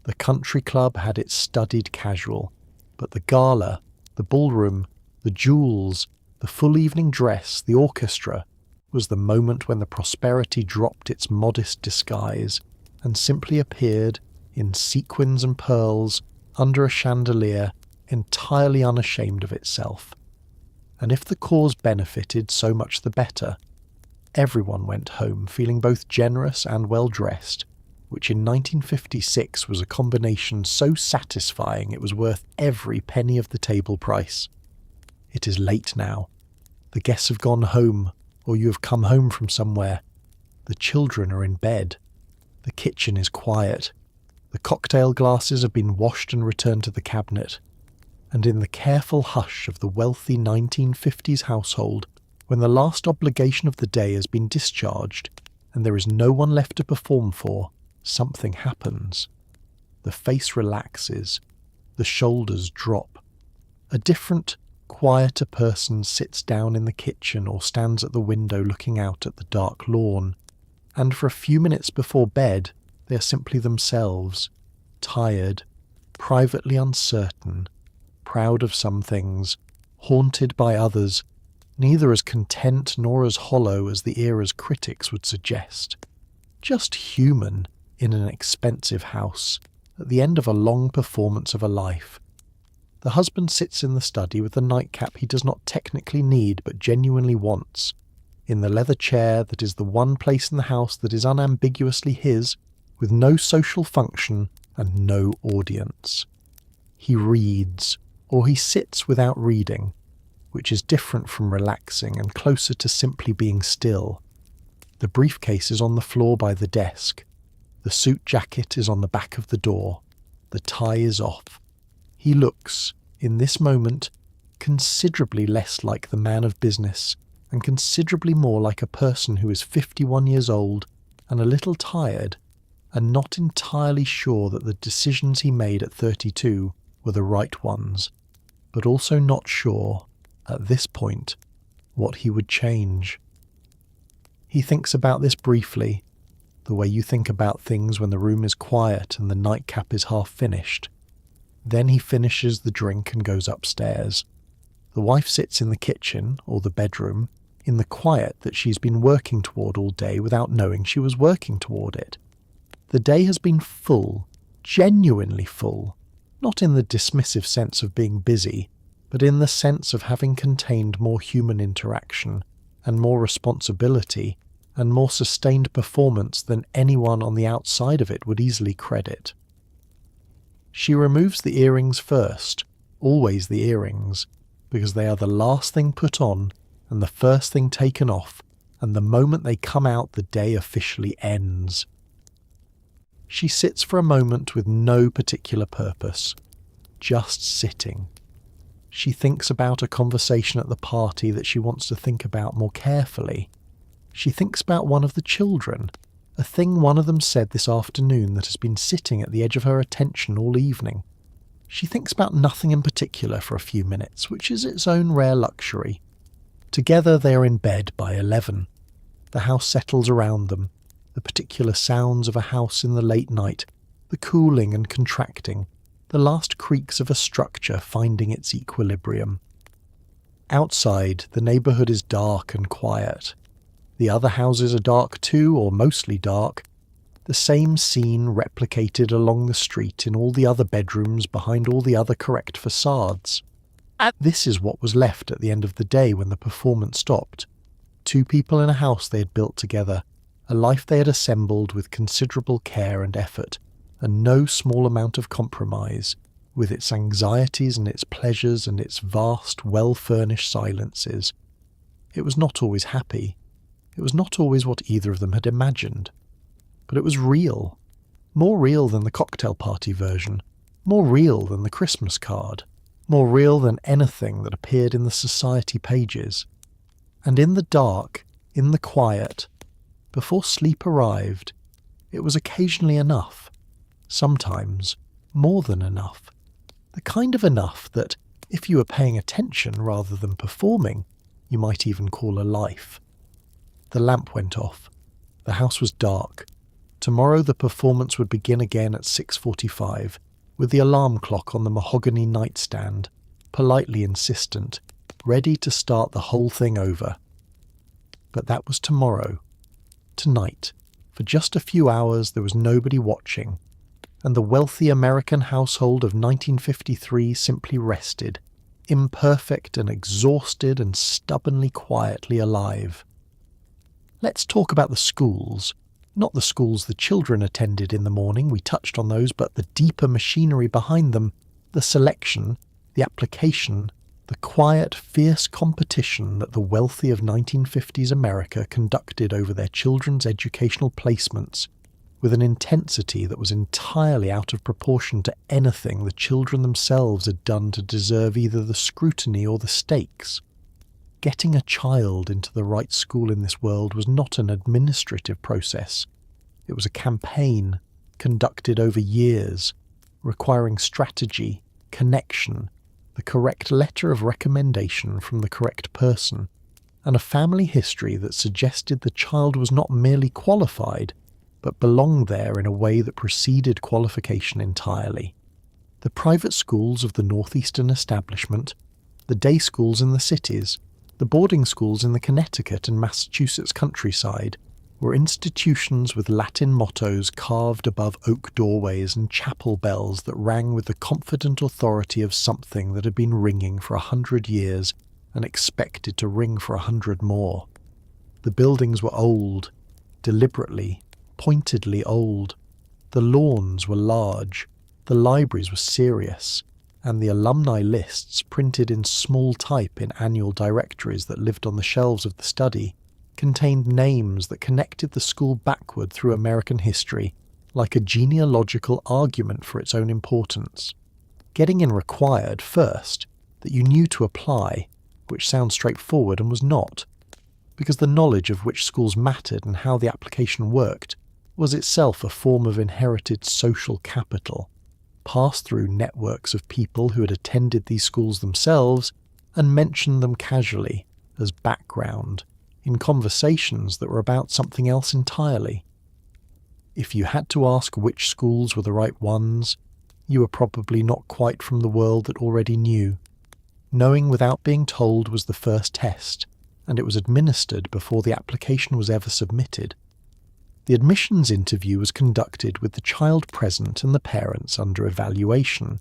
The country club had its studied casual, but the gala, the ballroom, the jewels, the full evening dress, the orchestra, was the moment when the prosperity dropped its modest disguise and simply appeared in sequins and pearls under a chandelier, entirely unashamed of itself. And if the cause benefited, so much the better. Everyone went home feeling both generous and well-dressed, which in 1956 was a combination so satisfying it was worth every penny of the table price. It is late now. The guests have gone home, or you have come home from somewhere. The children are in bed. The kitchen is quiet. The cocktail glasses have been washed and returned to the cabinet. And in the careful hush of the wealthy 1950s household, when the last obligation of the day has been discharged, and there is no one left to perform for, something happens. The face relaxes. The shoulders drop. A different, quieter person sits down in the kitchen or stands at the window looking out at the dark lawn, and for a few minutes before bed they are simply themselves, tired, privately uncertain, proud of some things, haunted by others, neither as content nor as hollow as the era's critics would suggest. Just human in an expensive house, at the end of a long performance of a life. The husband sits in the study with the nightcap he does not technically need but genuinely wants, in the leather chair that is the one place in the house that is unambiguously his, with no social function and no audience. He reads, or he sits without reading, which is different from relaxing and closer to simply being still. The briefcase is on the floor by the desk. The suit jacket is on the back of the door. The tie is off. He looks, in this moment, considerably less like the man of business and considerably more like a person who is 51 years old and a little tired and not entirely sure that the decisions he made at 32 were the right ones, but also not sure, at this point, what he would change. He thinks about this briefly, the way you think about things when the room is quiet and the nightcap is half finished. Then he finishes the drink and goes upstairs. The wife sits in the kitchen, or the bedroom, in the quiet that she's been working toward all day without knowing she was working toward it. The day has been full, genuinely full, not in the dismissive sense of being busy, but in the sense of having contained more human interaction, and more responsibility, and more sustained performance than anyone on the outside of it would easily credit. She removes the earrings first, always the earrings, because they are the last thing put on and the first thing taken off, and the moment they come out the day officially ends. She sits for a moment with no particular purpose, just sitting. She thinks about a conversation at the party that she wants to think about more carefully. She thinks about one of the children, a thing one of them said this afternoon that has been sitting at the edge of her attention all evening. She thinks about nothing in particular for a few minutes, which is its own rare luxury. Together they are in bed by 11. The house settles around them, the particular sounds of a house in the late night, the cooling and contracting, the last creaks of a structure finding its equilibrium. Outside, the neighbourhood is dark and quiet. The other houses are dark too, or mostly dark. The same scene replicated along the street in all the other bedrooms behind all the other correct facades. This is what was left at the end of the day when the performance stopped. Two people in a house they had built together, a life they had assembled with considerable care and effort, and no small amount of compromise, with its anxieties and its pleasures and its vast, well-furnished silences. It was not always happy. It was not always what either of them had imagined. But it was real. More real than the cocktail party version. More real than the Christmas card. More real than anything that appeared in the society pages. And in the dark, in the quiet, before sleep arrived, it was occasionally enough. Sometimes more than enough. The kind of enough that, if you were paying attention rather than performing, you might even call a life. The lamp went off. The house was dark. Tomorrow the performance would begin again at 6:45, with the alarm clock on the mahogany nightstand, politely insistent, ready to start the whole thing over. But that was tomorrow. Tonight, for just a few hours, there was nobody watching, and the wealthy American household of 1953 simply rested, imperfect and exhausted and stubbornly quietly alive. Let's talk about the schools. Not the schools the children attended in the morning, we touched on those, but the deeper machinery behind them, the selection, the application, the quiet, fierce competition that the wealthy of 1950s America conducted over their children's educational placements, with an intensity that was entirely out of proportion to anything the children themselves had done to deserve either the scrutiny or the stakes. Getting a child into the right school in this world was not an administrative process. It was a campaign conducted over years, requiring strategy, connection, the correct letter of recommendation from the correct person, and a family history that suggested the child was not merely qualified, but belonged there in a way that preceded qualification entirely. The private schools of the northeastern establishment, the day schools in the cities, the boarding schools in the Connecticut and Massachusetts countryside, were institutions with Latin mottos carved above oak doorways and chapel bells that rang with the confident authority of something that had been ringing for 100 years and expected to ring for 100 more. The buildings were old, deliberately, pointedly old. The lawns were large, the libraries were serious, and the alumni lists, printed in small type in annual directories that lived on the shelves of the study, contained names that connected the school backward through American history, like a genealogical argument for its own importance. Getting in required, first, that you knew to apply, which sounds straightforward and was not, because the knowledge of which schools mattered and how the application worked was itself a form of inherited social capital, passed through networks of people who had attended these schools themselves and mentioned them casually as background in conversations that were about something else entirely. If you had to ask which schools were the right ones, you were probably not quite from the world that already knew. Knowing without being told was the first test, and it was administered before the application was ever submitted. The admissions interview was conducted with the child present and the parents under evaluation.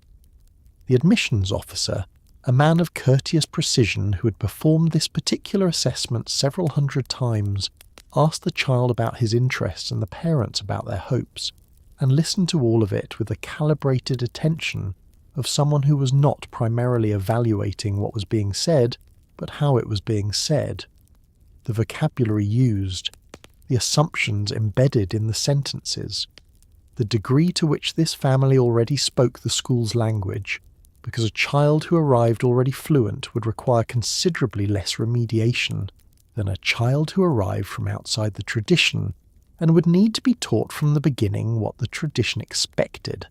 The admissions officer, a man of courteous precision who had performed this particular assessment several hundred times, asked the child about his interests and the parents about their hopes, and listened to all of it with the calibrated attention of someone who was not primarily evaluating what was being said, but how it was being said. The vocabulary used, the assumptions embedded in the sentences, the degree to which this family already spoke the school's language, because a child who arrived already fluent would require considerably less remediation than a child who arrived from outside the tradition and would need to be taught from the beginning what the tradition expected.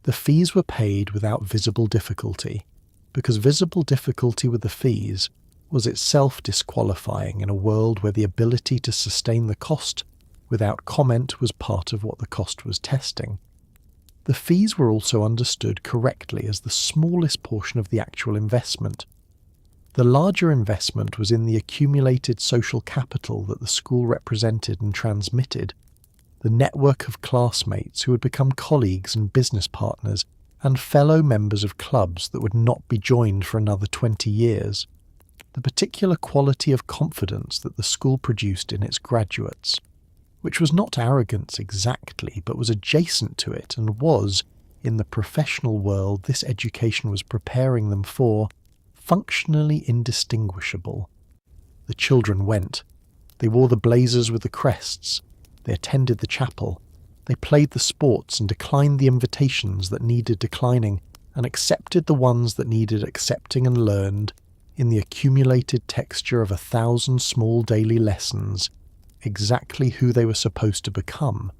The fees were paid without visible difficulty, because visible difficulty with the fees was itself disqualifying in a world where the ability to sustain the cost without comment was part of what the cost was testing. The fees were also understood correctly as the smallest portion of the actual investment. The larger investment was in the accumulated social capital that the school represented and transmitted, the network of classmates who would become colleagues and business partners and fellow members of clubs that would not be joined for another 20 years, the particular quality of confidence that the school produced in its graduates, which was not arrogance exactly, but was adjacent to it and was, in the professional world this education was preparing them for, functionally indistinguishable. The children went. They wore the blazers with the crests. They attended the chapel. They played the sports and declined the invitations that needed declining and accepted the ones that needed accepting and learned, in the accumulated texture of 1,000 small daily lessons, exactly who they were supposed to become.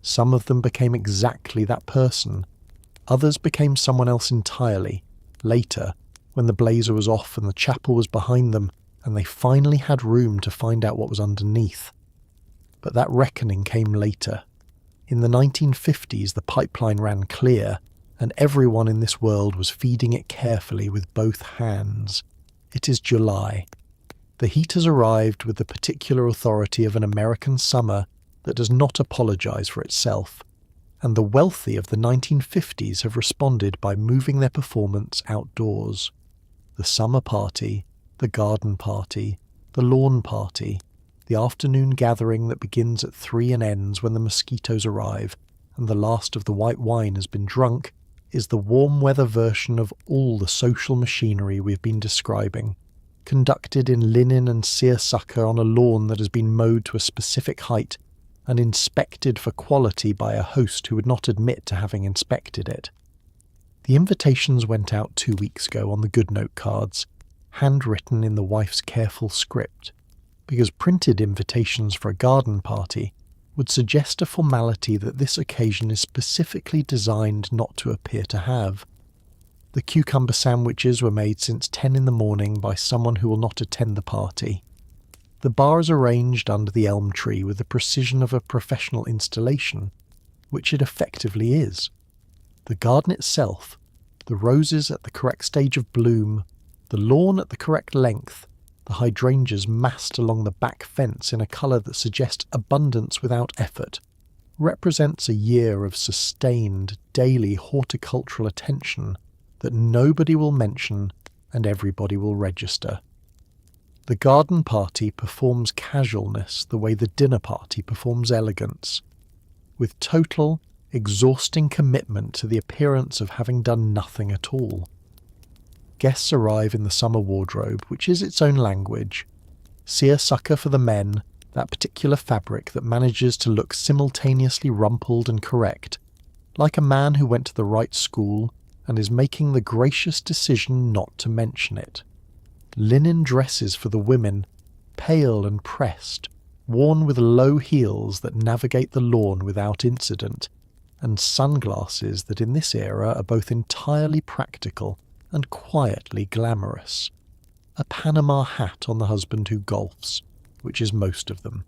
Some of them became exactly that person. Others became someone else entirely, later, when the blazer was off and the chapel was behind them, and they finally had room to find out what was underneath. But that reckoning came later. In the 1950s, the pipeline ran clear, and everyone in this world was feeding it carefully with both hands. It is July. The heat has arrived with the particular authority of an American summer that does not apologize for itself, and the wealthy of the 1950s have responded by moving their performance outdoors. The summer party, the garden party, the lawn party, the afternoon gathering that begins at 3 and ends when the mosquitoes arrive and the last of the white wine has been drunk, is the warm weather version of all the social machinery we've been describing, conducted in linen and seersucker on a lawn that has been mowed to a specific height and inspected for quality by a host who would not admit to having inspected it. The invitations went out 2 weeks ago on the good note cards, handwritten in the wife's careful script, because printed invitations for a garden party would suggest a formality that this occasion is specifically designed not to appear to have. The cucumber sandwiches were made since 10 in the morning by someone who will not attend the party. The bar is arranged under the elm tree with the precision of a professional installation, which it effectively is. The garden itself, the roses at the correct stage of bloom, the lawn at the correct length, the hydrangeas massed along the back fence in a colour that suggests abundance without effort, represents a year of sustained, daily horticultural attention that nobody will mention and everybody will register. The garden party performs casualness the way the dinner party performs elegance, with total, exhausting commitment to the appearance of having done nothing at all. Guests arrive in the summer wardrobe, which is its own language. Seersucker for the men, that particular fabric that manages to look simultaneously rumpled and correct, like a man who went to the right school and is making the gracious decision not to mention it. Linen dresses for the women, pale and pressed, worn with low heels that navigate the lawn without incident, and sunglasses that in this era are both entirely practical and quietly glamorous. A Panama hat on the husband who golfs, which is most of them.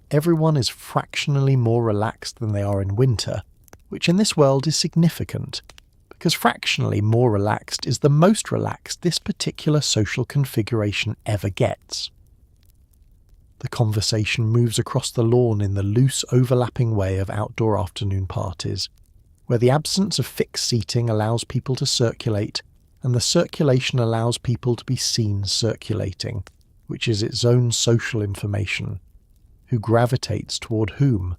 Everyone is fractionally more relaxed than they are in winter, which in this world is significant, because fractionally more relaxed is the most relaxed this particular social configuration ever gets. The conversation moves across the lawn in the loose overlapping way of outdoor afternoon parties, where the absence of fixed seating allows people to circulate, and the circulation allows people to be seen circulating, which is its own social information. Who gravitates toward whom?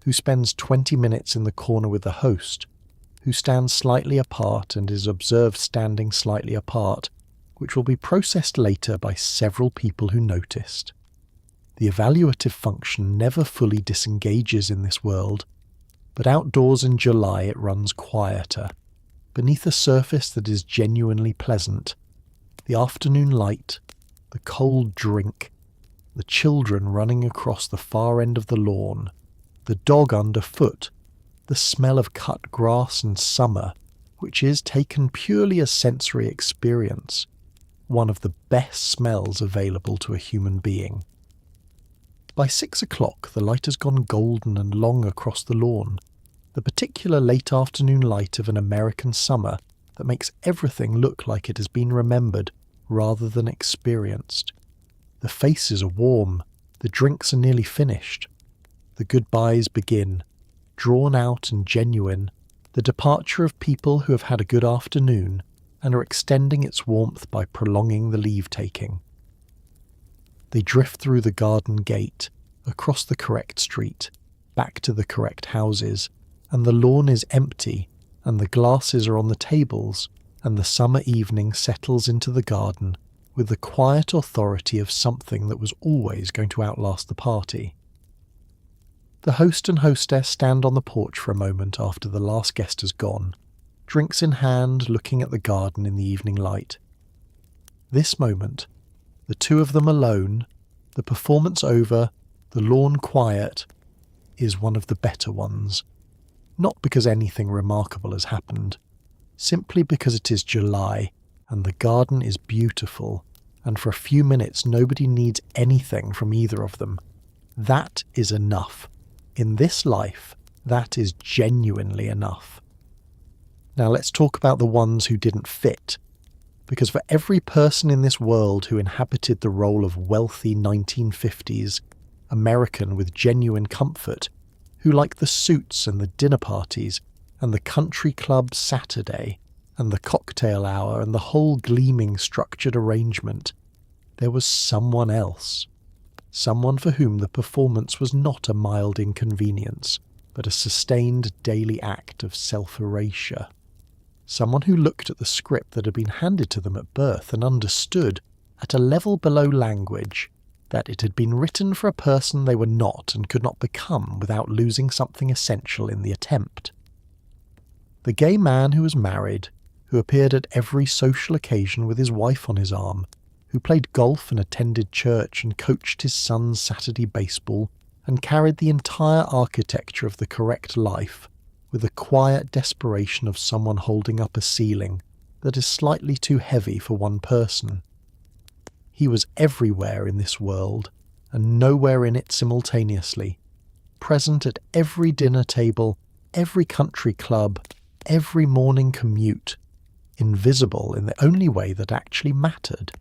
Who spends 20 minutes in the corner with the host? Who stands slightly apart and is observed standing slightly apart, which will be processed later by several people who noticed. The evaluative function never fully disengages in this world, but outdoors in July it runs quieter, beneath a surface that is genuinely pleasant. The afternoon light, the cold drink, the children running across the far end of the lawn, the dog underfoot, the smell of cut grass and summer, which is, taken purely as sensory experience, one of the best smells available to a human being. By 6 o'clock the light has gone golden and long across the lawn, the particular late afternoon light of an American summer that makes everything look like it has been remembered rather than experienced. The faces are warm, the drinks are nearly finished. The goodbyes begin, drawn out and genuine, the departure of people who have had a good afternoon and are extending its warmth by prolonging the leave-taking. They drift through the garden gate, across the correct street, back to the correct houses, and the lawn is empty, and the glasses are on the tables, and the summer evening settles into the garden with the quiet authority of something that was always going to outlast the party. The host and hostess stand on the porch for a moment after the last guest has gone, drinks in hand, looking at the garden in the evening light. This moment, the two of them alone, the performance over, the lawn quiet, is one of the better ones. Not because anything remarkable has happened, simply because it is July and the garden is beautiful, and for a few minutes nobody needs anything from either of them. That is enough. In this life, that is genuinely enough. Now let's talk about the ones who didn't fit, because for every person in this world who inhabited the role of wealthy 1950s American with genuine comfort, who liked the suits and the dinner parties and the country club Saturday and the cocktail hour and the whole gleaming structured arrangement, there was someone else. Someone for whom the performance was not a mild inconvenience, but a sustained daily act of self-erasure. Someone who looked at the script that had been handed to them at birth and understood, at a level below language, that it had been written for a person they were not and could not become without losing something essential in the attempt. The gay man who was married, who appeared at every social occasion with his wife on his arm, who played golf and attended church and coached his son's Saturday baseball, and carried the entire architecture of the correct life with the quiet desperation of someone holding up a ceiling that is slightly too heavy for one person. He was everywhere in this world, and nowhere in it simultaneously, present at every dinner table, every country club, every morning commute, invisible in the only way that actually mattered.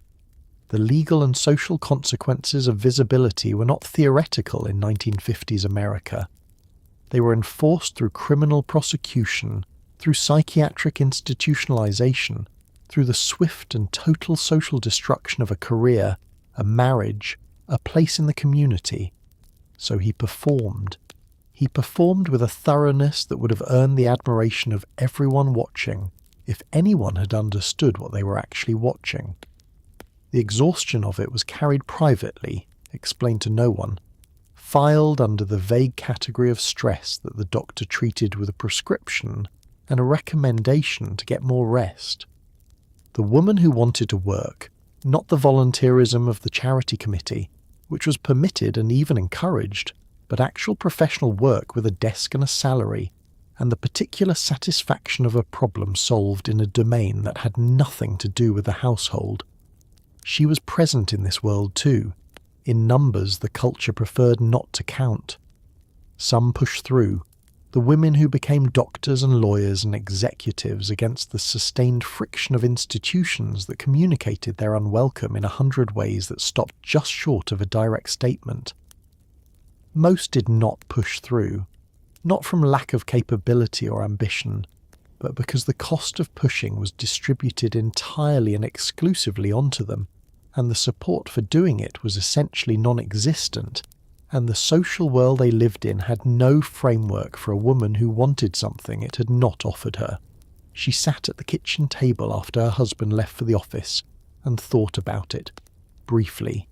The legal and social consequences of visibility were not theoretical in 1950s America. They were enforced through criminal prosecution, through psychiatric institutionalization, through the swift and total social destruction of a career, a marriage, a place in the community. So he performed. He performed with a thoroughness that would have earned the admiration of everyone watching, if anyone had understood what they were actually watching. The exhaustion of it was carried privately, explained to no one, filed under the vague category of stress that the doctor treated with a prescription and a recommendation to get more rest. The woman who wanted to work, not the volunteerism of the charity committee, which was permitted and even encouraged, but actual professional work with a desk and a salary, and the particular satisfaction of a problem solved in a domain that had nothing to do with the household. She was present in this world too, in numbers the culture preferred not to count. Some pushed through, the women who became doctors and lawyers and executives against the sustained friction of institutions that communicated their unwelcome in 100 ways that stopped just short of a direct statement. Most did not push through, not from lack of capability or ambition, but because the cost of pushing was distributed entirely and exclusively onto them, and the support for doing it was essentially non-existent, and the social world they lived in had no framework for a woman who wanted something it had not offered her. She sat at the kitchen table after her husband left for the office and thought about it, briefly,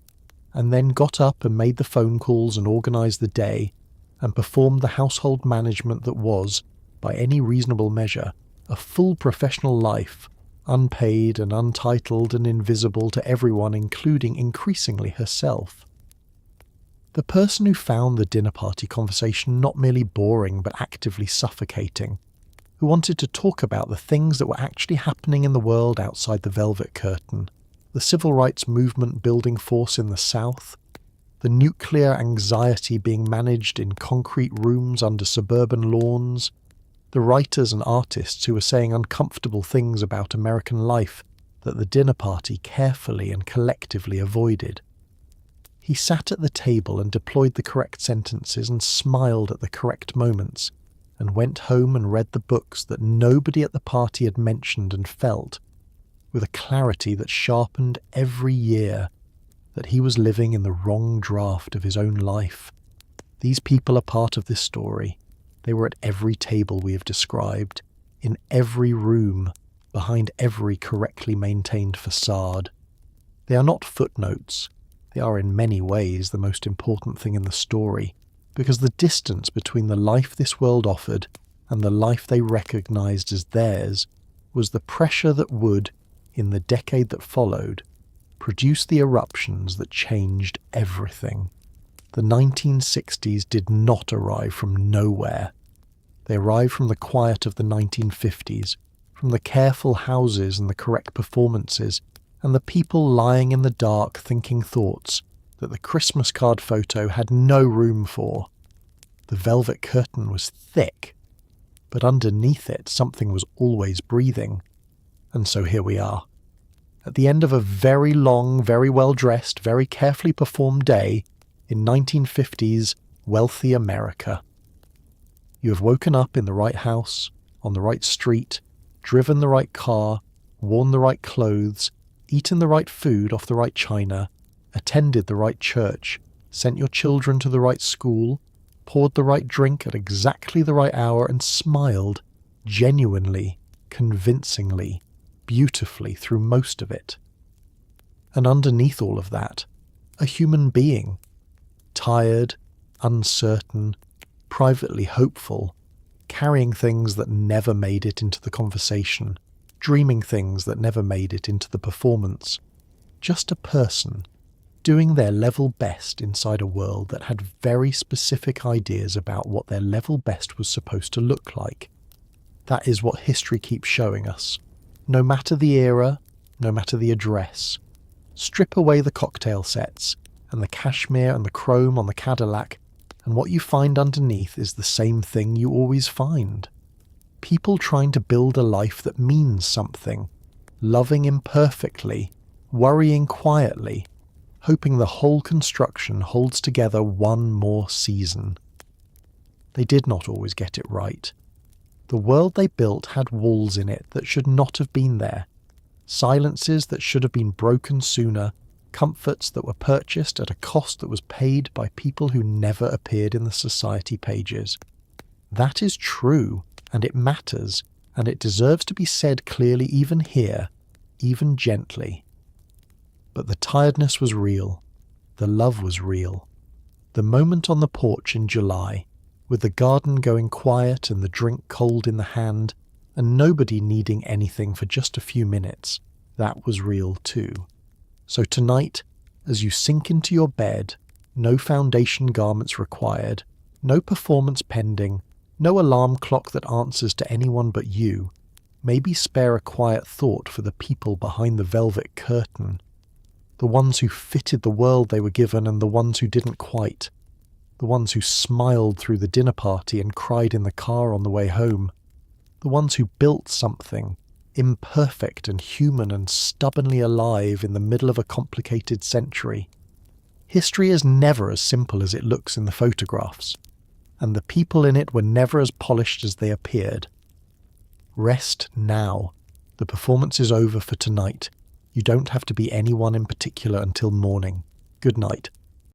and then got up and made the phone calls and organised the day, and performed the household management that was, by any reasonable measure, a full professional life, unpaid and untitled and invisible to everyone, including increasingly herself. The person who found the dinner party conversation not merely boring but actively suffocating, who wanted to talk about the things that were actually happening in the world outside the velvet curtain, the civil rights movement building force in the South, the nuclear anxiety being managed in concrete rooms under suburban lawns, the writers and artists who were saying uncomfortable things about American life that the dinner party carefully and collectively avoided. He sat at the table and deployed the correct sentences and smiled at the correct moments, and went home and read the books that nobody at the party had mentioned and felt, with a clarity that sharpened every year, that he was living in the wrong draft of his own life. These people are part of this story. They were at every table we have described, in every room, behind every correctly maintained facade. They are not footnotes. They are in many ways the most important thing in the story, because the distance between the life this world offered and the life they recognized as theirs was the pressure that would, in the decade that followed, produce the eruptions that changed everything. The 1960s did not arrive from nowhere. They arrived from the quiet of the 1950s, from the careful houses and the correct performances, and the people lying in the dark thinking thoughts that the Christmas card photo had no room for. The velvet curtain was thick, but underneath it something was always breathing. And so here we are. At the end of a very long, very well-dressed, very carefully performed day in 1950s wealthy America. You have woken up in the right house, on the right street, driven the right car, worn the right clothes, eaten the right food off the right china, attended the right church, sent your children to the right school, poured the right drink at exactly the right hour, and smiled, genuinely, convincingly, beautifully through most of it. And underneath all of that, a human being, tired, uncertain, privately hopeful, carrying things that never made it into the conversation, dreaming things that never made it into the performance. Just a person, doing their level best inside a world that had very specific ideas about what their level best was supposed to look like. That is what history keeps showing us. No matter the era, no matter the address. Strip away the cocktail sets, and the cashmere and the chrome on the Cadillac, and what you find underneath is the same thing you always find. People trying to build a life that means something, loving imperfectly, worrying quietly, hoping the whole construction holds together one more season. They did not always get it right. The world they built had walls in it that should not have been there, silences that should have been broken sooner, comforts that were purchased at a cost that was paid by people who never appeared in the society pages. That is true, and it matters, and it deserves to be said clearly even here, even gently. But the tiredness was real. The love was real. The moment on the porch in July, with the garden going quiet and the drink cold in the hand, and nobody needing anything for just a few minutes, that was real too. So tonight, as you sink into your bed, no foundation garments required, no performance pending, no alarm clock that answers to anyone but you, maybe spare a quiet thought for the people behind the velvet curtain. The ones who fitted the world they were given and the ones who didn't quite. The ones who smiled through the dinner party and cried in the car on the way home. The ones who built something, imperfect and human and stubbornly alive in the middle of a complicated century. History is never as simple as it looks in the photographs, and the people in it were never as polished as they appeared. Rest now. The performance is over for tonight. You don't have to be anyone in particular until morning. Good night.